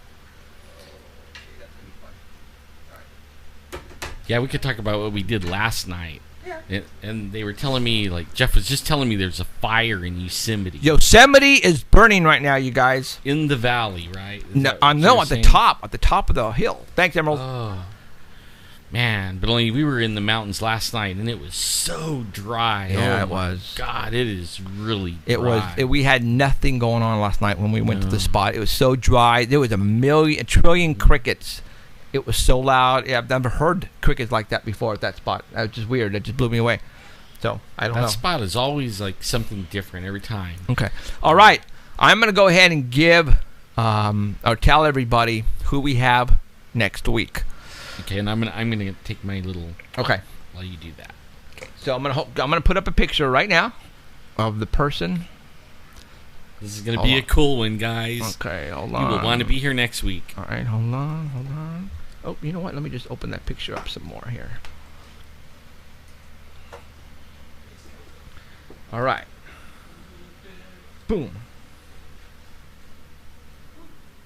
S4: Yeah, we could talk about what we did last night. Yeah. And they were telling me, like, Jeff was just telling me there's a fire in Yosemite.
S3: Yosemite is burning right now, you guys.
S4: In the valley, right? Is
S3: No,
S4: that what
S3: no,
S4: you're
S3: at the
S4: saying?
S3: top of the hill. Thanks, Emerald.
S4: Oh, man. But only we were in the mountains last night, and it was so dry.
S3: Yeah,
S4: oh
S3: it
S4: my
S3: was.
S4: God, it is really
S3: It
S4: dry.
S3: was. We had nothing going on last night when we went to the spot. It was so dry. There was a trillion crickets. It was so loud. Yeah, I've never heard crickets like that before at that spot. That was just weird. That just blew me away. So I don't know.
S4: That spot is always like something different every time.
S3: Okay. All right. I'm gonna go ahead and give or tell everybody who we have next week.
S4: Okay, and I'm gonna take my little.
S3: Okay.
S4: While you do that.
S3: So I'm gonna put up a picture right now of the person.
S4: This is gonna be a cool one, guys.
S3: Okay, hold
S4: You
S3: on.
S4: will want to be here next week.
S3: All right, hold on. Oh, you know what? Let me just open that picture up some more here. All right. Boom.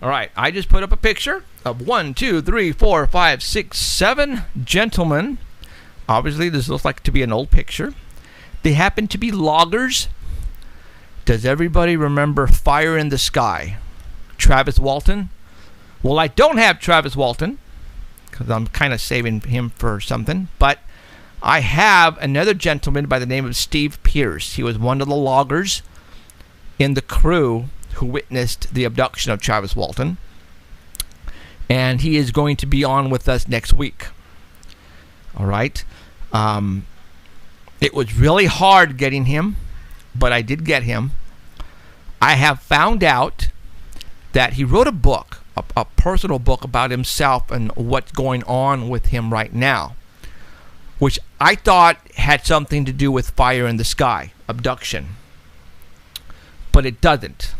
S3: All right, I just put up a picture of 1, 2, 3, 4, 5, 6, 7 gentlemen. Obviously, this looks like to be an old picture. They happen to be loggers. Does everybody remember Fire in the Sky? Travis Walton? Well, I don't have Travis Walton because I'm kind of saving him for something. But I have another gentleman by the name of Steve Pierce. He was one of the loggers in the crew who witnessed the abduction of Travis Walton. And he is going to be on with us next week. All right. It was really hard getting him, but I did get him. I have found out that he wrote a book, a personal book about himself and what's going on with him right now, which I thought had something to do with Fire in the Sky, abduction. But it doesn't.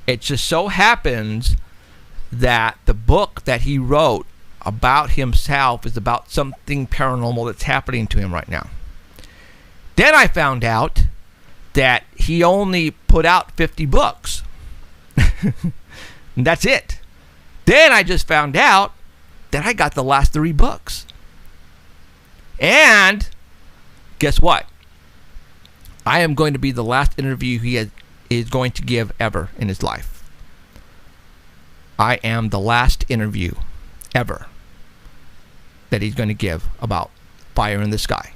S3: It just so happens that the book that he wrote about himself is about something paranormal that's happening to him right now. Then I found out that he only put out 50 books. And that's it. Then I just found out that I got the last 3 books. And guess what? I am going to be the last interview he is going to give ever in his life. I am the last interview ever that he's going to give about Fire in the Sky.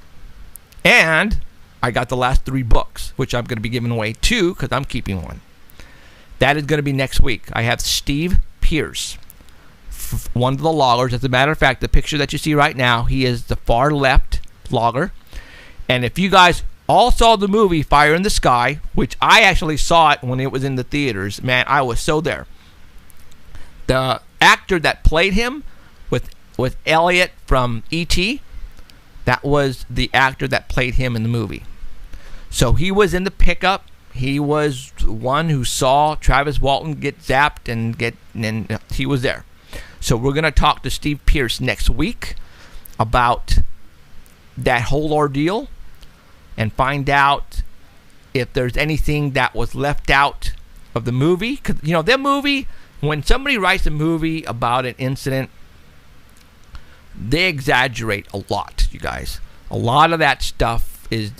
S3: And I got the last 3 books, which I'm going to be giving away 2 because I'm keeping one. That is going to be next week. I have Steve Pierce, one of the loggers. As a matter of fact, the picture that you see right now, he is the far left logger. And if you guys all saw the movie Fire in the Sky, which I actually saw it when it was in the theaters, man, I was so there. The actor that played him with Elliot from E.T., that was the actor that played him in the movie. So he was in the pickup. He was one who saw Travis Walton get zapped and he was there. So we're going to talk to Steve Pierce next week about that whole ordeal and find out if there's anything that was left out of the movie. Because, the movie, when somebody writes a movie about an incident, they exaggerate a lot, you guys. A lot of that stuff is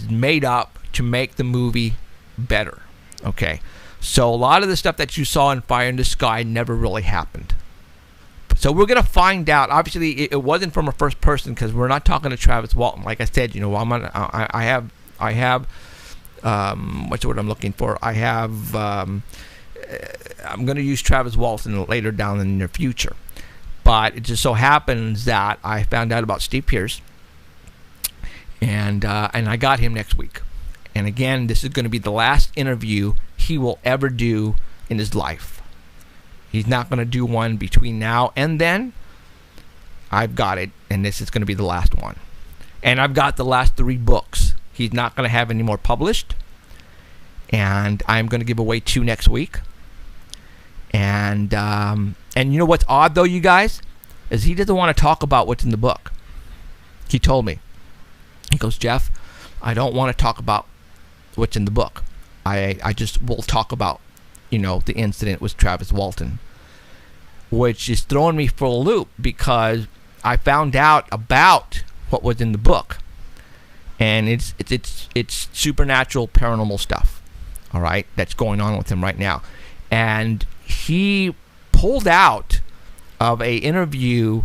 S3: made up to make the movie better. Okay? So a lot of the stuff that you saw in Fire in the Sky never really happened. So we're going to find out. Obviously, it wasn't from a first person because we're not talking to Travis Walton. Like I said, I have what's the word I'm looking for? I'm going to use Travis Walton later down in the near future. But it just so happens that I found out about Steve Pierce, and I got him next week. And again, this is going to be the last interview he will ever do in his life. He's not going to do one between now and then. I've got it, and this is going to be the last one. And I've got the last 3 books. He's not going to have any more published. And I'm going to give away 2 next week. And you know what's odd, though, you guys? Is he doesn't want to talk about what's in the book. He told me. He goes, Jeff, I don't want to talk about what's in the book. I just will talk about, the incident with Travis Walton. Which is throwing me for a loop because I found out about what was in the book. And it's supernatural, paranormal stuff. All right? That's going on with him right now. And he pulled out of a interview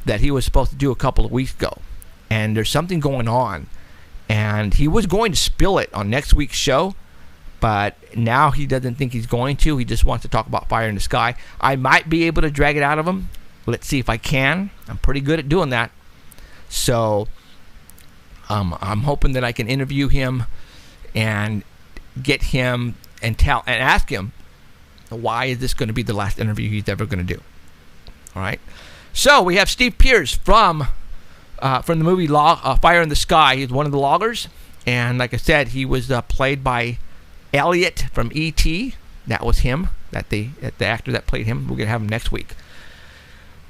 S3: that he was supposed to do a couple of weeks ago. And there's something going on. And he was going to spill it on next week's show. But now he doesn't think he's going to. He just wants to talk about Fire in the Sky. I might be able to drag it out of him. Let's see if I can. I'm pretty good at doing that. So I'm hoping that I can interview him and get him and ask him, why is this going to be the last interview he's ever going to do? All right. So we have Steve Pierce from the movie Fire in the Sky. He's one of the loggers, and like I said, he was played by Elliot from E.T. That was him. The actor that played him. We're gonna have him next week.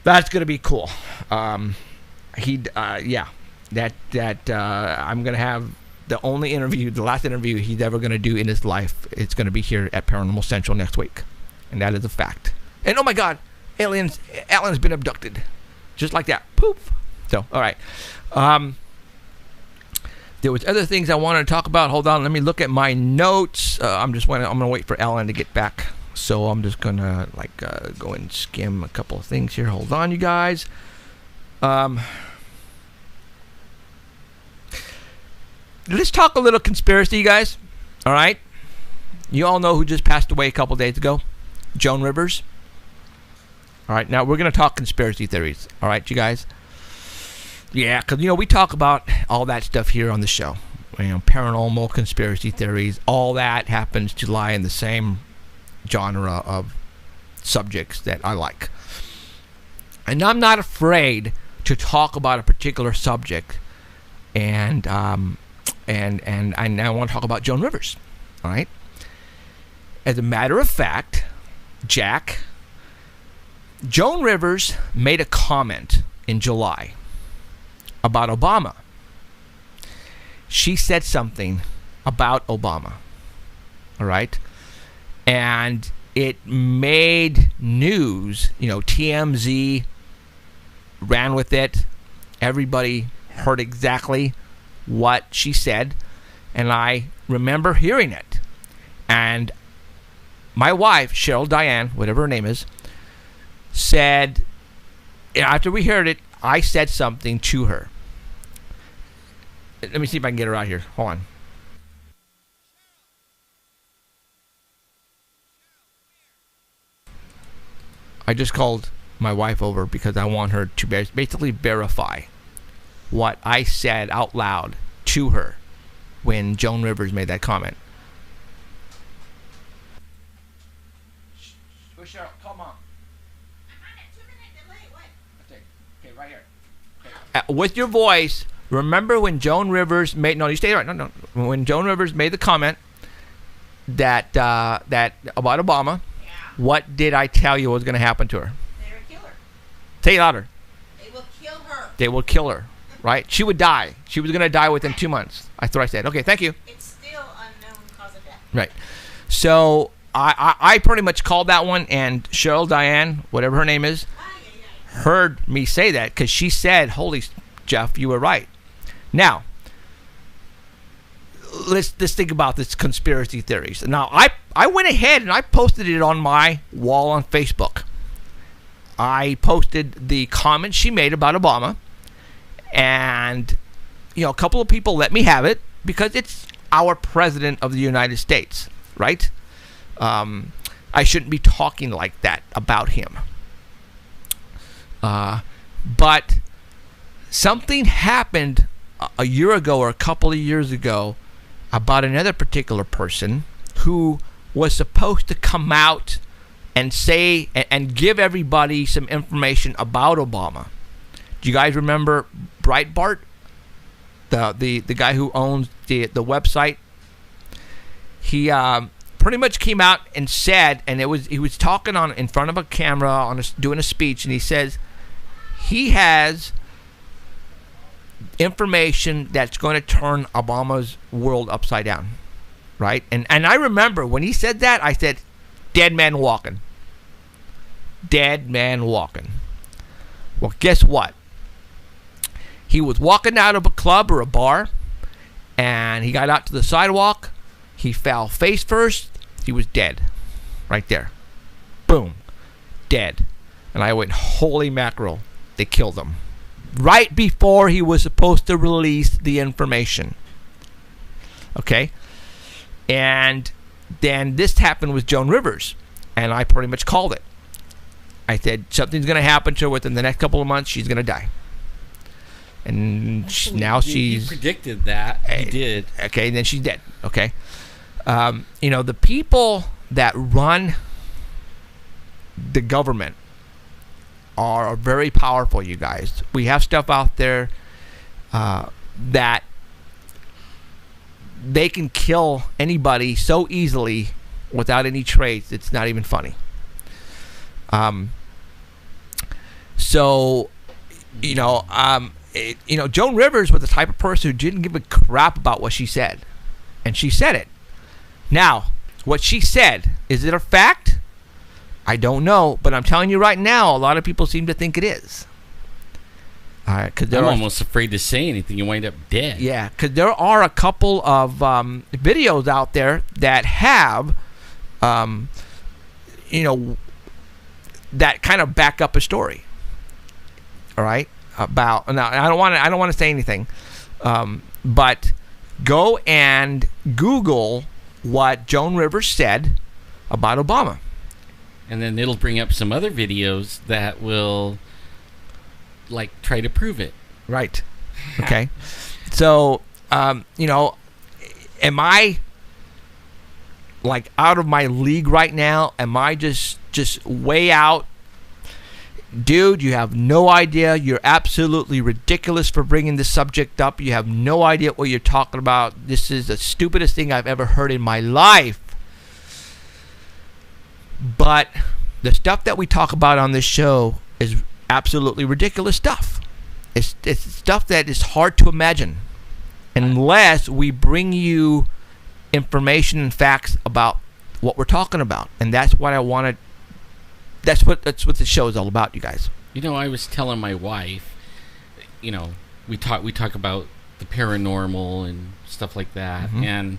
S3: That's gonna be cool. I'm gonna have the last interview he's ever gonna do in his life. It's gonna be here at Paranormal Central next week, and that is a fact. And oh my God, Alan's been abducted, just like that. Poof. So all right. There was other things I wanted to talk about. Hold on, let me look at my notes. I'm gonna wait for Alan to get back. So I'm just gonna go and skim a couple of things here. Hold on, you guys. Let's talk a little conspiracy, you guys. All right. You all know who just passed away a couple days ago? Joan Rivers. All right. Now we're gonna talk conspiracy theories. All right, you guys. Yeah, because, we talk about all that stuff here on the show. Paranormal, conspiracy theories, all that happens to lie in the same genre of subjects that I like. And I'm not afraid to talk about a particular subject. And I now want to talk about Joan Rivers. All right? As a matter of fact, Joan Rivers made a comment in July about Obama. She said something about Obama. All right? And it made news. TMZ ran with it. Everybody heard exactly what she said. And I remember hearing it. And my wife, Cheryl Diane, whatever her name is, said, after we heard it, I said something to her. Let me see if I can get her out here. Hold on. I just called my wife over because I want her to basically verify what I said out loud to her when Joan Rivers made that comment. Cheryl, call Mom. I'm at 2-minute delay. What? Okay, right here. With your voice, remember when Joan Rivers made... No, you stay right. No. When Joan Rivers made the comment that about Obama, yeah. What did I tell you was going to happen to her?
S8: They would kill her.
S3: Say it louder.
S8: They will kill her.
S3: They will kill her, right? She would die. She was going to die within 2 months. That's what I said. Okay, thank you.
S8: It's still unknown
S3: Right. So I pretty much called that one, and Cheryl Diane, whatever her name is, heard me say that because she said, "Holy Jeff, you were right." Now, let's think about this conspiracy theories. Now, I went ahead and I posted it on my wall on Facebook. I posted the comments she made about Obama, and a couple of people let me have it because it's our president of the United States, right? I shouldn't be talking like that about him. But something happened a year ago or a couple of years ago about another particular person who was supposed to come out and say and give everybody some information about Obama. Do you guys remember Breitbart? The guy who owns the website? He pretty much came out and said, and he was talking in front of a camera doing a speech, and he says he has information that's going to turn Obama's world upside down, right? And I remember when he said that, I said, dead man walking. Dead man walking. Well, guess what? He was walking out of a club or a bar, and he got out to the sidewalk. He fell face first. He was dead. Right there. Boom. Dead. And I went, holy mackerel. They killed him. Right before he was supposed to release the information. Okay? And then this happened with Joan Rivers. And I pretty much called it. I said, something's going to happen to her within the next couple of months. She's going to die. And now she's...
S4: You predicted that. You did.
S3: Okay, and then she's dead. Okay? The people that run the government are very powerful, you guys. We have stuff out there that they can kill anybody so easily without any trace. It's not even funny. Joan Rivers was the type of person who didn't give a crap about what she said. And she said it. Now, what she said, is it a fact? I don't know, but I'm telling you right now, a lot of people seem to think it is.
S4: I'm almost afraid to say anything. You wind up dead.
S3: Yeah, because there are a couple of videos out there that have, that kind of back up a story. All right, now I don't want to say anything, but go and Google what Joan Rivers said about Obama.
S4: And then it'll bring up some other videos that will, try to prove it.
S3: Right. Okay. So, am I, out of my league right now? Am I just way out? Dude, you have no idea. You're absolutely ridiculous for bringing this subject up. You have no idea what you're talking about. This is the stupidest thing I've ever heard in my life. But the stuff that we talk about on this show is absolutely ridiculous stuff. It's stuff that is hard to imagine unless we bring you information and facts about what we're talking about. And that's what I wanted. That's what the show is all about, you guys.
S4: I was telling my wife, we talk about the paranormal and stuff like that, and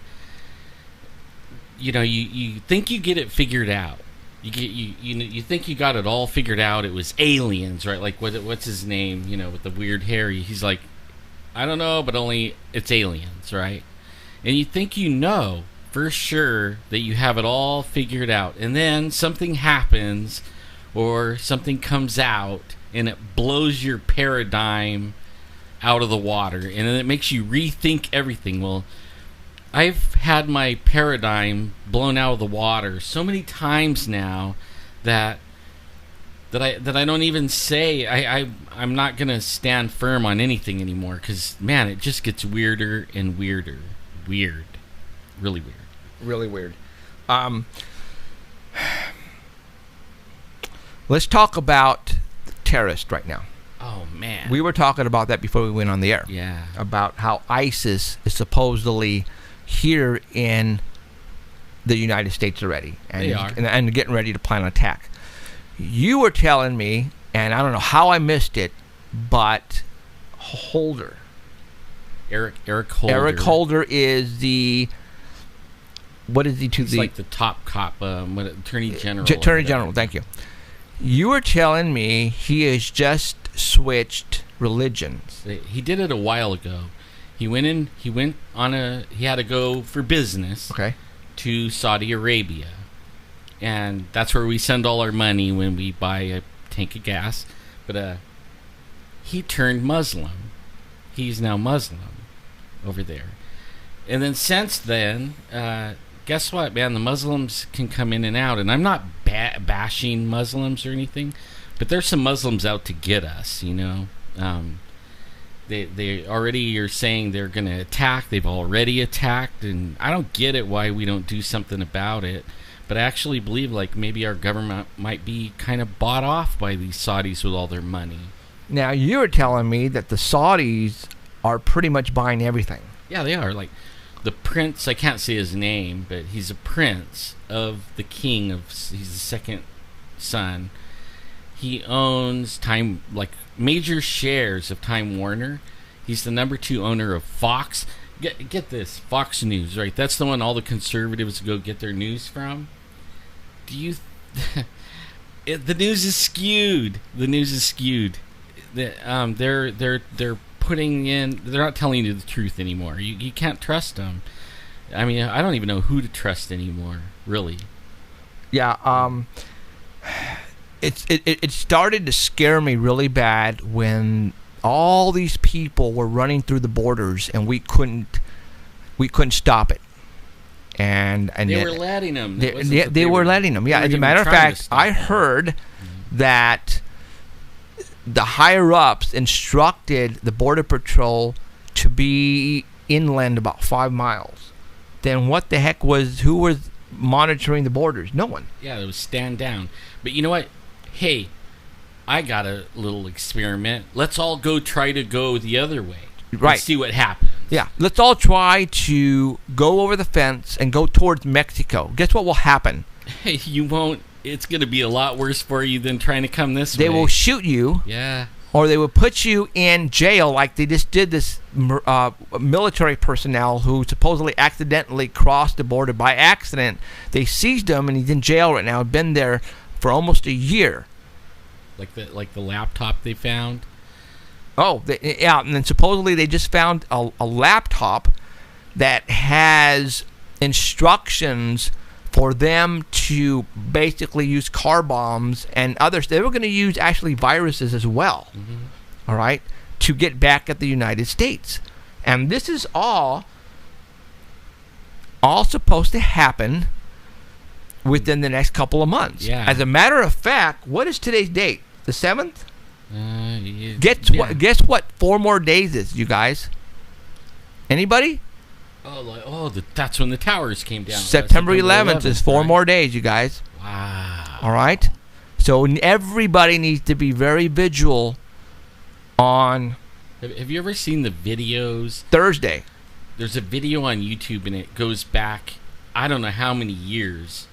S4: you think you get it figured out. You think you got it all figured out. It was aliens, right? What's his name? With the weird hair. He's like, I don't know, but only it's aliens, right? And you think for sure that you have it all figured out, and then something happens or something comes out and it blows your paradigm out of the water, and then it makes you rethink everything. Well, I've had my paradigm blown out of the water so many times now that I don't even say I'm not gonna stand firm on anything anymore, because man, it just gets weirder and weirder. Really weird.
S3: Let's talk about terrorists right now.
S4: Oh man,
S3: we were talking about that before we went on the air.
S4: Yeah,
S3: about how ISIS is supposedly here in the United States already, and
S4: They are.
S3: and getting ready to plan an attack. You were telling me, and I don't know how I missed it, but Holder.
S4: Eric Holder.
S3: Eric Holder is the. What is he to
S4: He's
S3: the
S4: like the top cop, Attorney General.
S3: Attorney General? Thank you. You were telling me he has just switched religions.
S4: He did it a while ago. He went he had to go for business
S3: Okay.
S4: to Saudi Arabia. And that's where we send all our money when we buy a tank of gas. But he turned Muslim. He's now Muslim over there. And then since then, guess what, man? The Muslims can come in and out. And I'm not bashing Muslims or anything, but there's some Muslims out to get us, you know. They already are saying they're going to attack. They've already attacked, and I don't get it why we don't do something about it. But I actually believe like maybe our government might be kind of bought off by these Saudis with all their money.
S3: Now you were telling me that the Saudis are pretty much buying everything.
S4: Yeah, they are. Like the prince, I can't say his name, but he's a prince of the king of. He's the second son. He owns major shares of Time Warner. He's the number 2 owner of Fox. Get this, Fox News, right? That's the one all the conservatives go get their news from. Do you? The news is skewed. The news is skewed. They're putting in. They're not telling you the truth anymore. You can't trust them. I mean, I don't even know who to trust anymore. Really.
S3: Yeah. It started to scare me really bad when all these people were running through the borders and we couldn't stop it. And
S4: they were letting them.
S3: They were letting them. Yeah, as a matter of fact, I heard that the higher ups instructed the Border Patrol to be inland about 5 miles. Then what the heck who was monitoring the borders? No one.
S4: Yeah, it was stand down. But you know what? Hey, I got a little experiment. Let's all try to go the other way.
S3: Right.
S4: And see what happens.
S3: Yeah, let's all try to go over the fence and go towards Mexico. Guess what will happen?
S4: Hey, you won't. It's going to be a lot worse for you than trying to come this way.
S3: They will shoot you.
S4: Yeah.
S3: Or they will put you in jail like they just did this military personnel who supposedly accidentally crossed the border by accident. They seized him and he's in jail right now. Been there for almost a year.
S4: Like the laptop they found?
S3: Oh, yeah, and then supposedly they just found a laptop that has instructions for them to basically use car bombs and others. They were going to use actually viruses as well, all right, to get back at the United States. And this is all supposed to happen within the next couple of months.
S4: Yeah.
S3: As a matter of fact, what is today's date? The 7th?
S4: Yeah.
S3: Guess what 4 more days is, you guys? Anybody?
S4: That's when the towers came down.
S3: September 11th is 4 more days, you guys.
S4: Wow.
S3: All right? So everybody needs to be very vigilant on
S4: Have you ever seen the videos?
S3: Thursday.
S4: There's a video on YouTube and it goes back, I don't know how many years,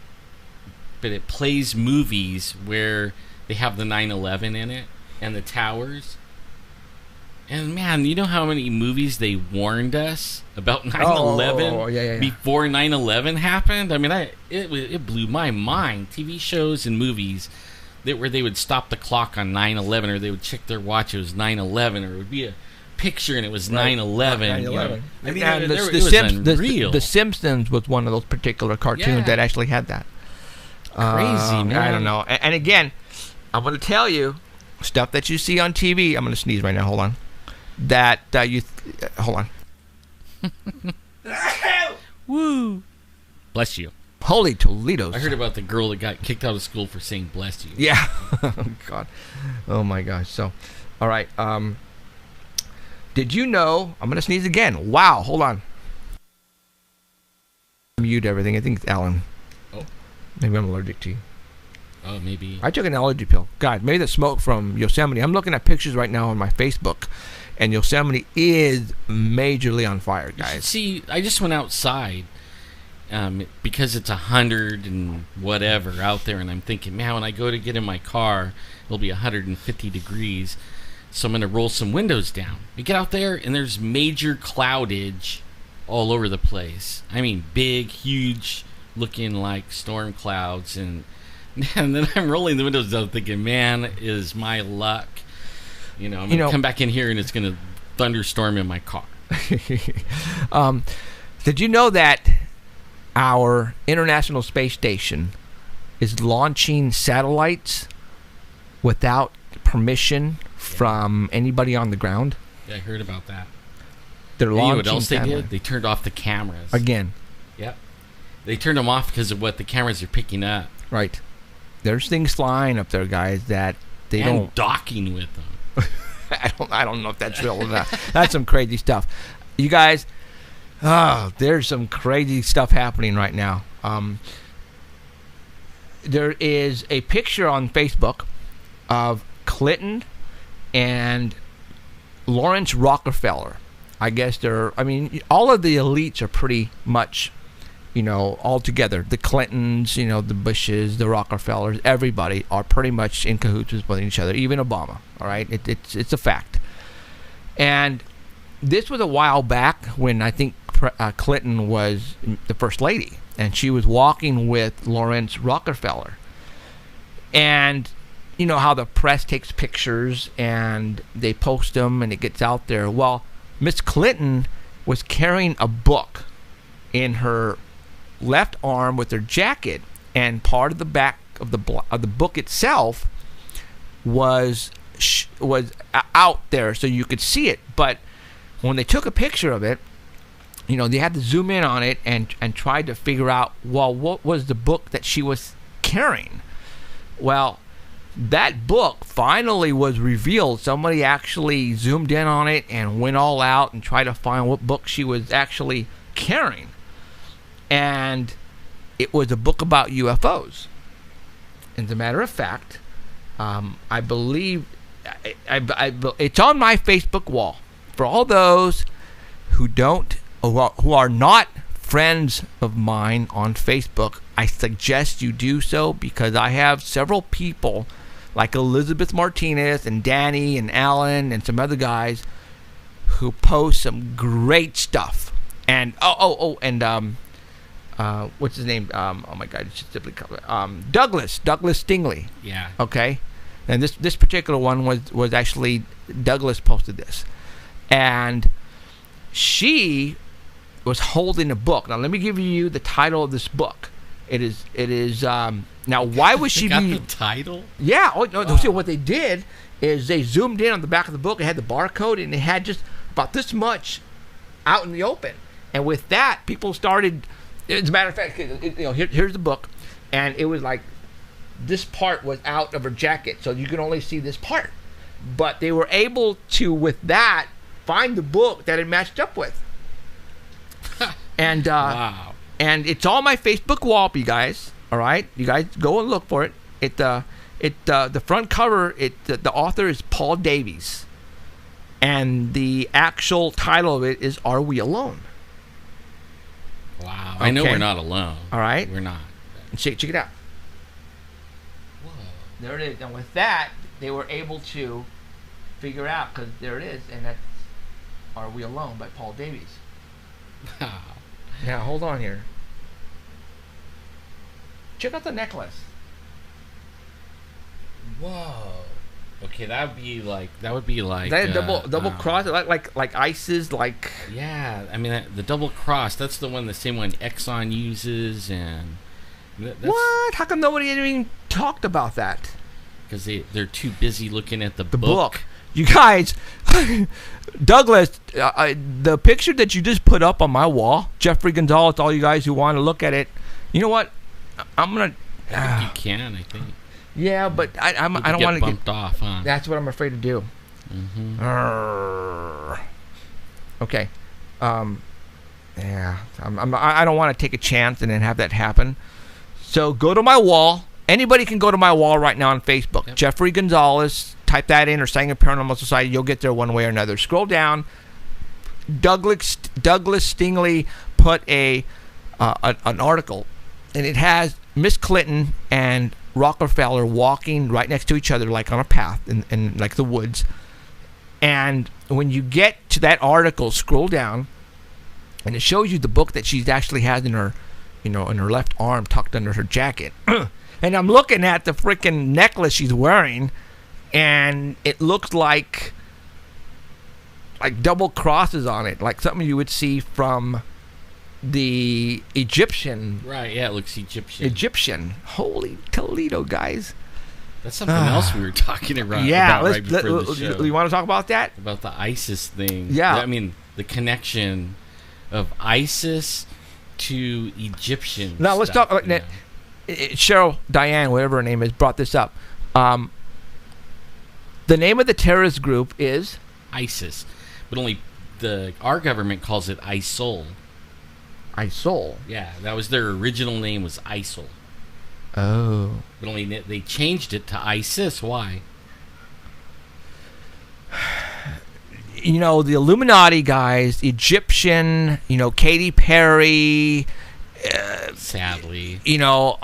S4: but it plays movies where they have the 9/11 in it and the towers. And man, you know how many movies they warned us about 9/11
S3: yeah.
S4: before 9/11 happened? I mean, it blew my mind. TV shows and movies where they would stop the clock on 9/11, or they would check their watch, it was 9/11, or it would be a picture and it was 9/11.
S3: 9/11.
S4: You know? I mean,
S3: And
S4: it was unreal.
S3: The Simpsons was one of those particular cartoons
S4: Yeah.
S3: that actually had that.
S4: Crazy, man.
S3: I don't know. And again, I'm going to tell you, stuff that you see on TV, I'm going to sneeze right now, hold on. Hold on.
S4: Woo. Bless you.
S3: Holy Toledos.
S4: I heard about the girl that got kicked out of school for saying bless you.
S3: Yeah. Oh, God. Oh, my gosh. So, all right. Did you know? I'm going to sneeze again. Wow. Hold on. Mute everything. I think it's Alan.
S4: Oh.
S3: Maybe I'm allergic to you.
S4: Oh, maybe.
S3: I took an allergy pill. God, maybe the smoke from Yosemite. I'm looking at pictures right now on my Facebook, and Yosemite is majorly on fire, guys.
S4: See, I just went outside, because it's 100 and whatever out there, and I'm thinking, man, when I go to get in my car, it'll be 150 degrees, so I'm going to roll some windows down. We get out there, and there's major cloudage all over the place. I mean, big, huge, looking like storm clouds, and then I'm rolling the windows down thinking, man, is my luck. I'm going to come back in here, and it's going to thunderstorm in my car.
S3: Did you know that our International Space Station is launching satellites without permission from anybody on the ground?
S4: Yeah, I heard about that.
S3: They're launching.
S4: You know what else they
S3: satellites.
S4: did? They turned off the cameras.
S3: Again.
S4: Yep. They turned them off because of what the cameras are picking up.
S3: Right. There's things flying up there, guys, that they
S4: and
S3: don't...
S4: docking with them.
S3: I don't know if that's real or not. That's some crazy stuff. You guys, there's some crazy stuff happening right now. There is a picture on Facebook of Clinton and Lawrence Rockefeller. I guess all of the elites are pretty much, all together. The Clintons, the Bushes, the Rockefellers, everybody are pretty much in cahoots with each other, even Obama. All right, it's a fact. And this was a while back when I think Clinton was the first lady, and she was walking with Lawrence Rockefeller. And you know how the press takes pictures and they post them and it gets out there. Well, Miss Clinton was carrying a book in her left arm with her jacket, and part of the back of the book itself was out there so you could see it. But when they took a picture of it, they had to zoom in on it and tried to figure out, well, what was the book that she was carrying? Well, that book finally was revealed. Somebody actually zoomed in on it and went all out and tried to find what book she was actually carrying. And it was a book about UFOs. As a matter of fact, I believe it's on my Facebook wall. For all those who are not friends of mine on Facebook, I suggest you do so, because I have several people like Elizabeth Martinez and Danny and Alan and some other guys who post some great stuff. And what's his name? Oh my God, it's just simply Douglas Stingley.
S4: Yeah.
S3: Okay. And this particular one was actually Douglas posted this, and she was holding a book. Now let me give you the title of this book. It is now, why was she
S4: got the title?
S3: Yeah. Oh no.
S4: Wow.
S3: So what they did is they zoomed in on the back of the book. It had the barcode, and it had just about this much out in the open. And with that, people started. As a matter of fact, here's the book, and it was like this part was out of her jacket, so you could only see this part. But they were able to, with that, find the book that it matched up with. And
S4: wow.
S3: And it's on my Facebook wall, you guys. All right, you guys go and look for it. The front cover. The author is Paul Davies, and the actual title of it is "Are We Alone?"
S4: Wow. I know we're not alone.
S3: All right,
S4: we're not.
S3: Check it out.
S4: Whoa.
S3: There it is. And with that, they were able to figure out, because there it is, and that's "Are We Alone" by Paul Davies.
S4: Wow.
S3: Now hold on here. Check out the necklace.
S4: Whoa. Okay, that would be like
S3: That double cross, like ISIS, like.
S4: Yeah, I mean the double cross. That's the same one Exxon uses, and that's,
S3: what? How come nobody even talked about that?
S4: Because they're too busy looking at the
S3: book. You guys, Douglas, the picture that you just put up on my wall, Jeffrey Gonzalez, all you guys who want to look at it, you know what? I'm gonna.
S4: I think you can. I think.
S3: Yeah, but I don't want to
S4: bumped off, huh?
S3: That's what I'm afraid to do.
S4: Mm-hmm.
S3: Okay. Yeah. I don't want to take a chance and then have that happen. So go to my wall. Anybody can go to my wall right now on Facebook. Yep. Jeffrey Gonzalez. Type that in, or Sanger Paranormal Society. You'll get there one way or another. Scroll down. Douglas Stingley put a an article, and it has Miss Clinton and Rockefeller walking right next to each other, like on a path in like the woods. And when you get to that article, scroll down, and it shows you the book that she actually has in her, in her left arm, tucked under her jacket. And I'm looking at the freaking necklace she's wearing, and it looks like double crosses on it, like something you would see from the Egyptian.
S4: Right, yeah, it looks Egyptian.
S3: Holy Toledo, guys.
S4: That's something else we were talking about, right before the show.
S3: You want to talk about that?
S4: About the ISIS thing.
S3: Yeah.
S4: I mean, the connection of ISIS to Egyptian
S3: Now, let's
S4: stuff,
S3: talk. Cheryl, Diane, whatever her name is, brought this up. The name of the terrorist group is?
S4: ISIS. But only our government calls it ISIL.
S3: ISIL?
S4: Yeah, that was their original name, was ISIL.
S3: Oh.
S4: But only they changed it to ISIS. Why?
S3: The Illuminati guys, Egyptian, Katy Perry.
S4: Sadly.
S3: I know.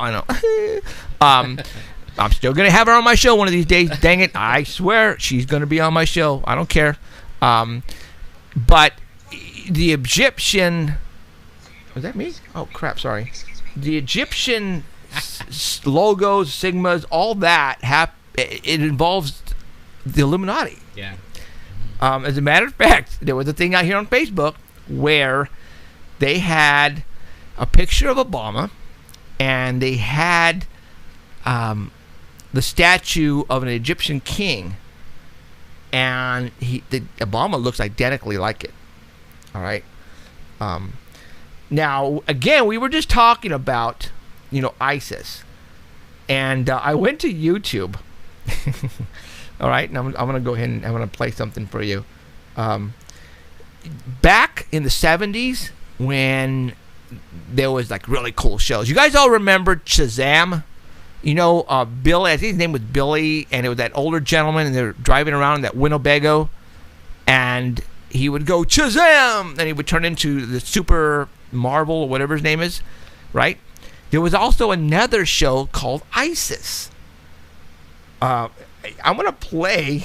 S3: I'm still going to have her on my show one of these days. Dang it. I swear she's going to be on my show. I don't care. But the Egyptian... Was that me? Oh, crap. Sorry. The Egyptian logos, sigmas, all that, it involves the Illuminati.
S4: Yeah.
S3: As a matter of fact, there was a thing out here on Facebook where they had a picture of Obama, and they had the statue of an Egyptian king, and Obama looks identically like it. All right. Now, again, we were just talking about, ISIS, and I went to YouTube. All right, and I'm going to go ahead and I'm going to play something for you. Back in the 70s, when there was like really cool shows. You guys all remember Shazam? Billy, I think his name was Billy, and it was that older gentleman, and they were driving around in that Winnebago, and he would go Shazam, and he would turn into the Super Marvel or whatever his name is, right? There was also another show called ISIS. I'm going to play...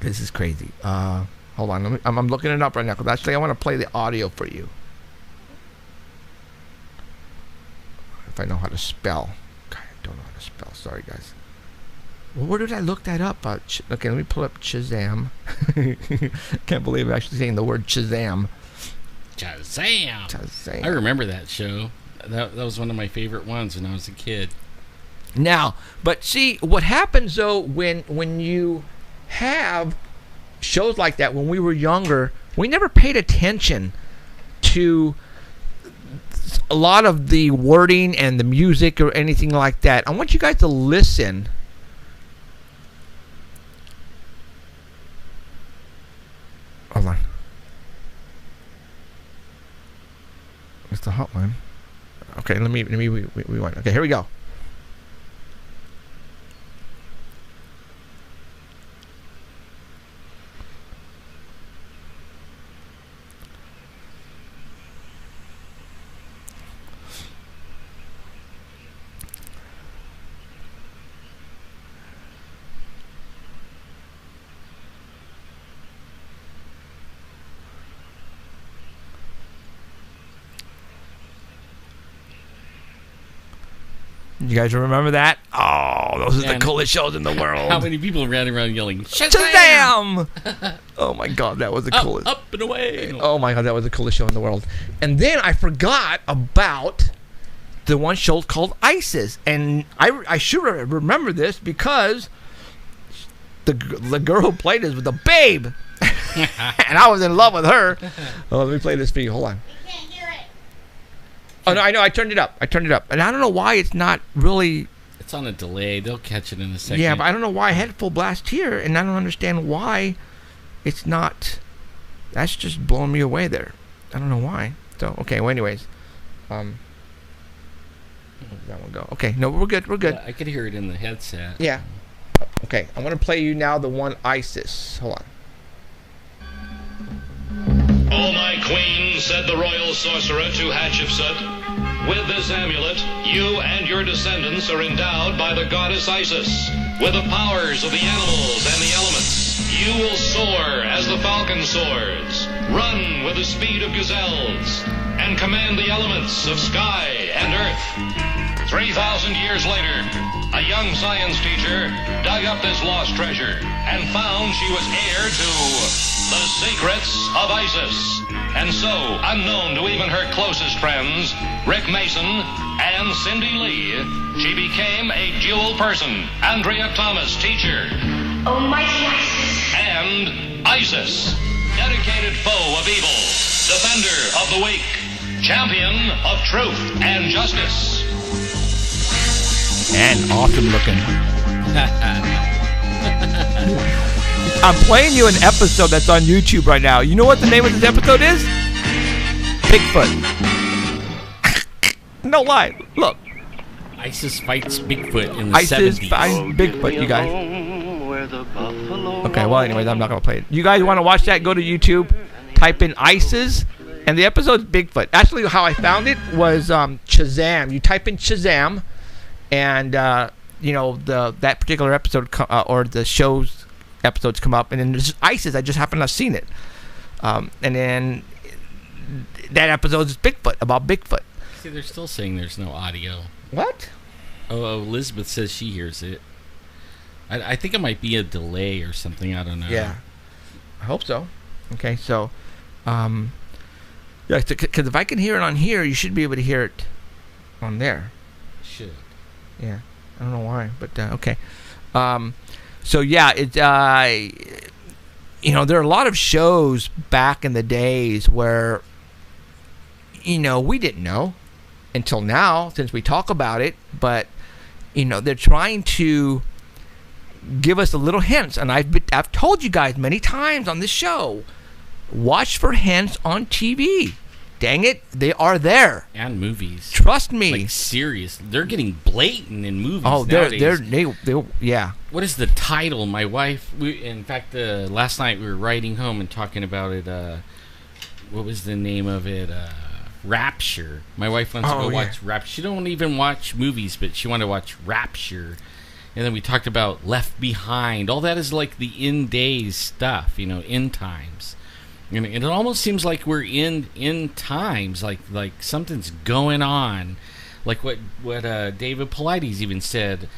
S3: this is crazy. Hold on, I'm looking it up right now, because actually I want to play the audio for you. If I know how to spell. God, I don't know how to spell. Sorry, guys. Well, where did I look that up? Okay, let me pull up Shazam. Can't believe I'm actually saying the word Shazam.
S4: Shazam. I remember that show. That was one of my favorite ones when I was a kid.
S3: Now, but see, what happens, though, when you have shows like that, when we were younger, we never paid attention to a lot of the wording and the music or anything like that. I want you guys to listen. Hold on. It's the hotline. Okay, let me rewind. Okay, here we go. You guys remember that? Oh, those are the coolest shows in the world.
S4: How many people ran around yelling,
S3: Shazam! Oh my God, that was the coolest.
S4: Up and away.
S3: Oh my God, that was the coolest show in the world. And then I forgot about the one show called ISIS. And I should remember this because the girl who played this was a babe. And I was in love with her. Oh, let me play this for you. Hold on. Oh, no, I know. I turned it up. And I don't know why it's not really...
S4: It's on a delay. They'll catch it in a second.
S3: Yeah, but I don't know why I had full blast here, and I don't understand why it's not... That's just blowing me away there. I don't know why. So, okay, well, anyways. Where did that one go? Okay, no, we're good.
S4: Yeah, I could hear it in the headset.
S3: Yeah. Okay, I'm going to play you now the one ISIS. Hold on.
S9: "O my queen," said the royal sorcerer to Hatshepsut, "with this amulet, you and your descendants are endowed by the goddess Isis with the powers of the animals and the elements. You will soar as the falcon soars, run with the speed of gazelles, and command the elements of sky and earth." 3,000 years later, a young science teacher dug up this lost treasure and found she was heir to the secrets of Isis. And so, unknown to even her closest friends, Rick Mason and Cindy Lee, she became a dual person. Andrea Thomas, teacher.
S10: Almighty Isis.
S9: And Isis, dedicated foe of evil, defender of the weak, champion of truth and justice.
S3: And awesome looking. I'm playing you an episode that's on YouTube right now. You know what the name of this episode is? Bigfoot. No lie. Look.
S4: ISIS fights Bigfoot in the
S3: ISIS
S4: 70s.
S3: fights Bigfoot, you guys. Okay, well, anyways, I'm not going to play it. You guys want to watch that? Go to YouTube, type in ISIS, and the episode's Bigfoot. Actually, how I found it was Shazam. You type in Shazam, and, that particular episode, or the show's episodes come up, and then there's ISIS. I just happened to have seen it. And then that episode is Bigfoot, about Bigfoot.
S4: See, they're still saying there's no audio.
S3: What?
S4: Oh, Elizabeth says she hears it. I think it might be a delay or something. I don't know.
S3: Yeah. I hope so. Okay, so, yeah, because if I can hear it on here, you should be able to hear it on there.
S4: Should.
S3: Yeah. I don't know why, but, okay. So, yeah, there are a lot of shows back in the days where, we didn't know until now, since we talk about it, but, they're trying to give us a little hints, and I've told you guys many times on this show, watch for hints on TV. Dang it, they are there.
S4: And movies.
S3: Trust me.
S4: Like, serious. They're getting blatant in movies
S3: nowadays.
S4: They're
S3: yeah.
S4: What is the title? My wife, in fact, last night we were riding home and talking about it. What was the name of it? Rapture. My wife wants to go watch Rapture. She don't even watch movies, but she wanted to watch Rapture. And then we talked about Left Behind. All that is like the end days stuff, end times. And it almost seems like we're in times, like something's going on, like what David Paulides even said.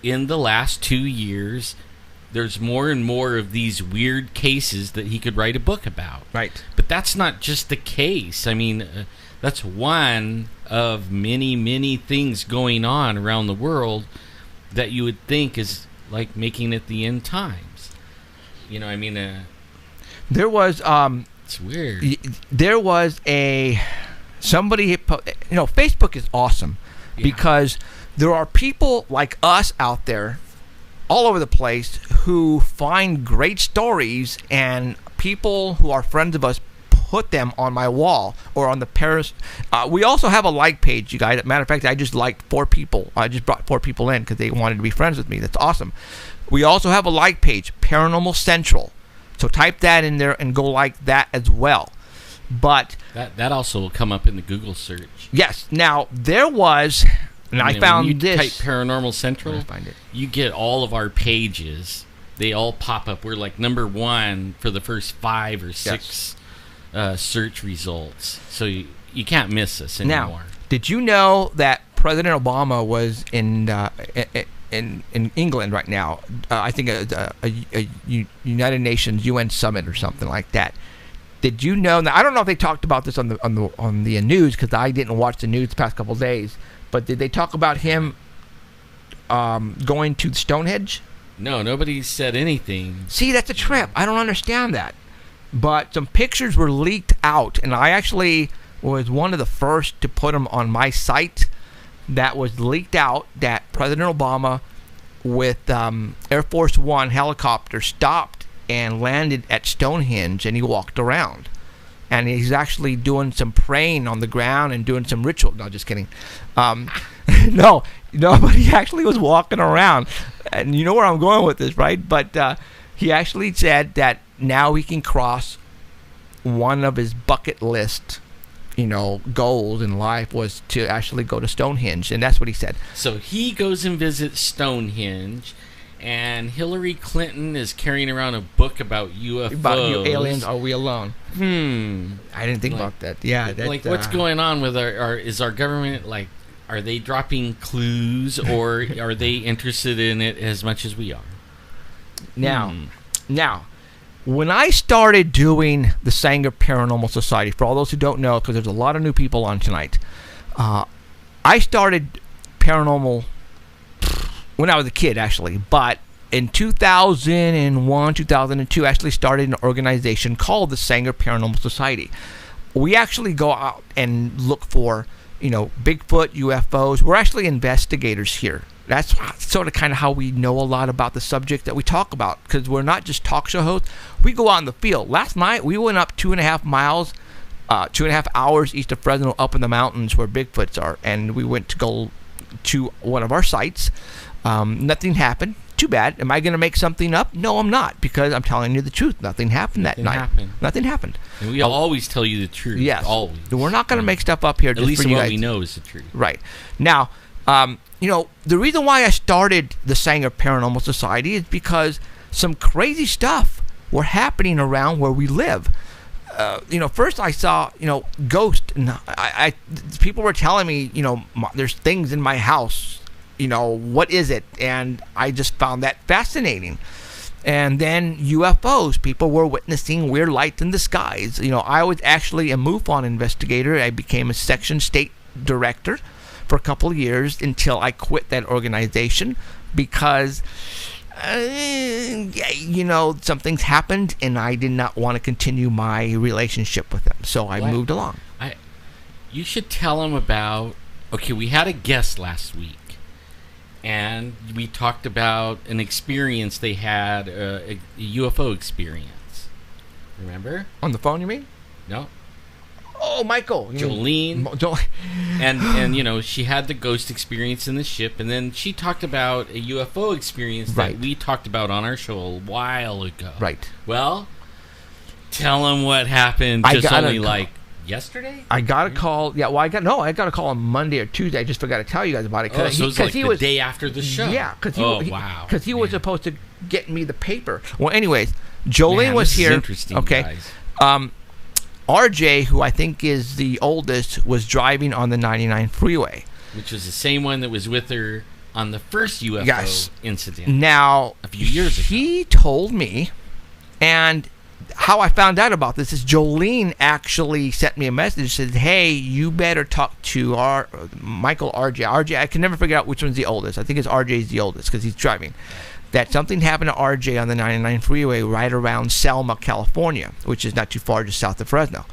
S4: In the last 2 years, there's more and more of these weird cases that he could write a book about.
S3: Right.
S4: But that's not just the case. I mean, that's one of many, many things going on around the world that you would think is like making it the end times.
S3: There was
S4: it's weird.
S3: There was somebody. Facebook is awesome because there are people like us out there, all over the place, who find great stories, and people who are friends of us put them on my wall or on the Paris. We also have a like page, you guys. Matter of fact, I just liked 4 people. I just brought 4 people in because they wanted to be friends with me. That's awesome. We also have a like page, Paranormal Central. So type that in there and go like that as well. But
S4: that also will come up in the Google search.
S3: Yes. Now there was, and I found
S4: when you
S3: this.
S4: Type Paranormal Central.
S3: Find it.
S4: You get all of our pages. They all pop up. We're like number 1 for the first 5 or 6 search results. So you can't miss us anymore.
S3: Now, did you know that President Obama was in England right now? I think a United Nations UN summit or something like that. Did you know? Now, I don't know if they talked about this on the news because I didn't watch the news the past couple of days. But did they talk about him going to Stonehenge?
S4: No, nobody said anything.
S3: See, that's a trip. I don't understand that. But some pictures were leaked out, and I actually was one of the first to put them on my site. That was leaked out that President Obama with Air Force One helicopter stopped and landed at Stonehenge, and he walked around. And he's actually doing some praying on the ground and doing some ritual. No, just kidding. No, but he actually was walking around. And you know where I'm going with this, right? But he actually said that now he can cross one of his bucket list, goals in life was to actually go to Stonehenge, and that's what he said.
S4: So he goes and visits Stonehenge, and Hillary Clinton is carrying around a book about UFOs.
S3: About aliens, are we alone? I didn't think
S4: Like-
S3: about that. Yeah,
S4: What's going on with is our government, are they dropping clues, or are they interested in it as much as we are?
S3: Now, when I started doing the Sanger Paranormal Society, for all those who don't know, because there's a lot of new people on tonight, I started paranormal when I was a kid, actually. But in 2001, 2002, I actually started an organization called the Sanger Paranormal Society. We actually go out and look for, Bigfoot, UFOs. We're actually investigators here. That's sort of kind of how we know a lot about the subject that we talk about, because we're not just talk show hosts. We go out in the field. Last night, we went up 2.5 miles, 2.5 hours east of Fresno, up in the mountains where Bigfoots are, and we went to go to one of our sites. Nothing happened. Too bad. Am I going to make something up? No, I'm not, because I'm telling you the truth. Nothing happened that night. Nothing happened.
S4: And we always tell you the truth.
S3: Yes.
S4: Always.
S3: We're not going to make stuff up here.
S4: At
S3: just
S4: least
S3: for you
S4: what
S3: guys.
S4: we know is the truth.
S3: Right. Now, the reason why I started the Sanger Paranormal Society is because some crazy stuff were happening around where we live. First I saw, ghosts, and people were telling me, there's things in my house. What is it? And I just found that fascinating. And then UFOs, people were witnessing weird lights in the skies. I was actually a MUFON investigator. I became a section state director for a couple of years until I quit that organization because, some things happened and I did not want to continue my relationship with them. So I moved along.
S4: You should tell them about, we had a guest last week. And we talked about an experience they had, a UFO experience. Remember?
S3: On the phone, you mean?
S4: No.
S3: Oh, Michael.
S4: Jolene. And she had the ghost experience in the ship, and then she talked about a UFO experience that we talked about on our show a while ago.
S3: Right.
S4: Well, tell them what happened yesterday?
S3: I got a call. Yeah, well, I got a call on Monday or Tuesday. I just forgot to tell you guys about it.
S4: So it was like the day after the show.
S3: Yeah, because he was supposed to get me the paper. Well, anyways, Jolene was here.
S4: Interesting,
S3: okay.
S4: Guys.
S3: RJ, who I think is the oldest, was driving on the 99 freeway,
S4: which was the same one that was with her on the first UFO incident.
S3: Now,
S4: a few years ago.
S3: He told me, and how I found out about this is Jolene actually sent me a message, said, hey, you better talk to Michael RJ. I can never figure out which one's the oldest. I think it's RJ's the oldest because he's driving. That something happened to RJ on the 99 freeway right around Selma, California, which is not too far just south of Fresno.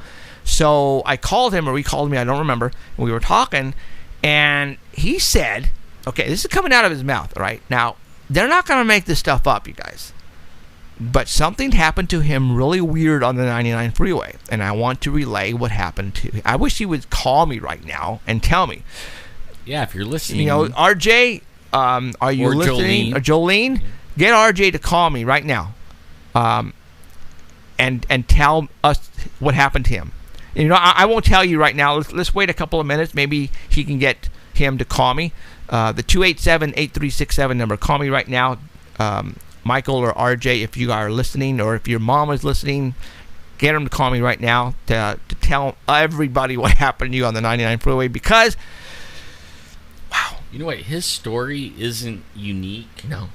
S3: So I called him, or he called me, I don't remember, and we were talking, and he said, okay, this is coming out of his mouth, right? Now, they're not going to make this stuff up, you guys. But something happened to him really weird on the 99 freeway, and I want to relay what happened to him. I wish he would call me right now and tell me.
S4: Yeah, if you're listening.
S3: RJ, are you listening?
S4: Jolene.
S3: Or Jolene, get RJ to call me right now, and tell us what happened to him. I won't tell you right now. Let's wait a couple of minutes. Maybe he can get him to call me. The 287-8367 number. Call me right now. Michael or RJ, if you are listening, or if your mom is listening, get them to call me right now to tell everybody what happened to you on the 99 freeway, because, wow.
S4: You know what? His story isn't unique.
S3: No.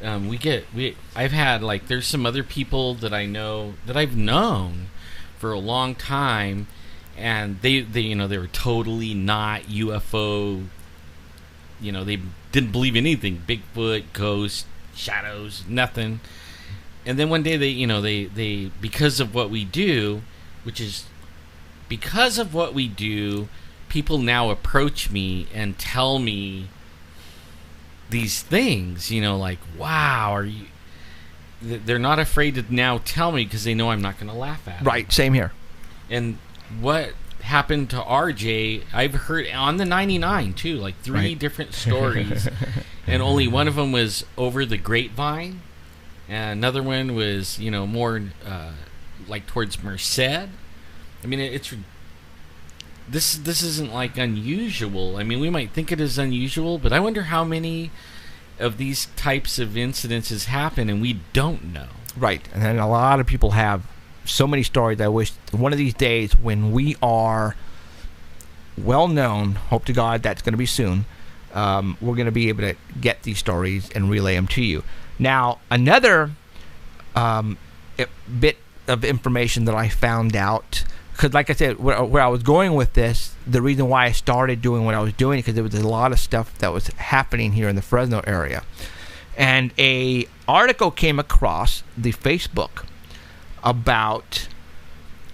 S4: I've had, there's some other people that I know, that I've known for a long time, and they were totally not UFO, they didn't believe in anything, Bigfoot, ghosts, shadows, nothing. And then one day they because of what we do, people now approach me and tell me these things, wow, are you? They're not afraid to now tell me because they know I'm not going to laugh at it.
S3: Right, same here.
S4: And what happened to RJ, I've heard on the 99 too, three different stories. And only one of them was over the grapevine, and another one was more like towards Merced. I mean, this isn't like unusual. I mean, we might think it is unusual, but I wonder how many of these types of incidences happen and we don't know.
S3: Right, and then a lot of people have so many stories. I wish one of these days when we are well known, hope to God that's going to be soon, we're going to be able to get these stories and relay them to you. Now, another bit of information that I found out, because like I said, where I was going with this, the reason why I started doing what I was doing, because there was a lot of stuff that was happening here in the Fresno area. And a article came across the Facebook about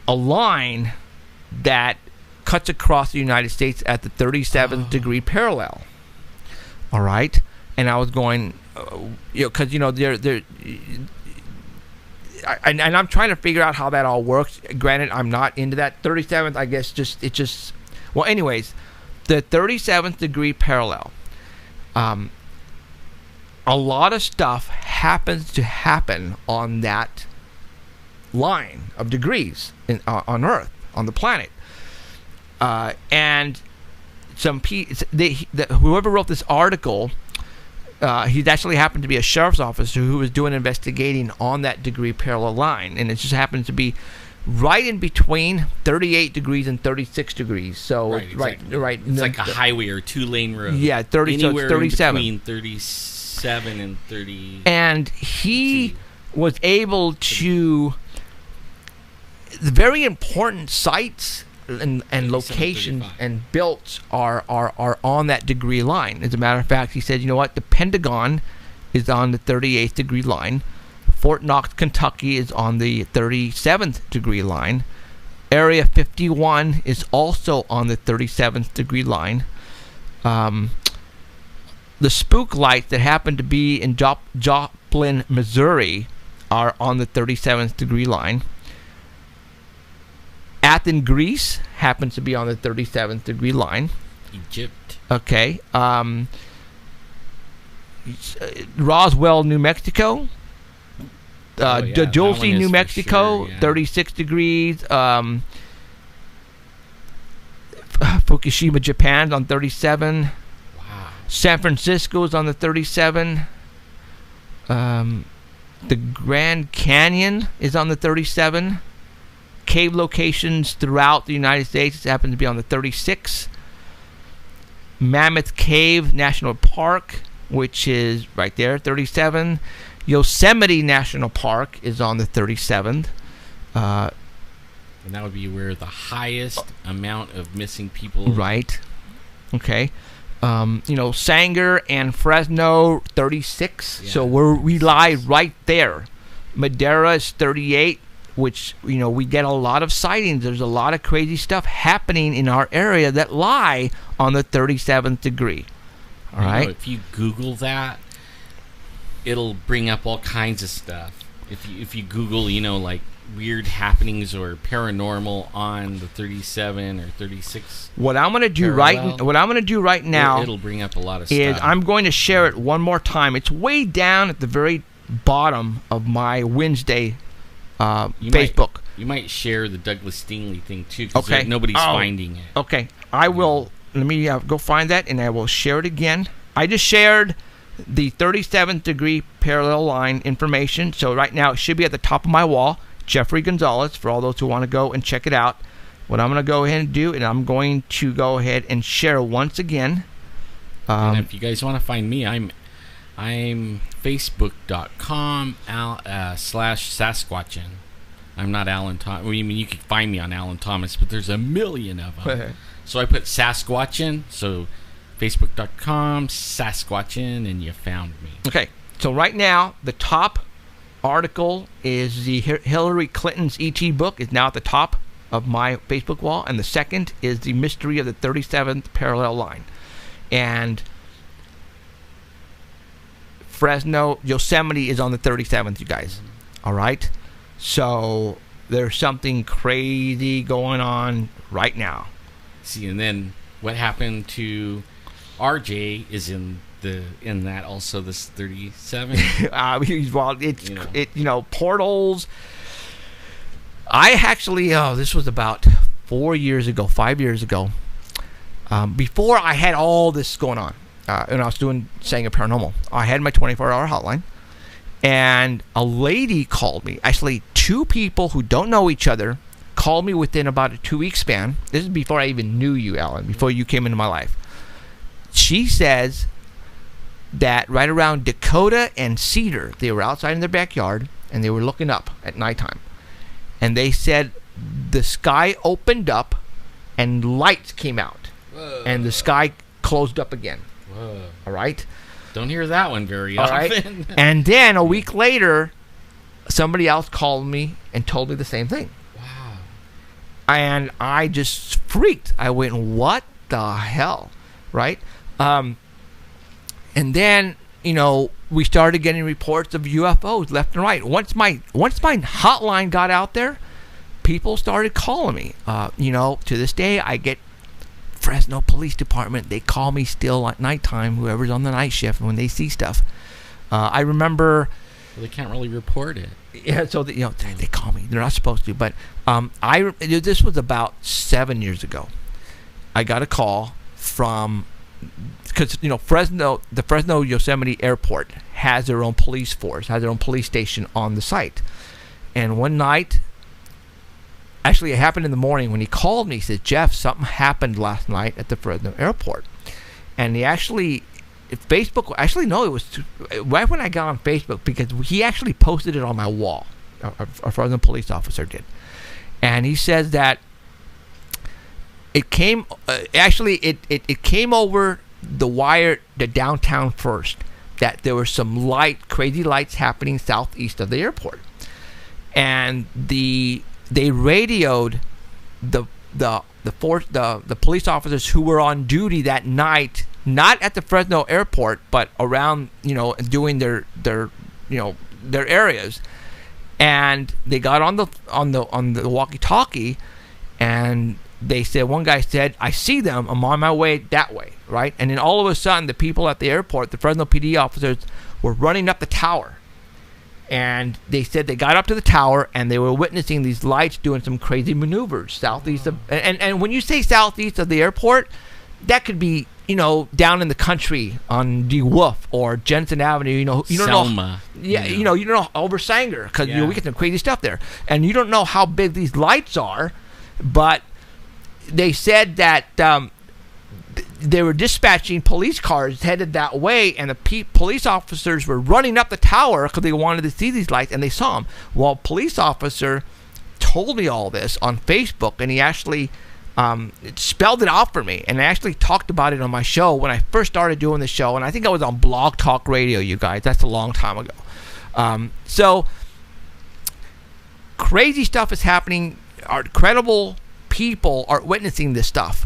S3: a line that cuts across the United States at the 37th degree parallel. All right, and I was going, because and I'm trying to figure out how that all works. Granted, I'm not into that 37th. I guess well, anyways, the 37th degree parallel. A lot of stuff happens to happen on that line of degrees on Earth, on the planet. And whoever wrote this article, he actually happened to be a sheriff's officer who was doing investigating on that degree parallel line. And it just happens to be right in between 38 degrees and 36 degrees. So, right.
S4: It's like a highway or two-lane road.
S3: Yeah, 30,
S4: anywhere
S3: so it's 37.
S4: In between 37 and 30.
S3: And he was able to, the very important sites and locations and built are on that degree line. As a matter of fact, he said, you know what, the Pentagon is on the 38th degree line. Fort Knox, Kentucky is on the 37th degree line. Area 51 is also on the 37th degree line. The spook lights that happen to be in Joplin, Missouri are on the 37th degree line. Athens, Greece happens to be on the 37th degree line.
S4: Egypt.
S3: Okay. Roswell, New Mexico. Dulce, New Mexico,
S4: sure,
S3: 36 degrees. Fukushima, Japan on 37.
S4: Wow.
S3: San Francisco is on the 37. The Grand Canyon is on the 37. Cave locations throughout the United States happen to be on the 36. Mammoth Cave National Park, which is right there, 37. Yosemite National Park is on the 37th.
S4: And that would be where the highest amount of missing people.
S3: Right. Okay. Sanger and Fresno, 36.
S4: Yeah.
S3: So we lie right there. Madera is 38, which, we get a lot of sightings. There's a lot of crazy stuff happening in our area that lie on the 37th degree. All right.
S4: If you Google that, it'll bring up all kinds of stuff. If you Google, like weird happenings or paranormal on the 37 or 36.
S3: What I'm going to do right now,
S4: it'll bring up a lot of
S3: is
S4: stuff.
S3: I'm going to share it one more time. It's way down at the very bottom of my Wednesday Facebook.
S4: You might share the Douglas Stingley thing too, because
S3: okay.
S4: Nobody's finding it.
S3: Okay, I will. Let me go find that, and I will share it again. I just shared the 37th degree parallel line information. So right now it should be at the top of my wall. Jeffrey Gonzalez, for all those who want to go and check it out. What I'm going to go ahead and do, and I'm going to go ahead and share once again.
S4: And if you guys want to find me, I'm facebook.com /Sasquatchin. I'm not Alan Thomas. I mean, you can find me on Alan Thomas, but there's a million of them. So I put Sasquatchin, so facebook.com /Sasquatchin, and you found me.
S3: Okay, so right now, the top article is the Hillary Clinton's E.T. book is now at the top of my Facebook wall, and the second is the mystery of the 37th parallel line. And Fresno, Yosemite is on the 37th, you guys. All right? So there's something crazy going on right now.
S4: See, and then what happened to RJ is in that also, this 37.
S3: Well, portals. I actually, this was about 5 years ago, before I had all this going on, and I was saying a paranormal. I had my 24-hour hotline, and a lady called me. Actually, two people who don't know each other called me within about a 2-week span. This is before I even knew you, Alan, before you came into my life. She says that right around Dakota and Cedar, they were outside in their backyard, and they were looking up at nighttime. And they said the sky opened up, and lights came out.
S4: Whoa.
S3: And the sky closed up again.
S4: Whoa.
S3: All right?
S4: Don't hear that one very
S3: All
S4: often.
S3: right? And then a week later, somebody else called me and told me the same thing.
S4: Wow.
S3: And I just freaked. I went, what the hell? Right? And then, we started getting reports of UFOs left and right. Once my hotline got out there, people started calling me. To this day, I get Fresno Police Department. They call me still at nighttime, whoever's on the night shift, when they see stuff. I remember...
S4: Well, they can't really report it.
S3: Yeah, so they call me. They're not supposed to. But this was about 7 years ago. I got a call from... Because, the Fresno Yosemite Airport has their own police force, has their own police station on the site. And one night... Actually, it happened in the morning when he called me. He said, Jeff, something happened last night at the Fresno airport. And he actually, Facebook, actually, no, it was right when I got on Facebook, because he actually posted it on my wall. A Fresno police officer did. And he says that it came, it came over the wire, the downtown first, that there were some crazy lights happening southeast of the airport. And they radioed the police officers who were on duty that night, not at the Fresno airport, but around, doing their areas. And they got on the walkie-talkie, and they said, one guy said, I see them, I'm on my way that way, right? And then all of a sudden, the people at the airport, the Fresno PD officers, were running up the tower. And they said they got up to the tower, and they were witnessing these lights doing some crazy maneuvers southeast of... And when you say southeast of the airport, that could be, down in the country on DeWolf or Jensen Avenue, you don't
S4: Selma,
S3: know... Yeah, you don't know, over Sanger, because we get some crazy stuff there. And you don't know how big these lights are, but they said that... they were dispatching police cars headed that way, and the police officers were running up the tower because they wanted to see these lights, and they saw them. Well, a police officer told me all this on Facebook, and he actually spelled it out for me, and I actually talked about it on my show when I first started doing the show, and I think I was on Blog Talk Radio, you guys. That's a long time ago. So, crazy stuff is happening. Our credible people are witnessing this stuff.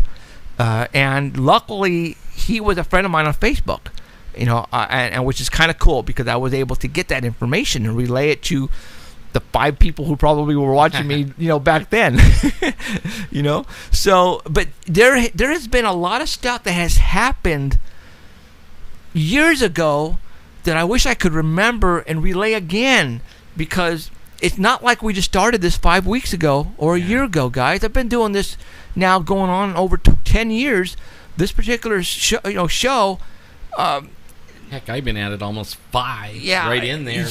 S3: And luckily, he was a friend of mine on Facebook, and which is kind of cool, because I was able to get that information and relay it to the 5 people who probably were watching me, back then. So, but there has been a lot of stuff that has happened years ago that I wish I could remember and relay again, because it's not like we just started this 5 weeks ago or a year ago, guys. I've been doing this now going on over 10 years. This particular show.
S4: Heck, I've been at it almost 5.
S3: Yeah,
S4: right in there.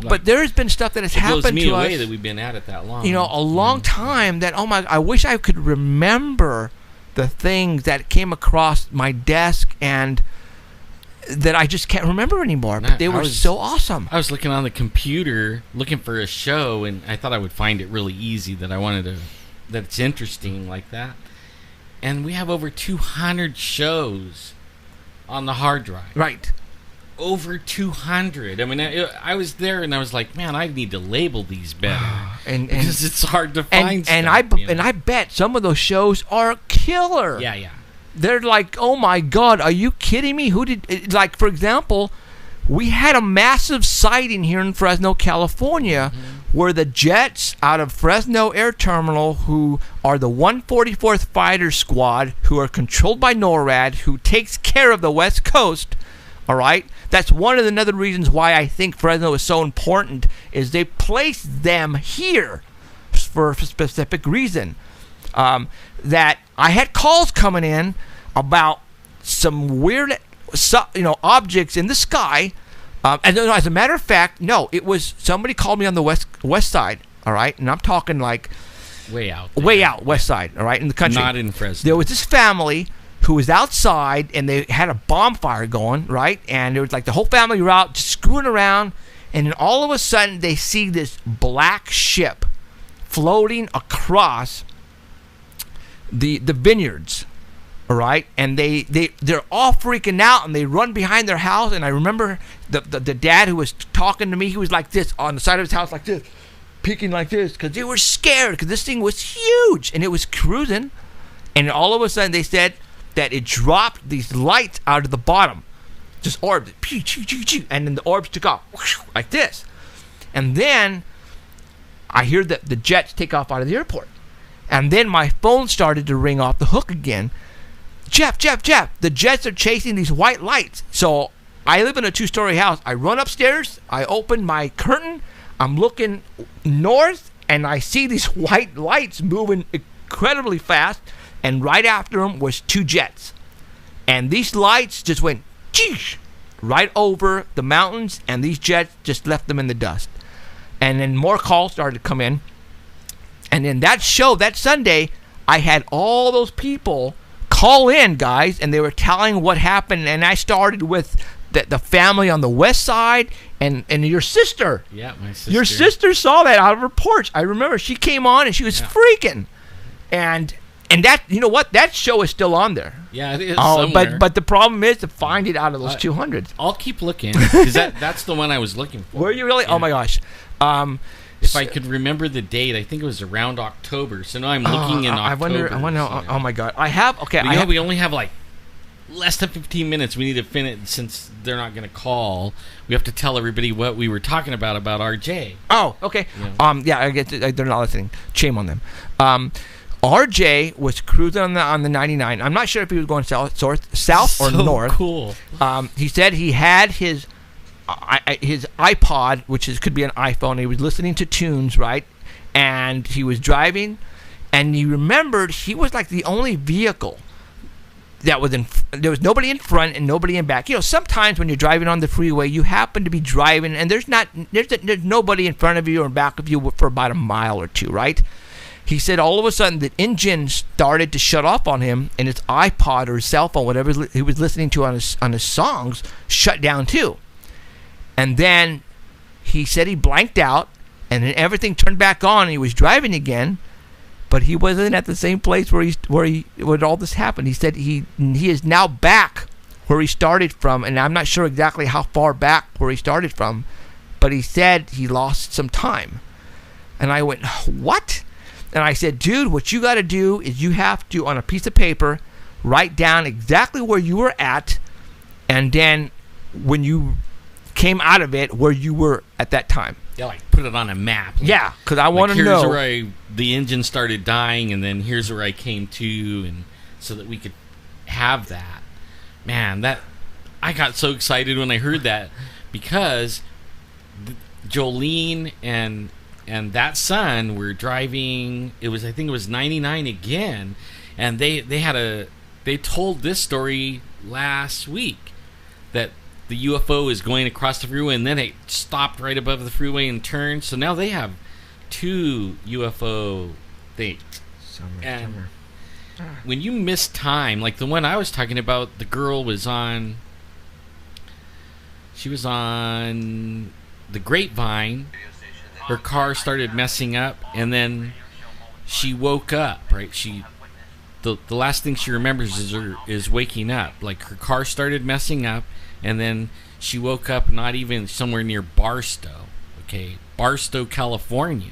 S3: But there has been stuff that has happened to us.
S4: It blows me away that we've been at it that long.
S3: A long time. That I wish I could remember the things that came across my desk and that I just can't remember anymore. But they were so awesome.
S4: I was looking on the computer looking for a show, and I thought I would find it really easy. That it's interesting like that. And we have over 200 shows on the hard drive.
S3: Right.
S4: Over 200. I mean, I was there, and I was like, man, I need to label these better, because it's hard to find.
S3: And I bet some of those shows are killer.
S4: Yeah.
S3: They're like, oh my God, are you kidding me? Like, for example, we had a massive sighting here in Fresno, California, where the jets out of Fresno Air Terminal, who are the 144th Fighter Squad, who are controlled by NORAD, who takes care of the West Coast, all right? That's one of the other reasons why I think Fresno is so important, is they place them here for a specific reason. That I had calls coming in about some weird, objects in the sky. And as a matter of fact, no, it was somebody called me on the west side. All right, and I'm talking like
S4: way out
S3: west side. All right, in the country,
S4: not in Fresno.
S3: There was this family who was outside, and they had a bonfire going, right? And it was like the whole family were out just screwing around, and then all of a sudden they see this black ship floating across the vineyards, all right? And they're all freaking out, and they run behind their house. And I remember the dad who was talking to me, he was like this on the side of his house, like this, peeking like this, because they were scared, because this thing was huge, and it was cruising. And all of a sudden they said that it dropped these lights out of the bottom, just orbs, and then the orbs took off like this. And then I hear the jets take off out of the airport. And then my phone started to ring off the hook again. Jeff, the jets are chasing these white lights. So I live in a 2-story house. I run upstairs, I open my curtain, I'm looking north, and I see these white lights moving incredibly fast. And right after them was 2 jets. And these lights just went right over the mountains, and these jets just left them in the dust. And then more calls started to come in. And then that Sunday, I had all those people call in, guys, and they were telling what happened. And I started with the family on the west side and your sister.
S4: Yeah, my sister.
S3: Your sister saw that out of her porch. I remember she came on and she was freaking. And that, you know what? That show is still on there.
S4: Yeah, it is somewhere.
S3: But the problem is to find it out of those 200s.
S4: I'll keep looking, because that's the one I was looking for.
S3: Were you really? Yeah. Oh, my gosh.
S4: If I could remember the date, I think it was around October. So now I'm looking in October.
S3: I wonder. Oh, my God. I have. Okay.
S4: We only have like less than 15 minutes. We need to finish, since they're not going to call. We have to tell everybody what we were talking about RJ.
S3: Oh, okay. Yeah. I get they're not listening. Shame on them. RJ was cruising on the 99. I'm not sure if he was going south or north.
S4: Cool.
S3: He said he had his iPod, which could be an iPhone. He was listening to tunes, right? And he was driving, and he remembered he was like the only vehicle that was there was nobody in front and nobody in back. Sometimes when you're driving on the freeway, you happen to be driving, and there's nobody in front of you or in back of you for about a mile or two, right? He said all of a sudden the engine started to shut off on him, and his iPod or his cell phone, whatever he was listening to on his songs, shut down too. And then he said he blanked out, and then everything turned back on, and he was driving again, but he wasn't at the same place where all this happened. He said he is now back where he started from, and I'm not sure exactly how far back where he started from, but he said he lost some time. And I went, what? And I said, dude, what you got to do is you have to, on a piece of paper, write down exactly where you were at, and then when you came out of it, where you were at that time.
S4: Yeah, like put it on a map.
S3: Yeah, because I want to know.
S4: Here's where the engine started dying, and then here's where I came to, and so that we could have that. Man, I got so excited when I heard that, because Jolene and that son were driving. I think it was 99 again, and they told this story last week, that the UFO is going across the freeway, and then it stopped right above the freeway and turned. So now they have 2 UFO things. Summer. When you miss time, like the one I was talking about, the girl was on. She was on the Grapevine. Her car started messing up, and then she woke up. Right, the last thing she remembers is waking up. Like, her car started messing up, and then she woke up not even somewhere near Barstow, California.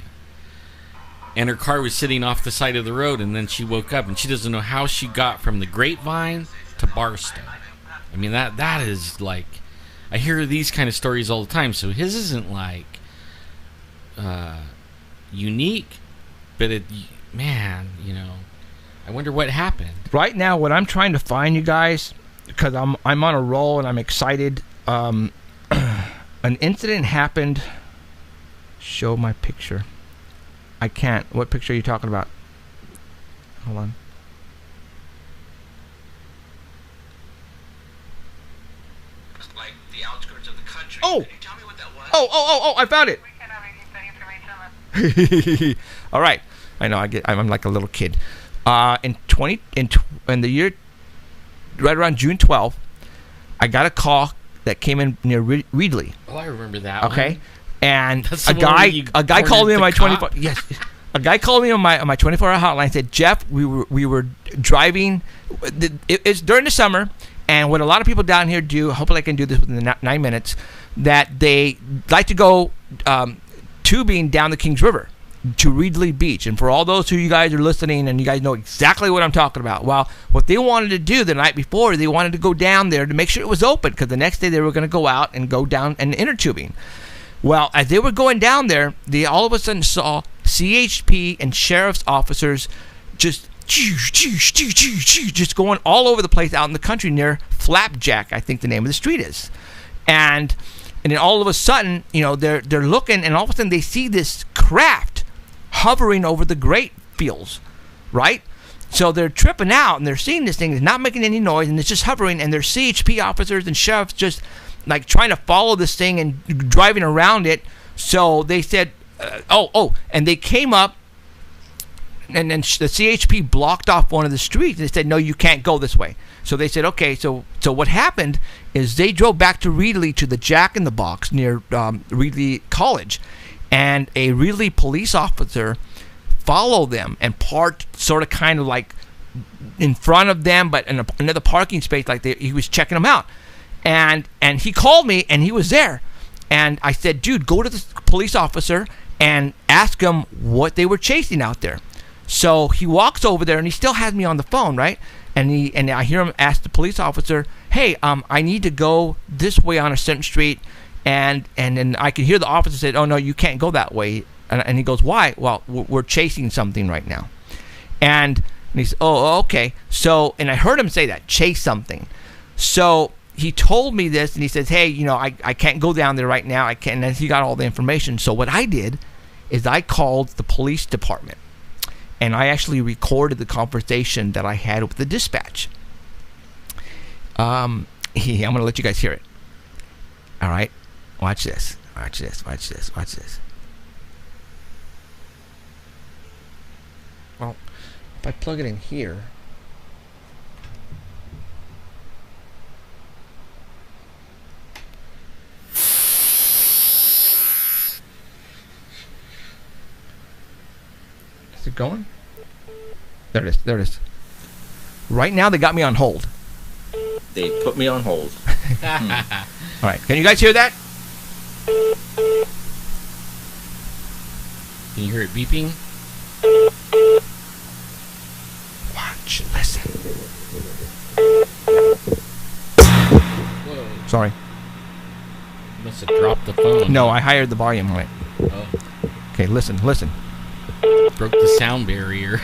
S4: And her car was sitting off the side of the road, and then she woke up, and she doesn't know how she got from the Grapevine to Barstow. I mean, that is like, I hear these kind of stories all the time, so his isn't like unique, but I wonder what happened. Right now, what I'm trying to find, you guys, because I'm on a roll and I'm excited. An incident happened. Show my picture.
S3: I can't. What picture are you talking about? Hold on.
S11: Like the outskirts of the country.
S3: Oh!
S11: Can you tell me what that was?
S3: Oh! I found it.
S8: We cannot release that information unless
S3: All right. I know. I'm like a little kid. In the year right around June 12th, I got a call that came in near Reedley.
S4: Oh, I remember that.
S3: Okay.
S4: One.
S3: And
S4: That's
S3: a
S4: the one where you
S3: guy called me on my
S4: cornered the
S3: 24.
S4: cop?
S3: Yes. A guy called me on my 24-hour hotline and said, Jeff, we were driving. It's during the summer, and what a lot of people down here do, hopefully I can do this within the 9 minutes, that they like to go tubing down the Kings River to Reedley Beach. And for all those who you guys are listening and you guys know exactly what I'm talking about, well, what they wanted to do the night before, they wanted to go down there to make sure it was open, because the next day they were going to go out and go down and inner tubing. Well, as they were going down there, they all of a sudden saw CHP and sheriff's officers just going all over the place out in the country near Flapjack, I think the name of the street is. And then all of a sudden, they're looking, and all of a sudden they see this craft hovering over the grape fields, right? So they're tripping out, and they're seeing this thing. It's not making any noise, and it's just hovering, and there's CHP officers and sheriffs just like trying to follow this thing and driving around it. So they said, and they came up, and then the CHP blocked off one of the streets. They said, no, you can't go this way. So they said, okay. So what happened is they drove back to Reedley to the Jack in the Box near Reedley College, and a Reedley police officer followed them and parked sort of kind of like in front of them, but in another parking space, like he was checking them out. And he called me, and he was there. And I said, dude, go to the police officer and ask him what they were chasing out there. So he walks over there, and he still has me on the phone, right? And I hear him ask the police officer, hey, I need to go this way on a certain street. And then I can hear the officer say, oh, no, you can't go that way. And he goes, why? Well, we're chasing something right now. And he said, oh, okay. So, and I heard him say that, chase something. So he told me this, and he says, hey, I can't go down there right now. I can't. And he got all the information. So what I did is I called the police department, and I actually recorded the conversation that I had with the dispatch. I'm going to let you guys hear it. All right? Watch this. Watch this. Watch this. Watch this. Well, if I plug it in here... Is it going? There it is. There it is. Right now, they got me on hold.
S11: They put me on hold.
S3: All right. Can you guys hear that?
S4: Can you hear it beeping?
S3: Watch. Listen.
S4: Whoa.
S3: Sorry.
S4: You must have dropped the phone.
S3: No, I hired the volume on it.
S4: Oh.
S3: Okay, listen. Listen.
S4: Broke the sound barrier.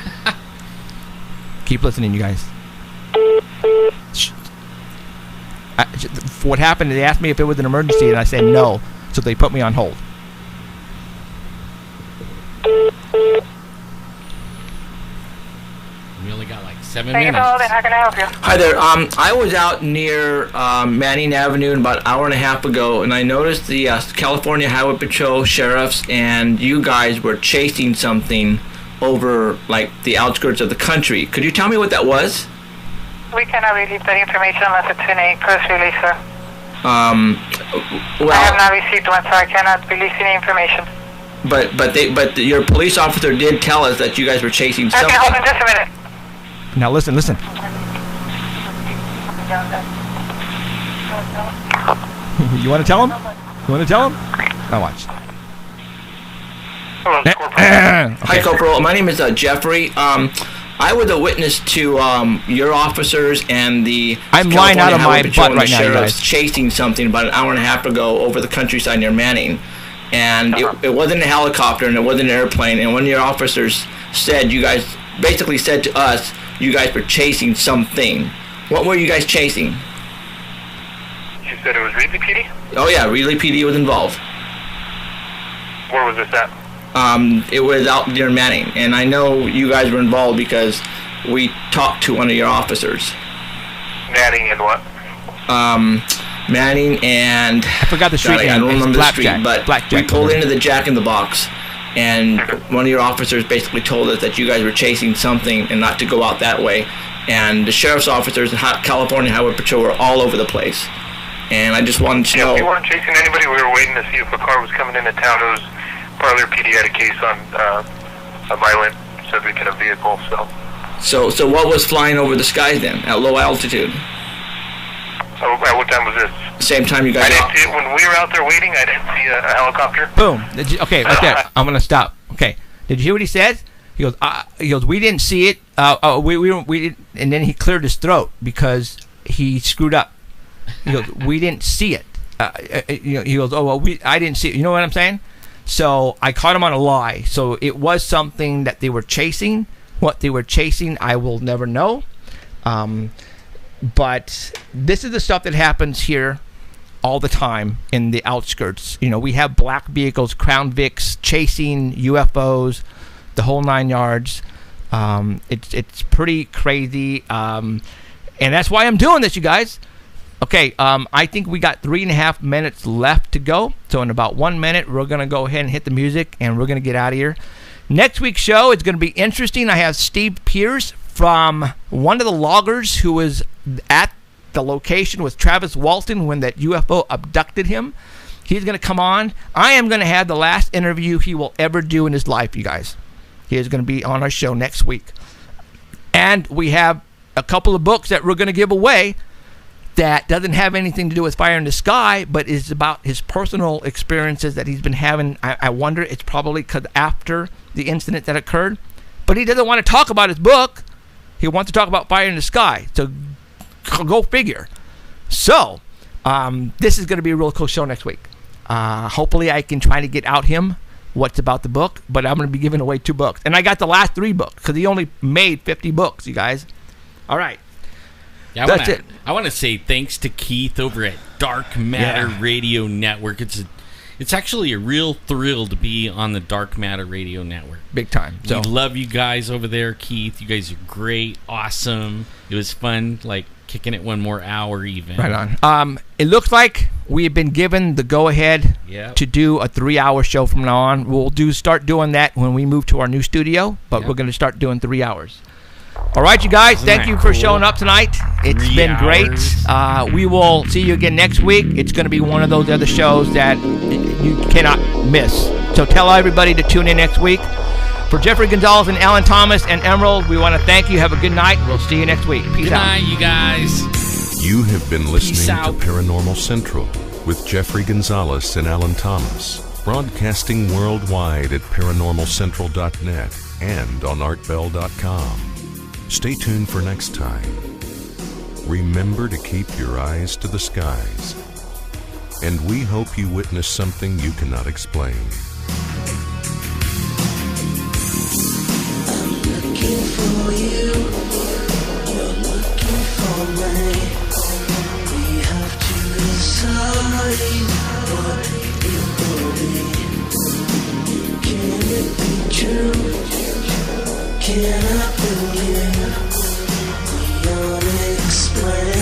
S3: Keep listening, you guys. What happened, they asked me if it was an emergency, and I said no, so they put me on hold.
S4: We only got like 7
S8: Thank you
S4: minutes.
S8: for holding. How can I help you?
S11: Hi there. I was out near Manning Avenue about an hour and a half ago, and I noticed the California Highway Patrol sheriffs and you guys were chasing something over like the outskirts of the country. Could you tell me what that was?
S8: We cannot release that information unless it's in a press release, sir.
S11: Well,
S8: I have not received one, so I cannot release any information.
S11: But your police officer did tell us that you guys were chasing something.
S8: Okay, hold on just a minute.
S3: Now listen. You want to tell him? You want to tell him? Now watch.
S7: Hello,
S11: Hi, Corporal. My name is Jeffrey. I was a witness to your officers and the
S3: I'm lying out of my butt right now, you
S11: sheriffs
S3: guys.
S11: chasing something about an hour and a half ago over the countryside near Manning. And it wasn't a helicopter and it wasn't an airplane. And one of your officers said, you guys basically said to us, you guys were chasing something. What were you guys chasing?
S7: You said it was Reedley PD?
S11: Oh, yeah, Reedley PD was involved.
S7: Where was this at?
S11: It was out near Manning, and I know you guys were involved because we talked to one of your officers.
S12: Manning and what?
S11: Manning and
S3: I forgot the street name.
S11: I don't remember the street,
S3: Blackjack.
S11: but we pulled into the Jack in the Box, and one of your officers basically told us that you guys were chasing something and not to go out that way. And the sheriff's officers and California Highway Patrol were all over the place. And I just wanted to know.
S12: We weren't chasing anybody. We were waiting to see if a car was coming into town. It was Parlor PD had a case on a violent subject in a vehicle.
S11: So what was flying over the skies then at low altitude?
S12: At what time was this?
S11: Same time you guys.
S12: When we were out there waiting, I didn't see a helicopter.
S3: Boom. Okay, right there. I'm gonna stop. Okay. Did you hear what he said? He goes, we didn't see it. We didn't. And then he cleared his throat because he screwed up. He goes, we didn't see it. He goes, oh well, I didn't see it. You know what I'm saying? So I caught him on a lie. So it was something that they were chasing. What they were chasing, I will never know. But this is the stuff that happens here all the time in the outskirts. We have black vehicles, Crown Vics, chasing UFOs, the whole 9 yards. It's pretty crazy. And that's why I'm doing this, you guys. Okay, I think we got 3.5 minutes left to go. So in about 1 minute, we're going to go ahead and hit the music, and we're going to get out of here. Next week's show is going to be interesting. I have Steve Pierce from one of the loggers who was at the location with Travis Walton when that UFO abducted him. He's going to come on. I am going to have the last interview he will ever do in his life, you guys. He is going to be on our show next week. And we have a couple of books that we're going to give away that doesn't have anything to do with Fire in the Sky, but is about his personal experiences that he's been having. I wonder, it's probably because after the incident that occurred. But he doesn't want to talk about his book. He wants to talk about Fire in the Sky. So go figure. So this is going to be a real cool show next week. Hopefully I can try to get out him what's about the book, but I'm going to be giving away 2 books. And I got the last 3 books because he only made 50 books, you guys. All right.
S4: Yeah,
S3: That's it.
S4: I want to say thanks to Keith over at Dark Matter Radio Network. It's actually a real thrill to be on the Dark Matter Radio Network.
S3: Big time.
S4: We love you guys over there, Keith. You guys are great, awesome. It was fun, like kicking it 1 more hour even.
S3: Right on. It looks like we have been given the go-ahead to do a 3-hour show from now on. We'll start doing that when we move to our new studio, but we're going to start doing 3 hours. All right, you guys, thank you for showing up tonight. It's been great. We will see you again next week. It's going to be one of those other shows that you cannot miss. So tell everybody to tune in next week. For Jeffrey Gonzalez and Alan Thomas and Emerald, we want to thank you. Have a good night. We'll see you next week. Peace out.
S4: Good night, you guys.
S1: You have been listening to Paranormal Central with Jeffrey Gonzalez and Alan Thomas, broadcasting worldwide at paranormalcentral.net and on artbell.com. Stay tuned for next time. Remember to keep your eyes to the skies. And we hope you witness something you cannot explain.
S2: I'm looking for you. You're looking for me. We have to decide what it will be. Can it be true? Can I believe the unexplained?